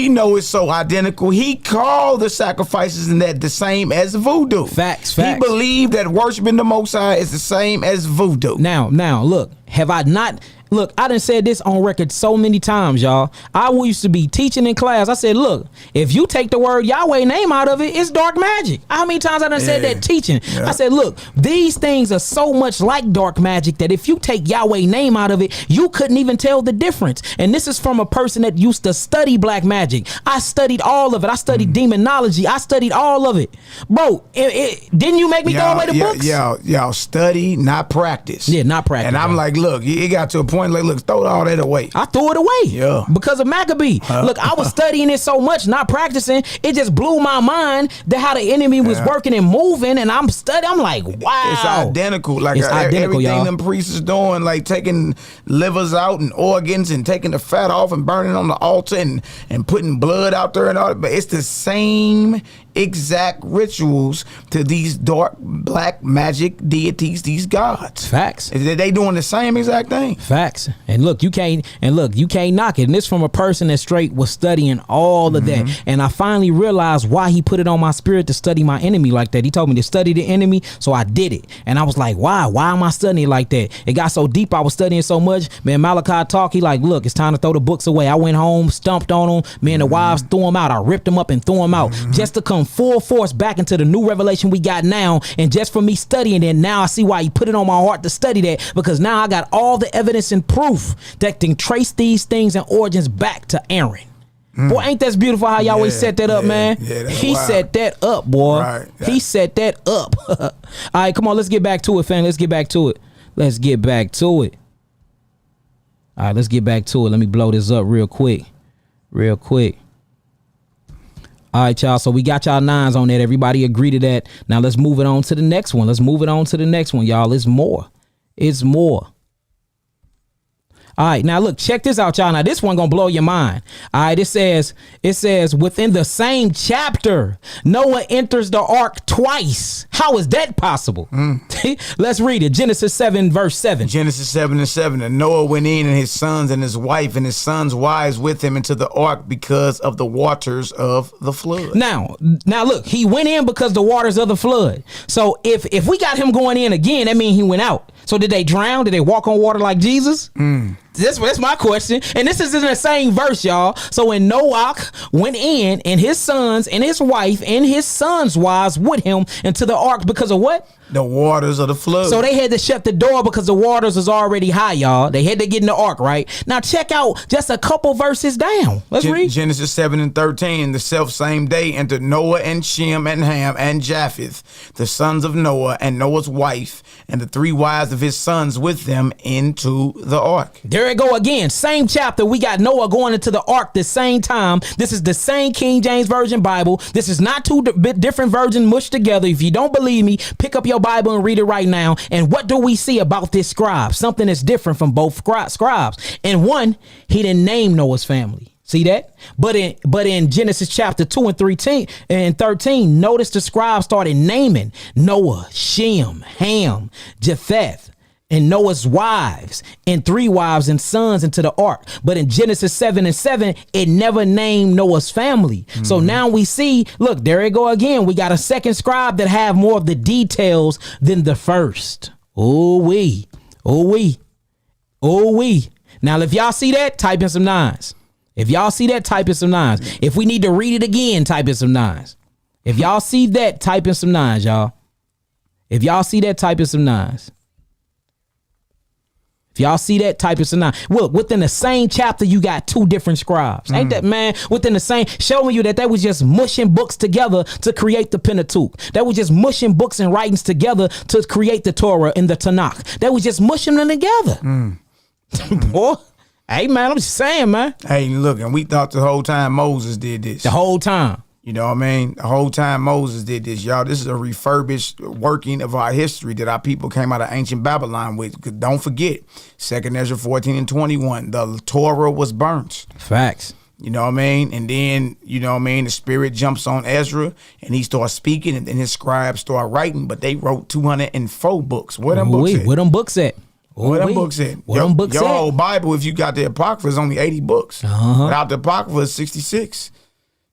know it's so identical. He called the sacrifices in that the same as voodoo. Facts. He believed that worshiping the Most High is the same as voodoo. Now, look, have I not? Look, I done said this on record so many times, y'all. I used to be teaching in class. I said, look, if you take the word Yahweh name out of it, it's dark magic. How many times I done said that teaching? Yeah. I said, look, these things are so much like dark magic that if you take Yahweh name out of it, you couldn't even tell the difference. And this is from a person that used to study black magic. I studied all of it. I studied demonology. I studied all of it. Bro, didn't you make me throw away the books? Y'all study, not practice. Yeah, not practice. And I'm like, look, it got to a point like, look, throw all that away. I threw it away. Yeah. Because of Maccabee. Look, I was studying it so much, not practicing. It just blew my mind that how the enemy was working and moving, and I'm studying. I'm like, wow. It's identical. Like it's identical, everything y'all. Them priests is doing, like taking livers out and organs and taking the fat off and burning on the altar and putting blood out there and all that. But it's the same exact rituals to these dark black magic deities, these gods. Facts. They doing the same exact thing. Facts. And look, you can't knock it. And this from a person that straight was studying all of that. And I finally realized why he put it on my spirit to study my enemy like that. He told me to study the enemy, so I did it. And I was like, why am I studying it like that? It got so deep. I was studying so much. Man, Malachi talk, he like, look, it's time to throw the books away. I went home, stumped on them. Man, the wives threw them out. I ripped them up and threw them out just to come full force back into the new revelation we got now. And just for me studying it, now I see why he put it on my heart to study that, because now I got all the evidence and proof that can trace these things and origins back to Aaron. Boy, ain't that beautiful how Yahweh set that up, man? Yeah, he wild. set that up, boy. Right, yeah. He set that up. All right, come on, let's get back to it, fam. Let's get back to it. All right, let's get back to it. Let me blow this up real quick. All right, y'all. So we got y'all 9s on that. Everybody agree to that. Now let's move it on to the next one. Y'all. It's more. All right, now look, check this out, y'all. Now this one gonna blow your mind. All right, it says within the same chapter, Noah enters the ark twice. How is that possible? Let's read it. Genesis 7 verse 7. Genesis 7:7. And Noah went in, and his sons and his wife and his sons' wives with him into the ark because of the waters of the flood. Now look, he went in because the waters of the flood. So if we got him going in again, that means he went out. So did they drown? Did they walk on water like Jesus? That's my question. And this is in the same verse, y'all. So when Noah went in, and his sons and his wife and his sons' wives with him into the ark because of what? The waters of the flood. So they had to shut the door because the waters was already high, y'all. They had to get in the ark, right? Now check out just a couple verses down. Let's read. Genesis 7:13. The self same day entered Noah and Shem and Ham and Japheth, the sons of Noah, and Noah's wife, and the 3 wives of his sons with them into the ark. There it go again. Same chapter. We got Noah going into the ark the same time. This is the same King James Version Bible. This is not two different versions mushed together. If you don't believe me, pick up your Bible and read it right now. And what do we see about this scribe? Something that's different from both scribes. And one, he didn't name Noah's family. See that? But in Genesis chapter 2 and 13, notice the scribe started naming Noah, Shem, Ham, Japheth, and Noah's wives and 3 wives and sons into the ark. But in Genesis 7:7, it never named Noah's family. So now we see, look, there it go again. We got a second scribe that have more of the details than the first. Oh we. Now, if y'all see that, type in some 9s. If y'all see that, type in some 9s. If we need to read it again, type in some 9s. If y'all see that, type in some 9s, y'all. If y'all see that, type in some 9s. If y'all see that, type in some 9. Look, within the same chapter, you got 2 different scribes. Ain't that, man? Within the same, showing you that they was just mushing books together to create the Pentateuch. They was just mushing books and writings together to create the Torah and the Tanakh. They was just mushing them together. Boy. Hey, man, I'm just saying, man. Hey, look, and we thought the whole time Moses did this. The whole time. You know what I mean? The whole time Moses did this, y'all. This is a refurbished working of our history that our people came out of ancient Babylon with. Don't forget, 2nd Ezra 14:21, the Torah was burnt. Facts. You know what I mean? And then, you know what I mean, the spirit jumps on Ezra and he starts speaking, and then his scribes start writing, but they wrote 204 books. Where them books at? Where them books at? Where them books at? Your whole Bible, if you got the Apocrypha, is only 80 books. Without the Apocrypha, it's 66.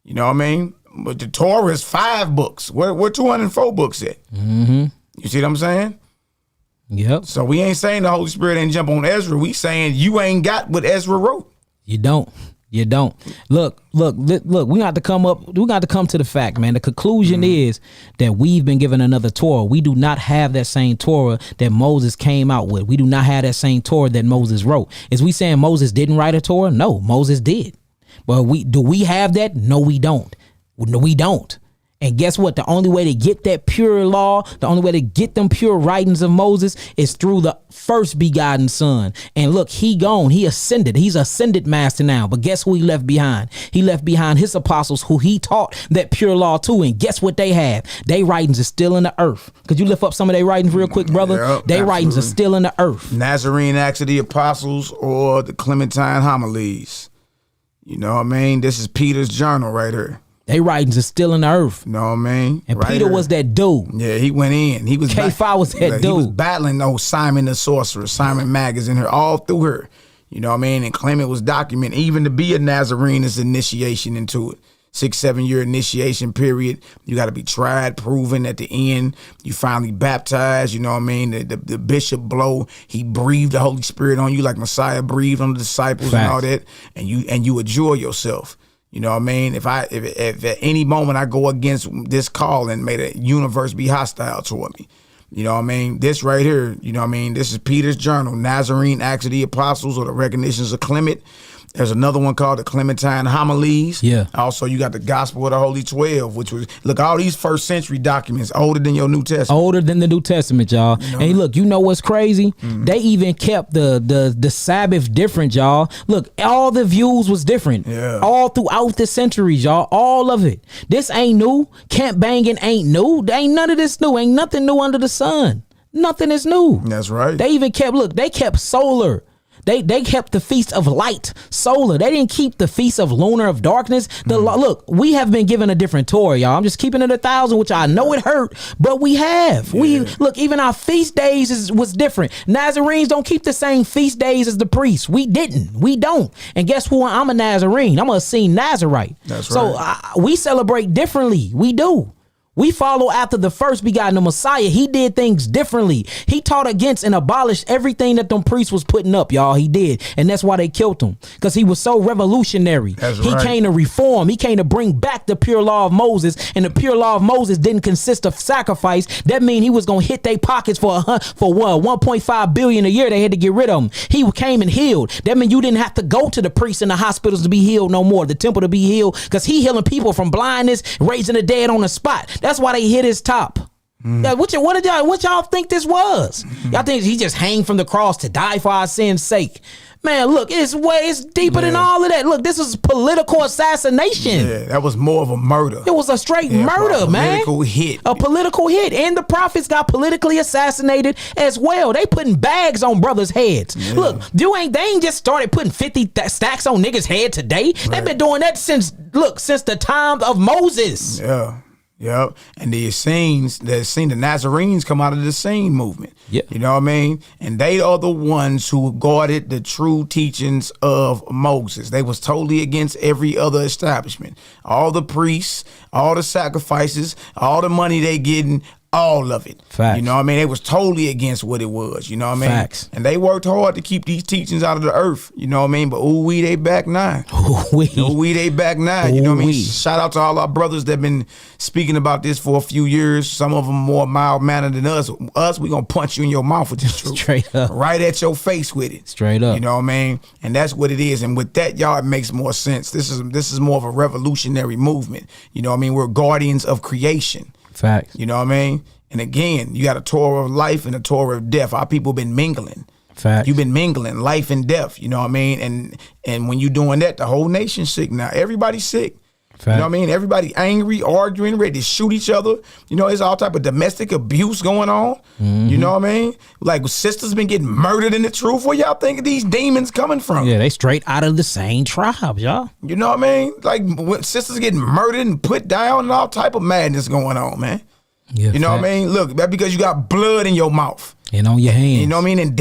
You know what I mean? But the Torah is 5 books. Where 204 books at? You see what I'm saying? Yep. So we ain't saying the Holy Spirit ain't jump on Ezra. We saying you ain't got what Ezra wrote. You don't. Look, we got to come to the fact, man. The conclusion is that we've been given another Torah. We do not have that same Torah that Moses came out with. We do not have that same Torah that Moses wrote. Is we saying Moses didn't write a Torah? No, Moses did. But do we have that? No, we don't. No, we don't. And guess what? The only way to get that pure law, the only way to get them pure writings of Moses is through the first begotten son. And look, he gone. He ascended. He's ascended master now. But guess who he left behind? He left behind his apostles who he taught that pure law to. And guess what they have? They writings are still in the earth. Could you lift up some of their writings real quick, brother? Yep, they writings are still in the earth. Nazarene Acts of the Apostles or the Clementine Homilies. You know what I mean? This is Peter's journal right here. They writings are still in the earth. You know what I mean? And right Peter was that dude. Yeah, he went in. He was K5 was that dude. He was battling old Simon the sorcerer. Simon Mag is in her all through her. You know what I mean? And Clement was documenting even to be a Nazarene is initiation into it. 6-7 year initiation period. You got to be tried, proven. At the end, you finally baptized. You know what I mean? The bishop blow. He breathed the Holy Spirit on you like Messiah breathed on the disciples. Facts. And all that. And you enjoy yourself. You know what I mean? If at any moment I go against this call and may the universe be hostile toward me. You know what I mean? This right here, you know what I mean? This is Peter's journal, Nazarene Acts of the Apostles or the Recognitions of Clement. There's another one called the Clementine Homilies. Yeah. Also, you got the Gospel of the Holy 12, which was, look, all these first century documents older than your New Testament. Older than the New Testament, y'all. You know? And look, you know what's crazy? Mm-hmm. They even kept the Sabbath different, y'all. Look, all the views was different. Yeah. All throughout the centuries, y'all. All of it. This ain't new. Camp banging ain't new. There ain't none of this new. Ain't nothing new under the sun. Nothing is new. That's right. They even kept, look, they kept solar. They kept the feast of light, solar. They didn't keep the feast of lunar, of darkness. Look, we have been given a different Torah, y'all. I'm just keeping it 1,000, which I know it hurt, but we have. We look, even our feast days was different. Nazarenes don't keep the same feast days as the priests. We don't. And guess who? I'm a Nazarene. I'm a Essene Nazarite. That's so right. We celebrate differently. We do. We follow after the first begotten, the Messiah. He did things differently. He taught against and abolished everything that them priests was putting up, y'all. He did. And that's why they killed him, because he was so revolutionary. He came to reform. He came to bring back the pure law of Moses. And the pure law of Moses didn't consist of sacrifice. That means he was going to hit their pockets for what, 1.5 billion a year. They had to get rid of him. He came and healed. That means you didn't have to go to the priests in the hospitals to be healed no more, the temple to be healed, because he healing people from blindness, raising the dead on the spot. That's why they hit his top. Yeah, what y'all think this was? Y'all think he just hang from the cross to die for our sins' sake? Man, look, it's deeper than all of that. Look, this is political assassination. Yeah, that was more of a murder. It was a straight murder, man. A political hit. A political hit. And the prophets got politically assassinated as well. They putting bags on brothers' heads. Yeah. Look, they ain't just started putting 50 stacks on niggas' head today. Right. They've been doing that since the time of Moses. Yeah. Yep. And the Essenes, the Nazarenes come out of the Essene movement. Yep. You know what I mean? And they are the ones who guarded the true teachings of Moses. They was totally against every other establishment. All the priests, all the sacrifices, all the money they getting, all of it. Facts. You know what I mean? They was totally against what it was. You know what I mean? Facts. And they worked hard to keep these teachings out of the earth. You know what I mean? But they back now. They back now. You know what I mean? Shout out to all our brothers that been speaking about this for a few years. Some of them more mild-mannered than us. We gonna punch you in your mouth with this truth. Straight up. Right at your face with it. Straight up. You know what I mean? And that's what it is. And with that, y'all, it makes more sense. This is more of a revolutionary movement. You know what I mean? We're guardians of creation. Facts. You know what I mean? And again, you got a Torah of life and a Torah of death. Our people been mingling. Facts. You've been mingling life and death. You know what I mean? And when you doing that, the whole nation's sick now. Everybody's sick. Facts. You know what I mean? Everybody angry, arguing, ready to shoot each other. You know, there's all type of domestic abuse going on. Mm-hmm. You know what I mean? Like sisters been getting murdered in the truth. Where y'all think these demons coming from? Yeah, they straight out of the same tribe, y'all. You know what I mean? Like sisters getting murdered and put down and all type of madness going on, man. Yeah, you know what I mean? Look, that's because you got blood in your mouth. And on your hands. You know what I mean? And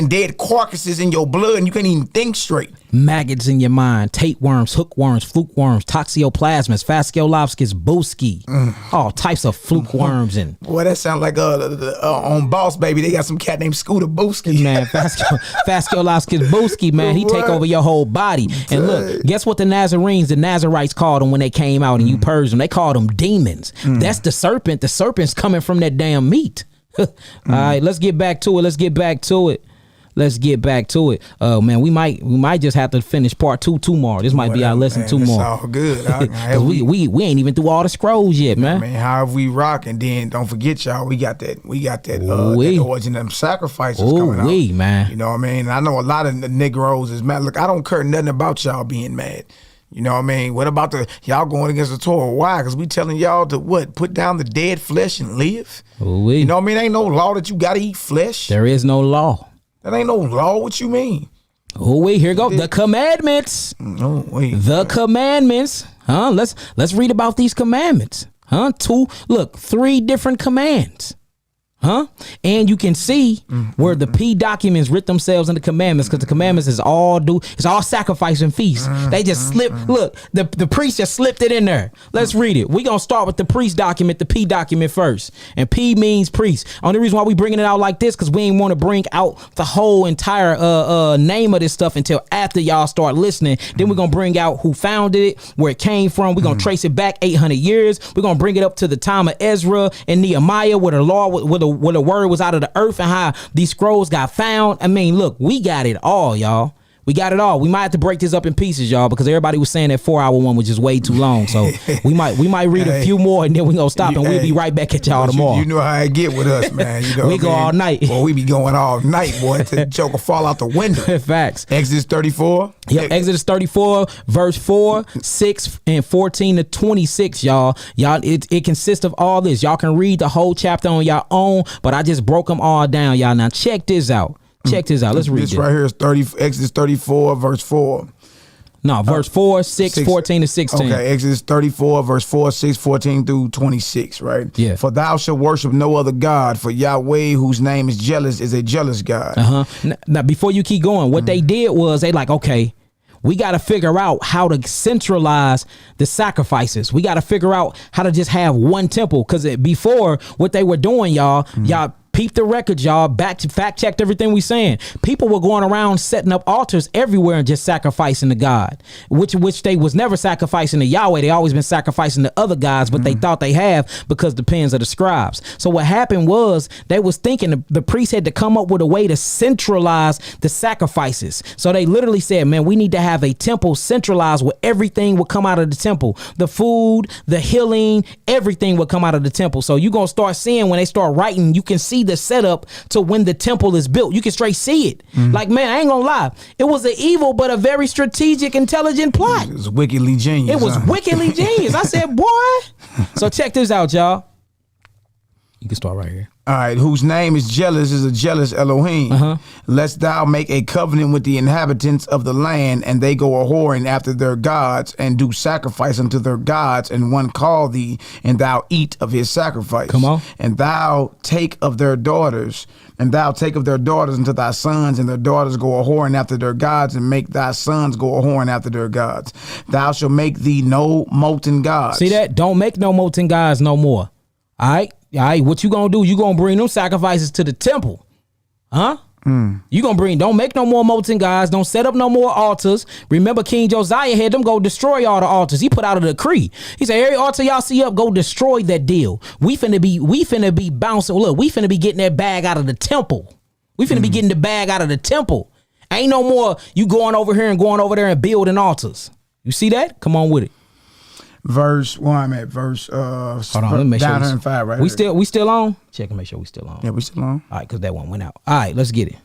dead carcasses in your blood, and you can't even think straight. Maggots in your mind, tapeworms, hookworms, fluke worms, toxoplasmas, fasciolopsis, booski, all types of fluke worms. And boy, that sound like on Boss Baby, they got some cat named Scooter Booski. Man, fasciolopsis booski, man, he take over your whole body. And look, guess what the Nazarites called them when they came out and you purged them? They called them demons. That's the serpent. The serpent's coming from that damn meat. All right, let's get back to it. Oh man, we might just have to finish part 2 tomorrow. This might be our lesson 2 more. It's all good. we ain't even through all the scrolls yet, man. Man, how have we rocking? Then don't forget, y'all, we got that origin of them sacrifices coming out. Man. You know what I mean? And I know a lot of the Negroes is mad. Look, I don't care nothing about y'all being mad. You know what I mean? What about y'all going against the Torah? Why? Because we telling y'all to put down the dead flesh and live? You know what I mean? Ain't no law that you got to eat flesh. There is no law. That ain't no law. What you mean? Here go the commandments. The commandments. Let's read about these commandments. 3 different commands. And you can see where the P documents writ themselves in the commandments, because the commandments it's all sacrifice and feast. They just slip. Look, the priest just slipped it in there. Let's read it. We gonna start with the priest document, the P document first. And P means priest. Only reason why we bringing it out like this, because we ain't want to bring out the whole entire name of this stuff until after y'all start listening. Then we're gonna bring out who founded it, where it came from. We're gonna trace it back 800 years. We're gonna bring it up to the time of Ezra and Nehemiah, where the law where the word was out of the earth and how these scrolls got found. I mean, look, we got it all, y'all. We got it all. We might have to break this up in pieces, y'all, because everybody was saying that 4-hour one was just way too long. So we might read a few more and then we gonna stop and we'll be right back at y'all tomorrow. You know how I get with us, man. You know we go all night. Well, we be going all night, boy, till the joker fall out the window. Facts. Exodus 34. Yep, Exodus 34, verse 4, 6, and 14 to 26, y'all. It consists of all this. Y'all can read the whole chapter on your own, but I just broke them all down, y'all. Now check this out. Check this out. Let's read this. Right here is Exodus 34, verse 4. No, verse 4, 6, 14 to 16. Okay, Exodus 34, verse 4, 6, 14 through 26, right? Yeah. For thou shalt worship no other God, for Yahweh, whose name is jealous, is a jealous God. Now, before you keep going, what they did was they like, okay, we got to figure out how to centralize the sacrifices. We got to figure out how to just have one temple. Because before, what they were doing, y'all peep the records, y'all. Fact checked everything we saying. People were going around setting up altars everywhere and just sacrificing to God, which they was never sacrificing to Yahweh. They always been sacrificing to other gods, but they thought they have because the pens of the scribes. So what happened was they was thinking the priest had to come up with a way to centralize the sacrifices. So they literally said, man, we need to have a temple centralized where everything would come out of the temple. The food, the healing, everything would come out of the temple. So you're going to start seeing when they start writing, you can see the setup to when the temple is built. You can straight see it. Like, man, I ain't gonna lie. It was an evil, but a very strategic, intelligent plot. It was wickedly genius. It was wickedly genius. I said, boy. So check this out, y'all. You can start right here. All right, whose name is jealous is a jealous Elohim. Lest thou make a covenant with the inhabitants of the land, and they go a whoring after their gods, and do sacrifice unto their gods, and one call thee, and thou eat of his sacrifice. Come on. And thou take of their daughters, unto thy sons, and their daughters go a whoring after their gods, and make thy sons go a whoring after their gods. Thou shalt make thee no molten gods. See that? Don't make no molten gods no more. All right, what you gonna do? You gonna bring them sacrifices to the temple, huh? You gonna don't make no more molten gods. Don't set up no more altars. Remember, King Josiah had them go destroy all the altars. He put out a decree. He said, every altar y'all see up, go destroy that deal. We finna be bouncing. Look, we finna be getting that bag out of the temple. We finna be getting the bag out of the temple. Ain't no more you going over here and going over there and building altars. You see that? Come on with it. Verse, well, I'm at verse hold on, let me make sure 905 right we here. still on? Check and make sure we still on. Yeah, we still on. All right, because that one went out. All right, let's get it.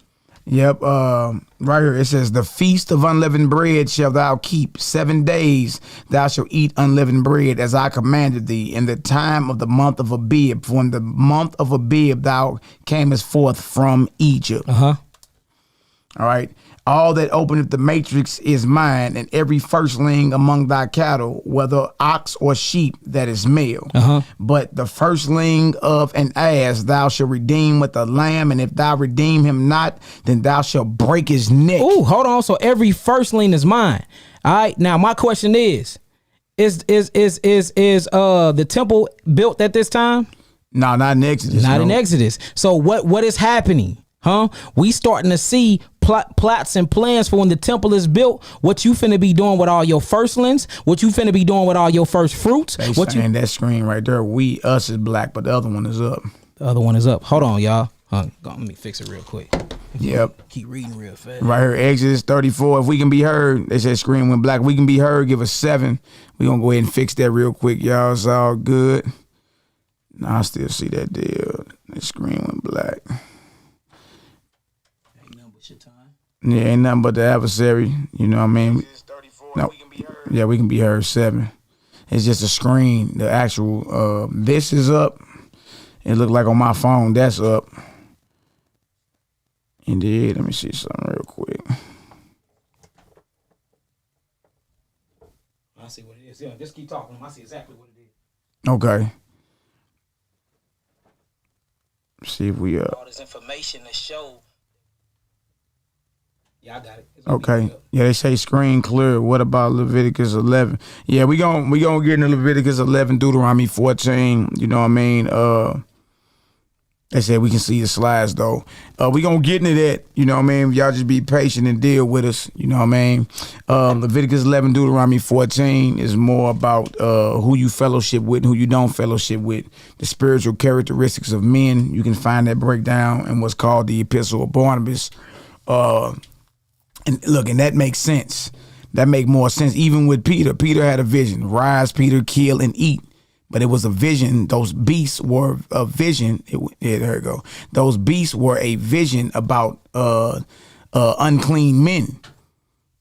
Yep. Right here it says, the feast of unleavened bread shalt thou keep 7 days. Thou shalt eat unleavened bread as I commanded thee in the time of the month of Abib. For in the month of Abib thou camest forth from Egypt. All right. All that openeth the matrix is mine, and every firstling among thy cattle, whether ox or sheep, that is male. But the firstling of an ass thou shalt redeem with a lamb, and if thou redeem him not, then thou shalt break his neck. Ooh, hold on. So every firstling is mine. All right. Now my question is the temple built at this time? No, not in Exodus. Not in Exodus. So what is happening? We starting to see plots and plans for when the temple is built. What you finna be doing with all your firstlings? What you finna be doing with all your first fruits? They saying that screen right there, us is black, but the other one is up. The other one is up. Hold on, y'all. Let me fix it real quick. Yep. Keep reading real fast. Right here, Exodus 34. If we can be heard, they said screen went black. If we can be heard, give us 7. We gonna go ahead and fix that real quick, y'all. It's all good. Nah, I still see that deal. The screen went black. Yeah, ain't nothing but the adversary. You know what I mean? No. Yeah, we can be heard 7. It's just a screen. The actual this is up. It looked like on my phone that's up. Indeed. Let me see something real quick. I see what it is. Yeah, just keep talking. I see exactly what it is. Okay. See if we all this information to show. Yeah, I got it. Okay. Yeah, they say screen clear. What about Leviticus 11? Yeah, we gonna get into Leviticus 11, Deuteronomy 14. You know what I mean? They said we can see the slides though. We gonna get into that. You know what I mean? Y'all just be patient and deal with us. You know what I mean? Leviticus 11, Deuteronomy 14 is more about who you fellowship with and who you don't fellowship with. The spiritual characteristics of men. You can find that breakdown in what's called the Epistle of Barnabas. And look, and that makes sense. That make more sense. Even with Peter. Peter had a vision. Rise, Peter, kill and eat. But it was a vision. Those beasts were a vision. There you go. Those beasts were a vision about unclean men.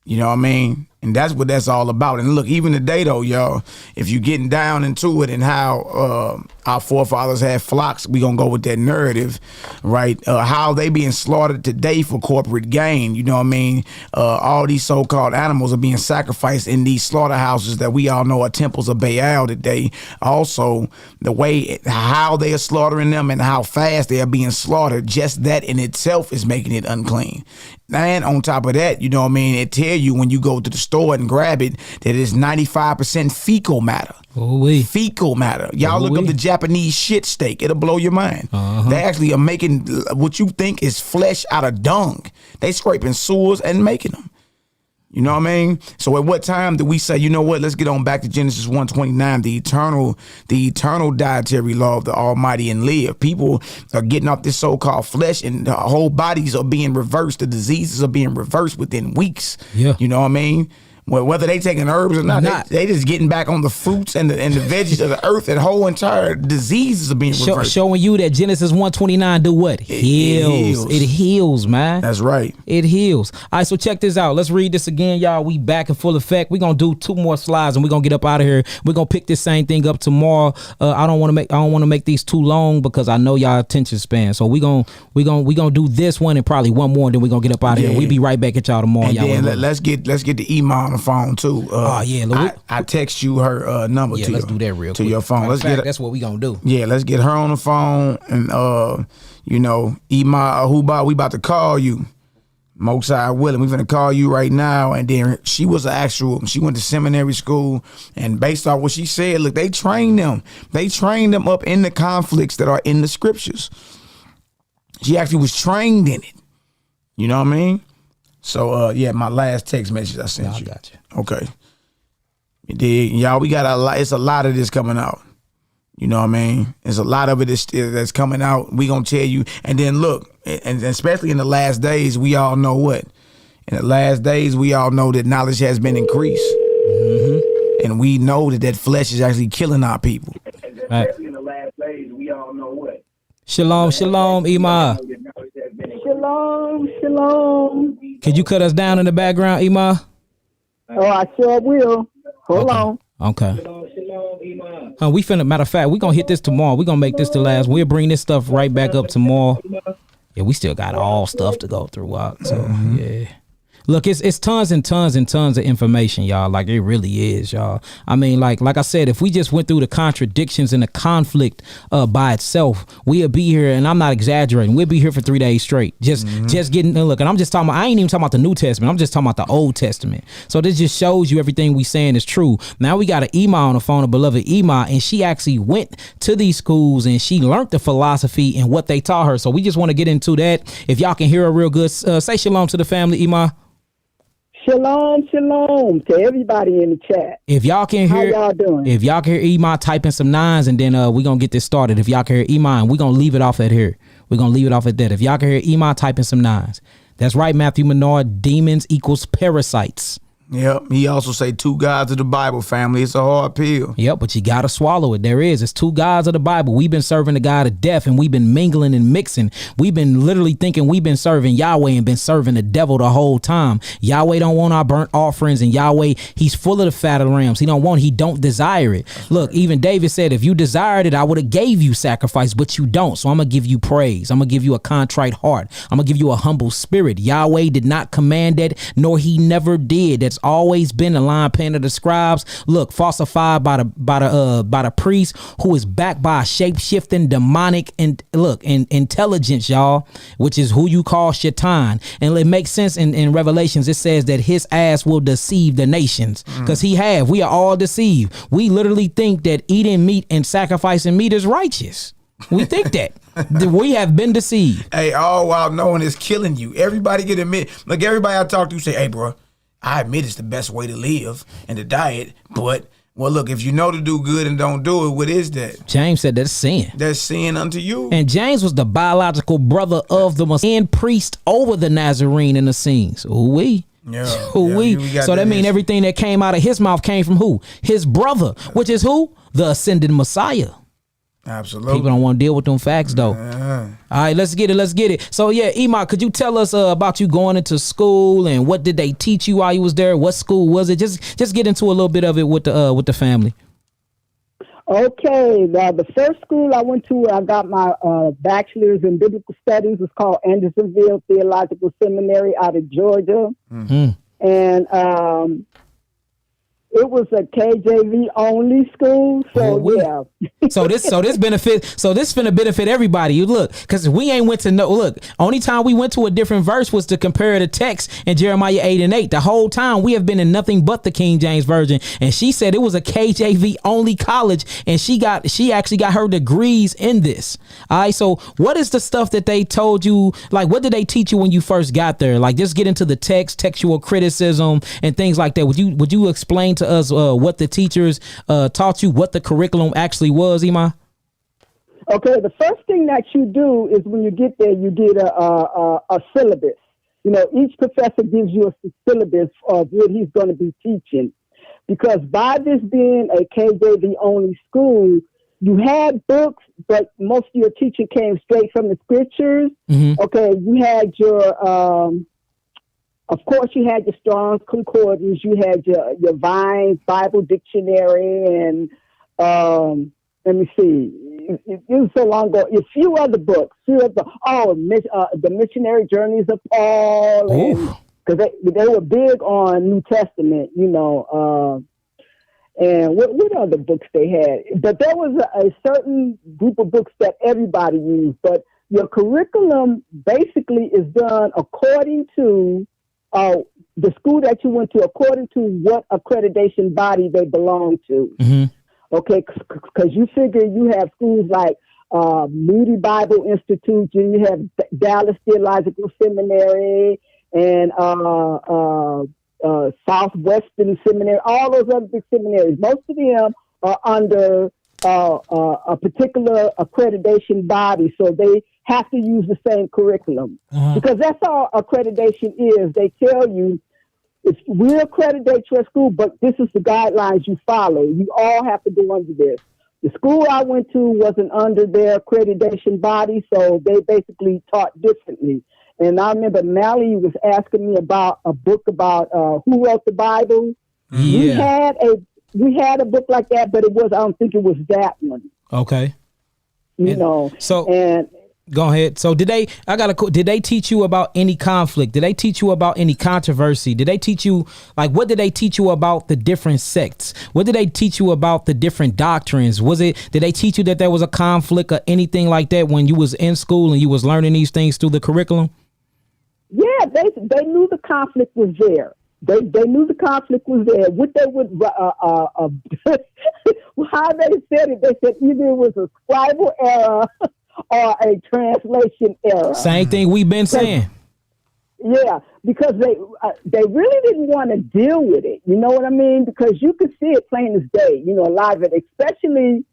You know what I mean? And that's what that's all about. And look, even today though, y'all, if you getting down into it and how our forefathers had flocks. We gonna go with that narrative, right? How they being slaughtered today for corporate gain. You know what I mean? All these so-called animals are being sacrificed in these slaughterhouses that we all know are temples of Baal today. Also, the way how they are slaughtering them and how fast they are being slaughtered, just that in itself is making it unclean. And on top of that, you know what I mean, it tell you when you go to the store and grab it that it's 95% fecal matter. Ooh-wee. Fecal matter. Y'all look up the Japanese shit steak. It'll blow your mind. They actually are making what you think is flesh out of dung. They scraping sewers and making them. You know what I mean? So at what time do we say, you know what, let's get on back to Genesis 1:29, the eternal dietary law of the Almighty, and live. People are getting off this so-called flesh and the whole bodies are being reversed. The diseases are being reversed within weeks. Yeah. You know what I mean? Well, whether they taking herbs or not, they just getting back on the fruits and the veggies of the earth, and whole entire diseases are being reversed. Showing you that Genesis 1:29 do what? Heals. It heals, man. That's right. It heals. All right, so check this out. Let's read this again, y'all. We back in full effect. We're gonna do 2 more slides and we're gonna get up out of here. We're gonna pick this same thing up tomorrow. I don't want to make these too long because I know y'all attention span. So we gonna do this one and probably one more, and then we're gonna get up out of here. We'll be right back at y'all tomorrow. And y'all then let's get the Iman on the phone too. I text you her number to let's do that real to quick. your phone. That's what we gonna do. Yeah, let's get her on the phone, and you know, Iman Ahuba, we about to call you. Moksai Willing, we finna call you right now. And then she went to seminary school, and based off what she said, look, they trained them up in the conflicts that are in the scriptures. She actually was trained in it. You know what I mean? So my last text message I sent you. I got you. Okay. You dig? Y'all, we got it's a lot of this coming out. You know what I mean? There's a lot of it that's coming out. We gonna tell you. And then look, and especially in the last days, we all know what? In the last days, we all know that knowledge has been increased. And we know that flesh is actually killing our people. Right. Especially in the last days, we all know what? Shalom, shalom, Ima. Shalom, shalom. Could you cut us down in the background, Ima? Oh, I sure will. Hold on. Okay. We finna, matter of fact, we gonna hit this tomorrow. We gonna make this the last. We'll bring this stuff right back up tomorrow. Yeah, we still got all stuff to go through. So yeah. Look, it's tons and tons and tons of information, y'all. Like, it really is, y'all. I mean, like I said, if we just went through the contradictions and the conflict by itself, we'll be here, and I'm not exaggerating, we'll be here for 3 days straight. Just getting, look, and I'm just talking about, I ain't even talking about the New Testament, I'm just talking about the Old Testament. So this just shows you everything we saying is true. Now we got an Ima on the phone, a beloved Ima, and she actually went to these schools and she learned the philosophy and what they taught her. So we just want to get into that. If y'all can hear her real good, say shalom to the family, Ima. Shalom, shalom to everybody in the chat. If y'all can hear, how y'all doing? If y'all can hear Iman, type in some 9s, and then we're going to get this started. If y'all can hear Iman, we're going to leave it off at here. We're going to leave it off at that. If y'all can hear Iman, type in some 9s. That's right, Matthew Menard. Demons equals parasites. Yep. He also say 2 gods of the Bible, family. It's a hard pill. Yep, but you got to swallow it. There is. It's 2 gods of the Bible. We've been serving the God of death, and we've been mingling and mixing. We've been literally thinking we've been serving Yahweh and been serving the devil the whole time. Yahweh don't want our burnt offerings, and Yahweh, he's full of the fat of the rams. He don't desire it. Look, even David said, if you desired it, I would have gave you sacrifice, but you don't. So I'm going to give you praise. I'm going to give you a contrite heart. I'm going to give you a humble spirit. Yahweh did not command that, nor he never did. That's always been the line pen of the scribes. Look, falsified by the priest, who is backed by a shape-shifting demonic intelligence, y'all, which is who you call Shaitan. And it makes sense in Revelations. It says that his ass will deceive the nations, because we are all deceived. We literally think that eating meat and sacrificing meat is righteous. We think that. We have been deceived. Hey, all while knowing it's killing you. Everybody can admit. Like, everybody I talk to say, hey, bro, I admit it's the best way to live and to diet, but, well, look, if you know to do good and don't do it, what is that? James said that's sin. That's sin unto you. And James was the biological brother of the Messiah, priest over the Nazarene in the scenes. Ooh-wee. Yeah. So that means everything that came out of his mouth came from who? His brother, which is who? The ascended Messiah. Absolutely. People don't want to deal with them facts, though. All right, let's get it. So yeah, Ima, could you tell us about you going into school and what did they teach you while you was there? What school was it? Just get into a little bit of it with the family. Okay, the first school I went to where I got my bachelor's in biblical studies was called Andersonville Theological Seminary out of Georgia. Mm-hmm. And it was a KJV only school, so yeah. So this finna benefit everybody. You look, because we ain't went to only time we went to a different verse was to compare the text in Jeremiah 8:8. The whole time we have been in nothing but the King James Version. And she said it was a KJV only college, and she actually got her degrees in this. All right, so what is the stuff that they told you? Like, what did they teach you when you first got there? Like, just get into the text, textual criticism, and things like that. Would you explain to us what the teachers taught you, what the curriculum actually was, Iman? Okay, the first thing that you do is when you get there, you get a syllabus. You know, each professor gives you a syllabus of what he's going to be teaching. Because by this being a KJV only school, you had books, but most of your teaching came straight from the scriptures. Mm-hmm. Okay, you had your of course, you had your Strong's Concordance, you had your Vine's Bible Dictionary, and let me see, it was so long ago. A few other books, the Missionary Journeys of Paul, because they were big on New Testament, you know. And what other books they had? But there was a certain group of books that everybody used. But your curriculum basically is done according to the school that you went to, according to what accreditation body they belong to. Mm-hmm. Okay, because you figure you have schools like Moody Bible Institute, and you have Dallas Theological Seminary, and Southwestern Seminary, all those other big seminaries. Most of them are under a particular accreditation body, so they have to use the same curriculum. Uh-huh. Because that's all accreditation is. They tell you, if we accreditate your school, but this is the guidelines you follow. You all have to go under this. The school I went to wasn't under their accreditation body, so they basically taught differently. And I remember Mally was asking me about a book about who wrote the Bible. Yeah. We had a book like that, but I don't think it was that one. Okay. You know. So and go ahead. So did they teach you about any conflict? Did they teach you about any controversy? Did they teach you, like, what did they teach you about the different sects? What did they teach you about the different doctrines? Did they teach you that there was a conflict or anything like that when you was in school and you was learning these things through the curriculum? Yeah, they knew the conflict was there. They knew the conflict was there. What they would, how they said it, they said either it was a scribal error or a translation error. Same thing we've been saying. Yeah, because they really didn't want to deal with it. You know what I mean? Because you could see it plain as day. You know, a lot of it, especially.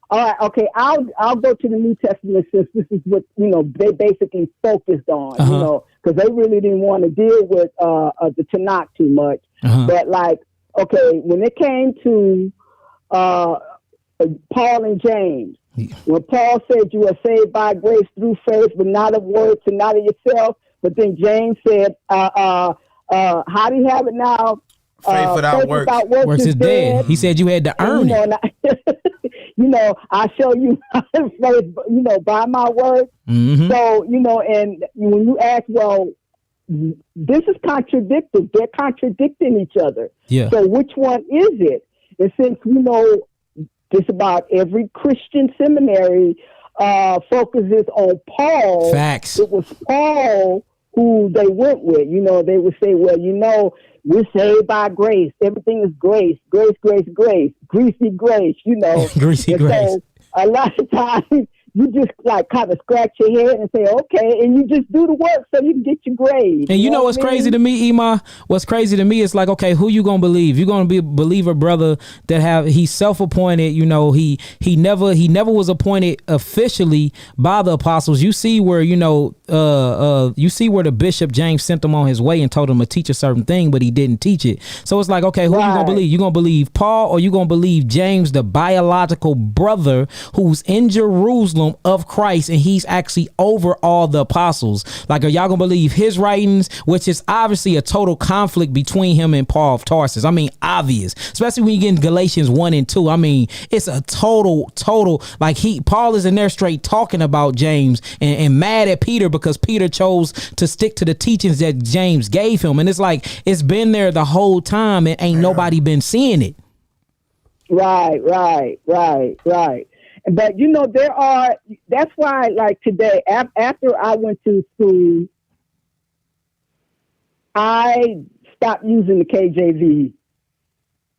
All right, okay, I'll go to the New Testament since this is what, you know, they basically focused on, you know, because they really didn't want to deal with the Tanakh too much. But, like, okay, when it came to Paul and James, when Paul said you are saved by grace through faith, but not of works and not of yourself, but then James said, how do you have it now? Faith without works is dead. He said you had to earn it. You know, I show you faith, you know, by my word. Mm-hmm. So, you know, and when you ask, well, this is contradictory. They're contradicting each other. Yeah. So which one is it? And since we know just about every Christian seminary focuses on Paul. Facts. It was Paul who they went with. You know, they would say, well, you know, we're saved by grace. Everything is grace, grace, grace, grace, greasy grace, you know. Greasy and grace. So a lot of times you just like kind of scratch your head and say, okay, and you just do the work so you can get your grade. And you know what's crazy to me, Ima? What's crazy to me is like, okay, who you gonna believe? You're gonna believe a brother that he's self-appointed. You know, he never was appointed officially by the apostles. You see where, you know, you see where the bishop James sent him on his way and told him to teach a certain thing, but he didn't teach it. So it's like, okay, who you gonna believe? You gonna believe Paul, or you gonna believe James, the biological brother who's in Jerusalem continuum of Christ, and he's actually over all the apostles. Like, are y'all gonna believe his writings, which is obviously a total conflict between him and Paul of Tarsus? I mean, obvious, especially when you get in Galatians 1 and 2. I mean, it's a total, like Paul is in there straight talking about James and mad at Peter because Peter chose to stick to the teachings that James gave him. And it's like, it's been there the whole time and ain't nobody been seeing it. Right. But you know, that's why, like today, after I went to school, I stopped using the KJV,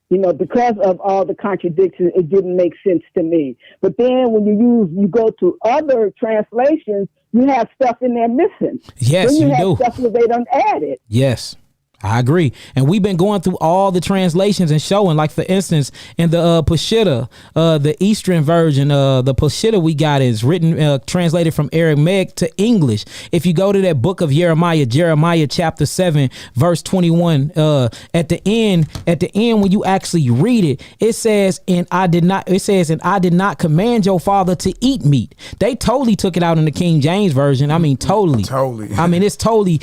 you know, because of all the contradictions. It didn't make sense to me. But then when you go to other translations, you have stuff in there missing. Yes, then you do. have stuff where they don't add it. Yes. I agree. And we've been going through all the translations and showing, like, for instance, in the Peshitta, the Eastern version, the Peshitta we got is written, translated from Aramaic to English. If you go to that book of Jeremiah chapter 7, verse 21, at the end, when you actually read it, it says, and I did not command your father to eat meat. They totally took it out in the King James version. I mean, totally. I mean, it's totally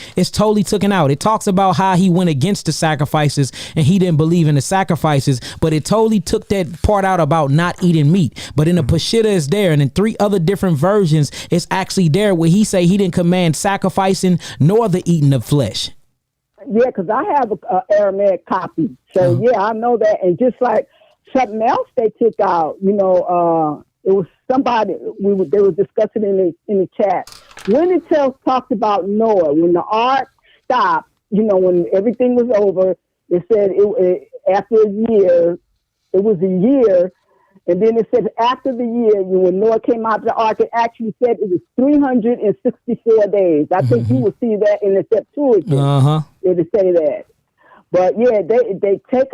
taken out. It talks about how he went against the sacrifices and he didn't believe in the sacrifices, but it totally took that part out about not eating meat. But in the Peshitta is there, and in 3 other different versions it's actually there where he say he didn't command sacrificing nor the eating of flesh. Yeah, because I have a Aramaic copy, so yeah, I know that. And just like something else they took out, you know, it was somebody they were discussing in the chat when it talked about Noah when the ark stopped. You know, when everything was over, it said after a year, it was a year. And then it said after the year, when Noah came out of the ark, it actually said it was 364 days. I think you will see that in the Septuagint. It'll say that. But yeah, they took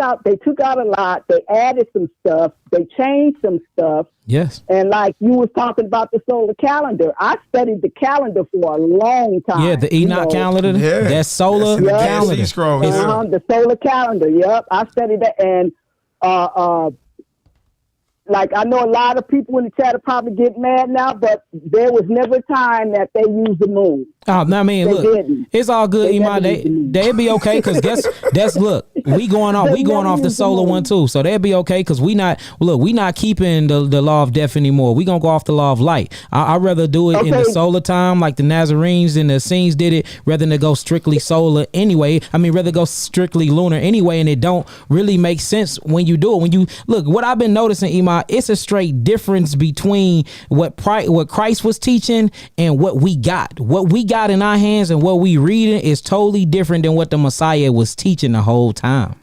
out a lot. They added some stuff. They changed some stuff. Yes. And like you was talking about the solar calendar, I studied the calendar for a long time. Yeah, the Enoch calendar. Yeah. That solar calendar. The solar calendar. Yep, I studied that, and like I know a lot of people in the chat will probably get mad now, but there was never a time that they used the moon. Oh, I mean, look, it's all good, Iman. They'd be okay because that's look, we going off the solar one too, so they'd be okay because we not keeping the law of death anymore. We gonna go off the law of light. I'd rather do it in the solar time like the Nazarenes and the Essenes did it, rather than go strictly solar anyway. I mean, rather go strictly lunar anyway, and it don't really make sense when you do it. When you look, what I've been noticing, Iman, it's a straight difference between what Christ was teaching and what we got. What we got in our hands and what we reading is totally different than what the Messiah was teaching the whole time.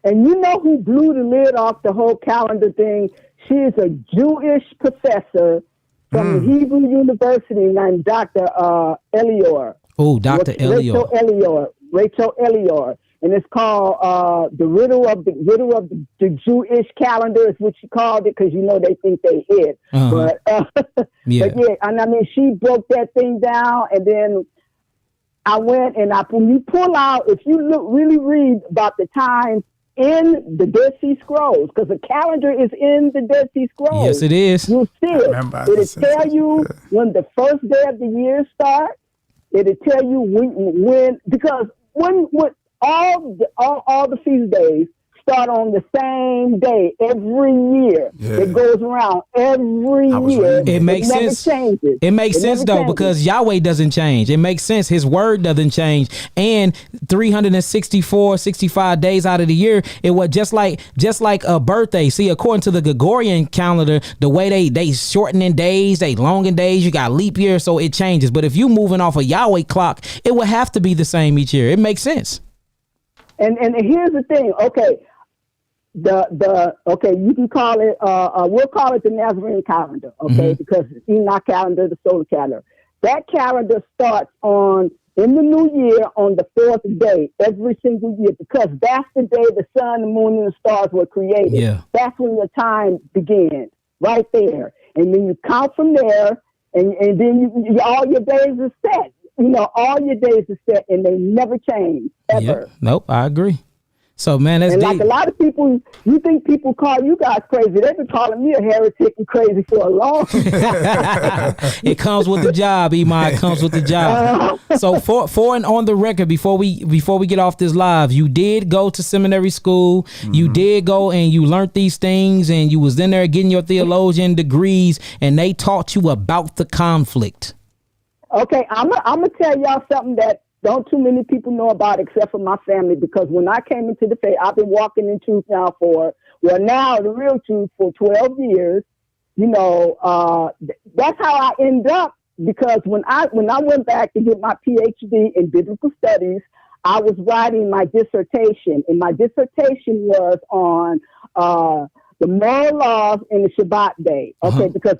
And you know who blew the lid off the whole calendar thing? She is a Jewish professor from the Hebrew University named Dr. Elior. Oh, Dr. Elior. Rachel Elior. And it's called the riddle of the Jewish calendar is what she called it, because you know they think they it. But but yeah, and I mean she broke that thing down, and then I went and when you pull out, if you really read about the times in the Dead Sea Scrolls, because the calendar is in the Dead Sea Scrolls. Yes, it is. You'll see it. It'll tell you when the first day of the year starts. It'll tell you when because when all the feast days start on the same day every year. Yeah. It goes around every year. It makes sense. Changes. It makes sense though, because Yahweh doesn't change. It makes sense. His word doesn't change. And 65 days out of the year, it was just like a birthday. See, according to the Gregorian calendar, the way they shortening days, they longing days, you got leap year, so it changes. But if you moving off a Yahweh clock, it would have to be the same each year. It makes sense. And here's the thing, okay. You can call it we'll call it the Nazarene calendar, okay, because it's Enoch calendar, the solar calendar. That calendar starts in the new year on the 4th day every single year, because that's the day the sun, the moon, and the stars were created. Yeah. That's when your time begins, right there. And then you count from there, and then all your days are set. You know, all your days are set, and they never change, ever. Yep. Nope, I agree. So, man, that's and deep. like a lot of people, you think people call you guys crazy. They've been calling me a heretic and crazy for a long time. It comes with the job, Imai. It comes with the job. So for and on the record, before we get off this live, you did go to seminary school. You did go and you learned these things, and you was in there getting your theologian degrees, and they taught you about the conflict. Okay, I'm gonna tell y'all something that don't too many people know about except for my family, because when I came into the faith, I've been walking in truth now now the real truth for 12 years. You know, that's how I end up, because when I went back to get my PhD in biblical studies, I was writing my dissertation, and my dissertation was on the moral laws in the Shabbat day. Okay, because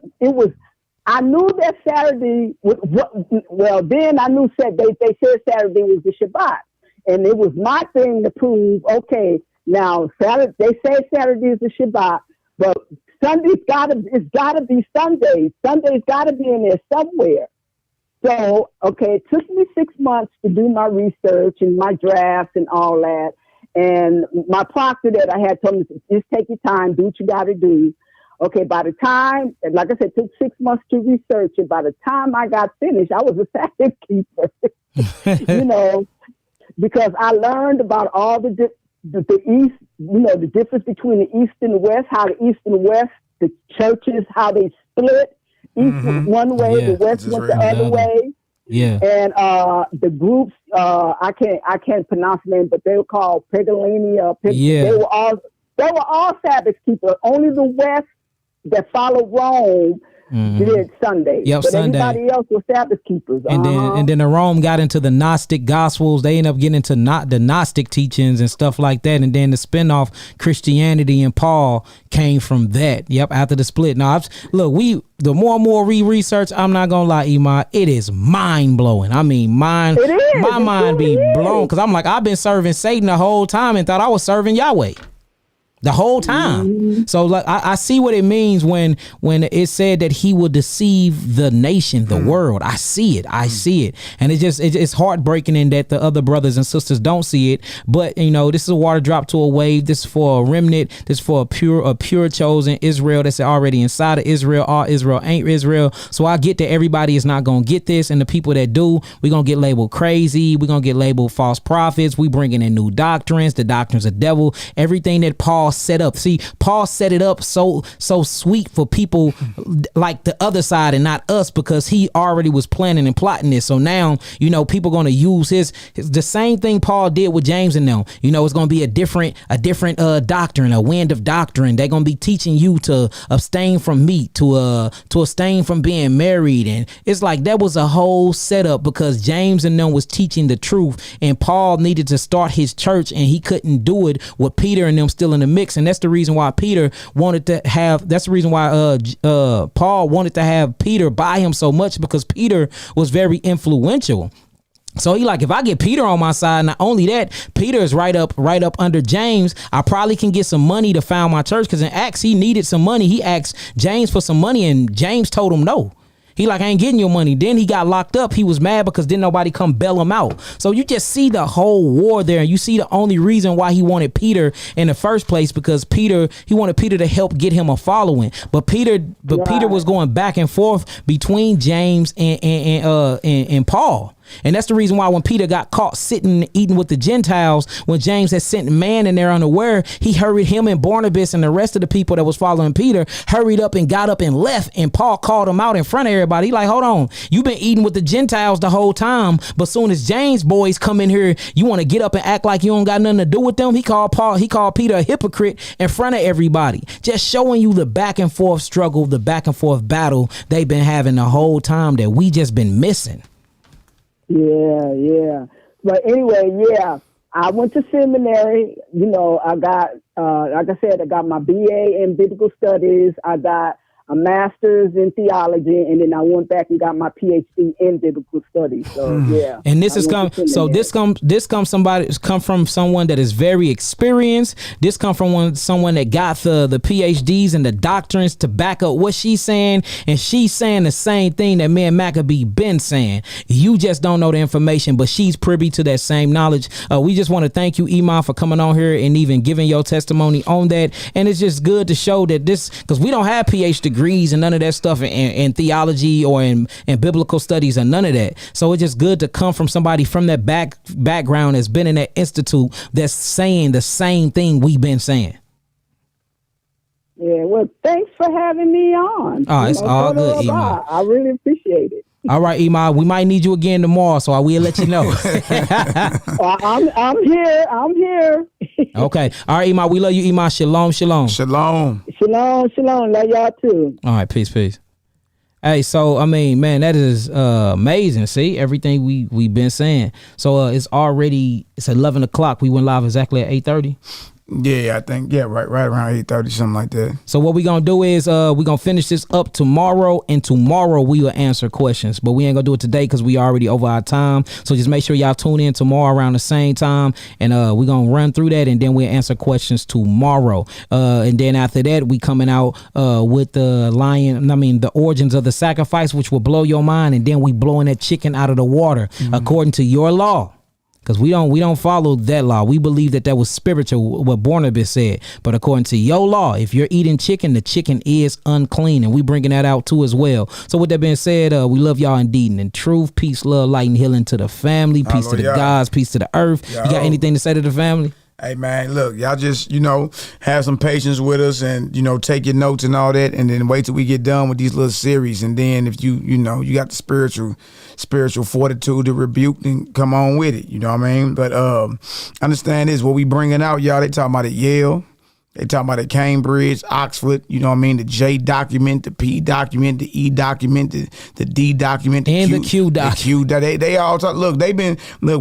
I knew that Saturday, then I knew they said Saturday was the Shabbat. And it was my thing to prove, okay, now Saturday, they say Saturday is the Shabbat, but it's gotta be Sunday. Sunday's gotta be in there somewhere. So, okay, it took me 6 months to do my research and my drafts and all that. And my proctor that I had told me, just take your time, do what you gotta do. Okay, by the time, like I said, it took 6 months to research it. By the time I got finished, I was a Sabbath keeper, you know, because I learned about all the East, you know, the difference between the East and the West, how the East and the West, the churches, how they split. East went one way, the West went the other way. Yeah. And the groups, I can't pronounce the name, but they were called Pegolini. They were all Sabbath keepers. Only the West that followed Rome did Sunday. Yep, but Sunday. Everybody else was Sabbath keepers. And then the Rome got into the Gnostic Gospels. They ended up getting into the Gnostic teachings and stuff like that. And then the spinoff Christianity and Paul came from that. Yep, after the split. Now, the more and more we research, I'm not gonna lie, Imai, it is mind blowing. I mean, my mind be blown, because I'm like, I've been serving Satan the whole time and thought I was serving Yahweh the whole time. So like I see what it means when it said that he will deceive the nation, the world. I see it. And it's heartbreaking in that the other brothers and sisters don't see it. But you know, this is a water drop to a wave. This is for a remnant. This is for a pure chosen Israel that's already inside of Israel. All Israel ain't Israel. So I get that everybody is not gonna get this, and the people that do, we're gonna get labeled crazy. We're gonna get labeled false prophets. We bringing in new doctrines, the doctrines of devil, everything that Paul set up. See, Paul set it up so sweet for people like the other side and not us, because he already was planning and plotting this. So now, you know, people going to use the same thing Paul did with James and them. You know, it's going to be a different doctrine, a wind of doctrine. They're going to be teaching you to abstain from meat, to abstain from being married. And it's like that was a whole setup, because James and them was teaching the truth, and Paul needed to start his church, and he couldn't do it with Peter and them still in the mix. And that's the reason why Paul wanted to have Peter by him so much, because Peter was very influential. So he like, if I get Peter on my side, not only that, Peter is right up under James, I probably can get some money to found my church. Because in Acts, he needed some money. He asked James for some money, and James told him no. He like, I ain't getting your money. Then he got locked up. He was mad because didn't nobody come bail him out. So you just see the whole war there. And you see the only reason why he wanted Peter in the first place, because he wanted Peter to help get him a following. But Peter was going back and forth between James and Paul. And that's the reason why when Peter got caught sitting eating with the Gentiles, when James had sent man in there unaware, he hurried him and Barnabas and the rest of the people that was following Peter, hurried up and got up and left. And Paul called him out in front of everybody. He like, hold on, you've been eating with the Gentiles the whole time, but soon as James boys come in here, you want to get up and act like you don't got nothing to do with them. He called Peter a hypocrite in front of everybody, just showing you the back and forth struggle, the back and forth battle they've been having the whole time that we just been missing. Yeah. But anyway, I went to seminary. You know, I got, like I said, I got my BA in biblical studies. I a master's in theology, and then I went back and got my PhD in biblical studies. So yeah. And this come from someone that is very experienced. This come from someone that got the PhDs and the doctrines to back up what she's saying, and she's saying the same thing that me and Maccabee been saying. You just don't know the information, but she's privy to that same knowledge. We just want to thank you, Iman, for coming on here and even giving your testimony on that. And it's just good to show that this, because we don't have PhD degrees and none of that stuff in theology or in biblical studies and none of that. So it's just good to come from somebody from that background that's been in that institute that's saying the same thing we've been saying. Yeah, well, thanks for having me on. Oh, it's all good, Iman. I really appreciate it. All right, Iman, we might need you again tomorrow, so I will let you know. I'm here. Okay. All right, Iman, we love you, Iman. Shalom, shalom. Shalom. Shalom. Love y'all too. All right, peace. Hey, so I mean, man, that is amazing. See, everything we've been saying. So it's 11 o'clock. We went live exactly at 8:30. Yeah, I think right around 8:30, something like that. So what we gonna do is we gonna finish this up tomorrow, and tomorrow we will answer questions. But we ain't gonna do it today because we already over our time. So just make sure y'all tune in tomorrow around the same time, and we gonna run through that, and then we'll answer questions tomorrow. And then after that, we coming out with the origins of the sacrifice, which will blow your mind, and then we blowing that chicken out of the water according to your law. Because we don't follow that law. We believe that was spiritual, what Barnabas said. But according to your law, if you're eating chicken, the chicken is unclean. And we bringing that out too as well. So with that being said, we love y'all indeed. And in truth, peace, love, light, and healing to the family. Peace to the gods, peace to the earth. You got anything to say to the family? Hey, man, look, y'all just, have some patience with us and, take your notes and all that, and then wait till we get done with these little series. And then if you got the spiritual fortitude to rebuke, then come on with it. You know what I mean? But understand this, what we bringing out, y'all, they talking about at Yale. They talking about at Cambridge, Oxford, you know what I mean? The J document, the P document, the E document, the D document, the Q document. They all talk. Look,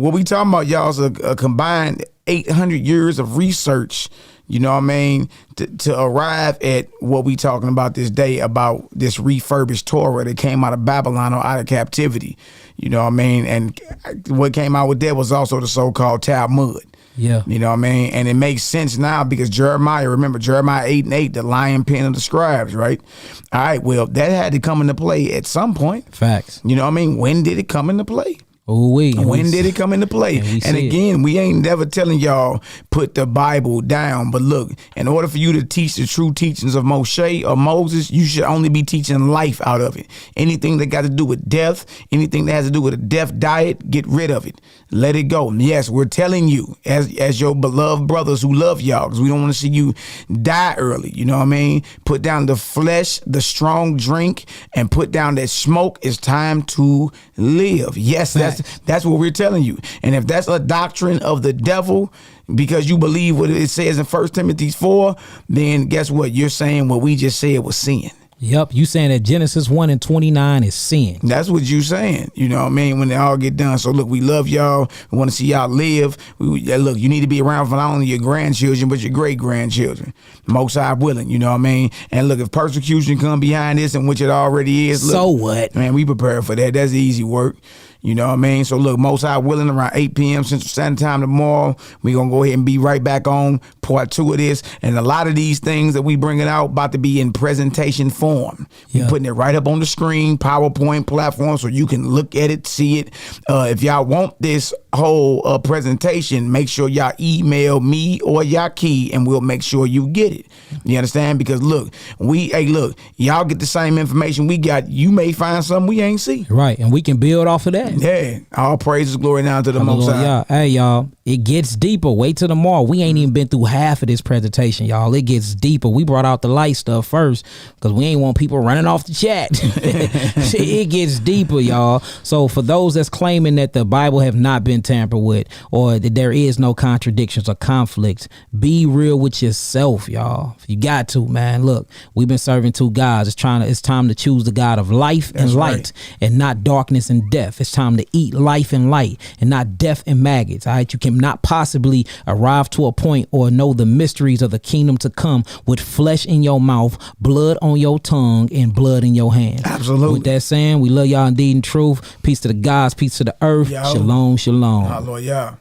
what we talking about, y'all, is a combined 800 years of research, you know what I mean, to arrive at what we talking about this day about this refurbished Torah that came out of Babylon or out of captivity, you know what I mean? And what came out with that was also the so-called Talmud. Yeah. You know what I mean? And it makes sense now because Jeremiah 8:8, the lion pen of the scribes, right? All right, well, that had to come into play at some point. Facts. You know what I mean? When did it come into play? When did it come into play? And again, we ain't never telling y'all put the Bible down. But look, in order for you to teach the true teachings of Moshe or Moses, you should only be teaching life out of it. Anything that got to do with death, anything that has to do with a death diet, get rid of it. Let it go. Yes, we're telling you as your beloved brothers who love y'all, because we don't want to see you die early. You know what I mean? Put down the flesh, the strong drink, and put down that smoke. It's time to live. Yes, that's what we're telling you. And if that's a doctrine of the devil, because you believe what it says in 1 Timothy 4, then guess what? You're saying what we just said was sin. Yep, you saying that Genesis 1:29 is sin. That's what you saying. You know what I mean? When they all get done. So look, we love y'all. We want to see y'all live. Look, you need to be around for not only your grandchildren, but your great-grandchildren. Most High willing, you know what I mean? And look, if persecution come behind this, and which it already is, look, so what? Man, we prepare for that. That's easy work. You know what I mean? So look, Most High willing, around 8 p.m. Central Standard Time tomorrow, we're going to go ahead and be right back on part 2 of this. And a lot of these things that we bringing out about to be in presentation form. Yeah. We're putting it right up on the screen, PowerPoint platform, so you can look at it, see it. If y'all want this whole presentation, make sure y'all email me or Yaki, and we'll make sure you get it. You understand? Because look, y'all get the same information we got. You may find something we ain't see. Right, and we can build off of that. Yeah, all praises, glory now to the Most High. Yeah. Hey, y'all, it gets deeper. Wait till tomorrow. We ain't even been through half of this presentation, y'all. It gets deeper. We brought out the light stuff first because we ain't want people running off the chat. It gets deeper, y'all. So for those that's claiming that the Bible have not been tampered with or that there is no contradictions or conflicts, be real with yourself, y'all. You got to, man. Look, we've been serving 2 gods. It's time to choose the God of life and light, and not darkness and death. It's time to eat life and light and not death and maggots. All right, you cannot possibly arrive to a point or know know the mysteries of the kingdom to come with flesh in your mouth, blood on your tongue, and blood in your hand. Absolutely. With that saying, we love y'all indeed in truth. Peace to the gods, peace to the earth. Yo. Shalom, shalom. Hallelujah.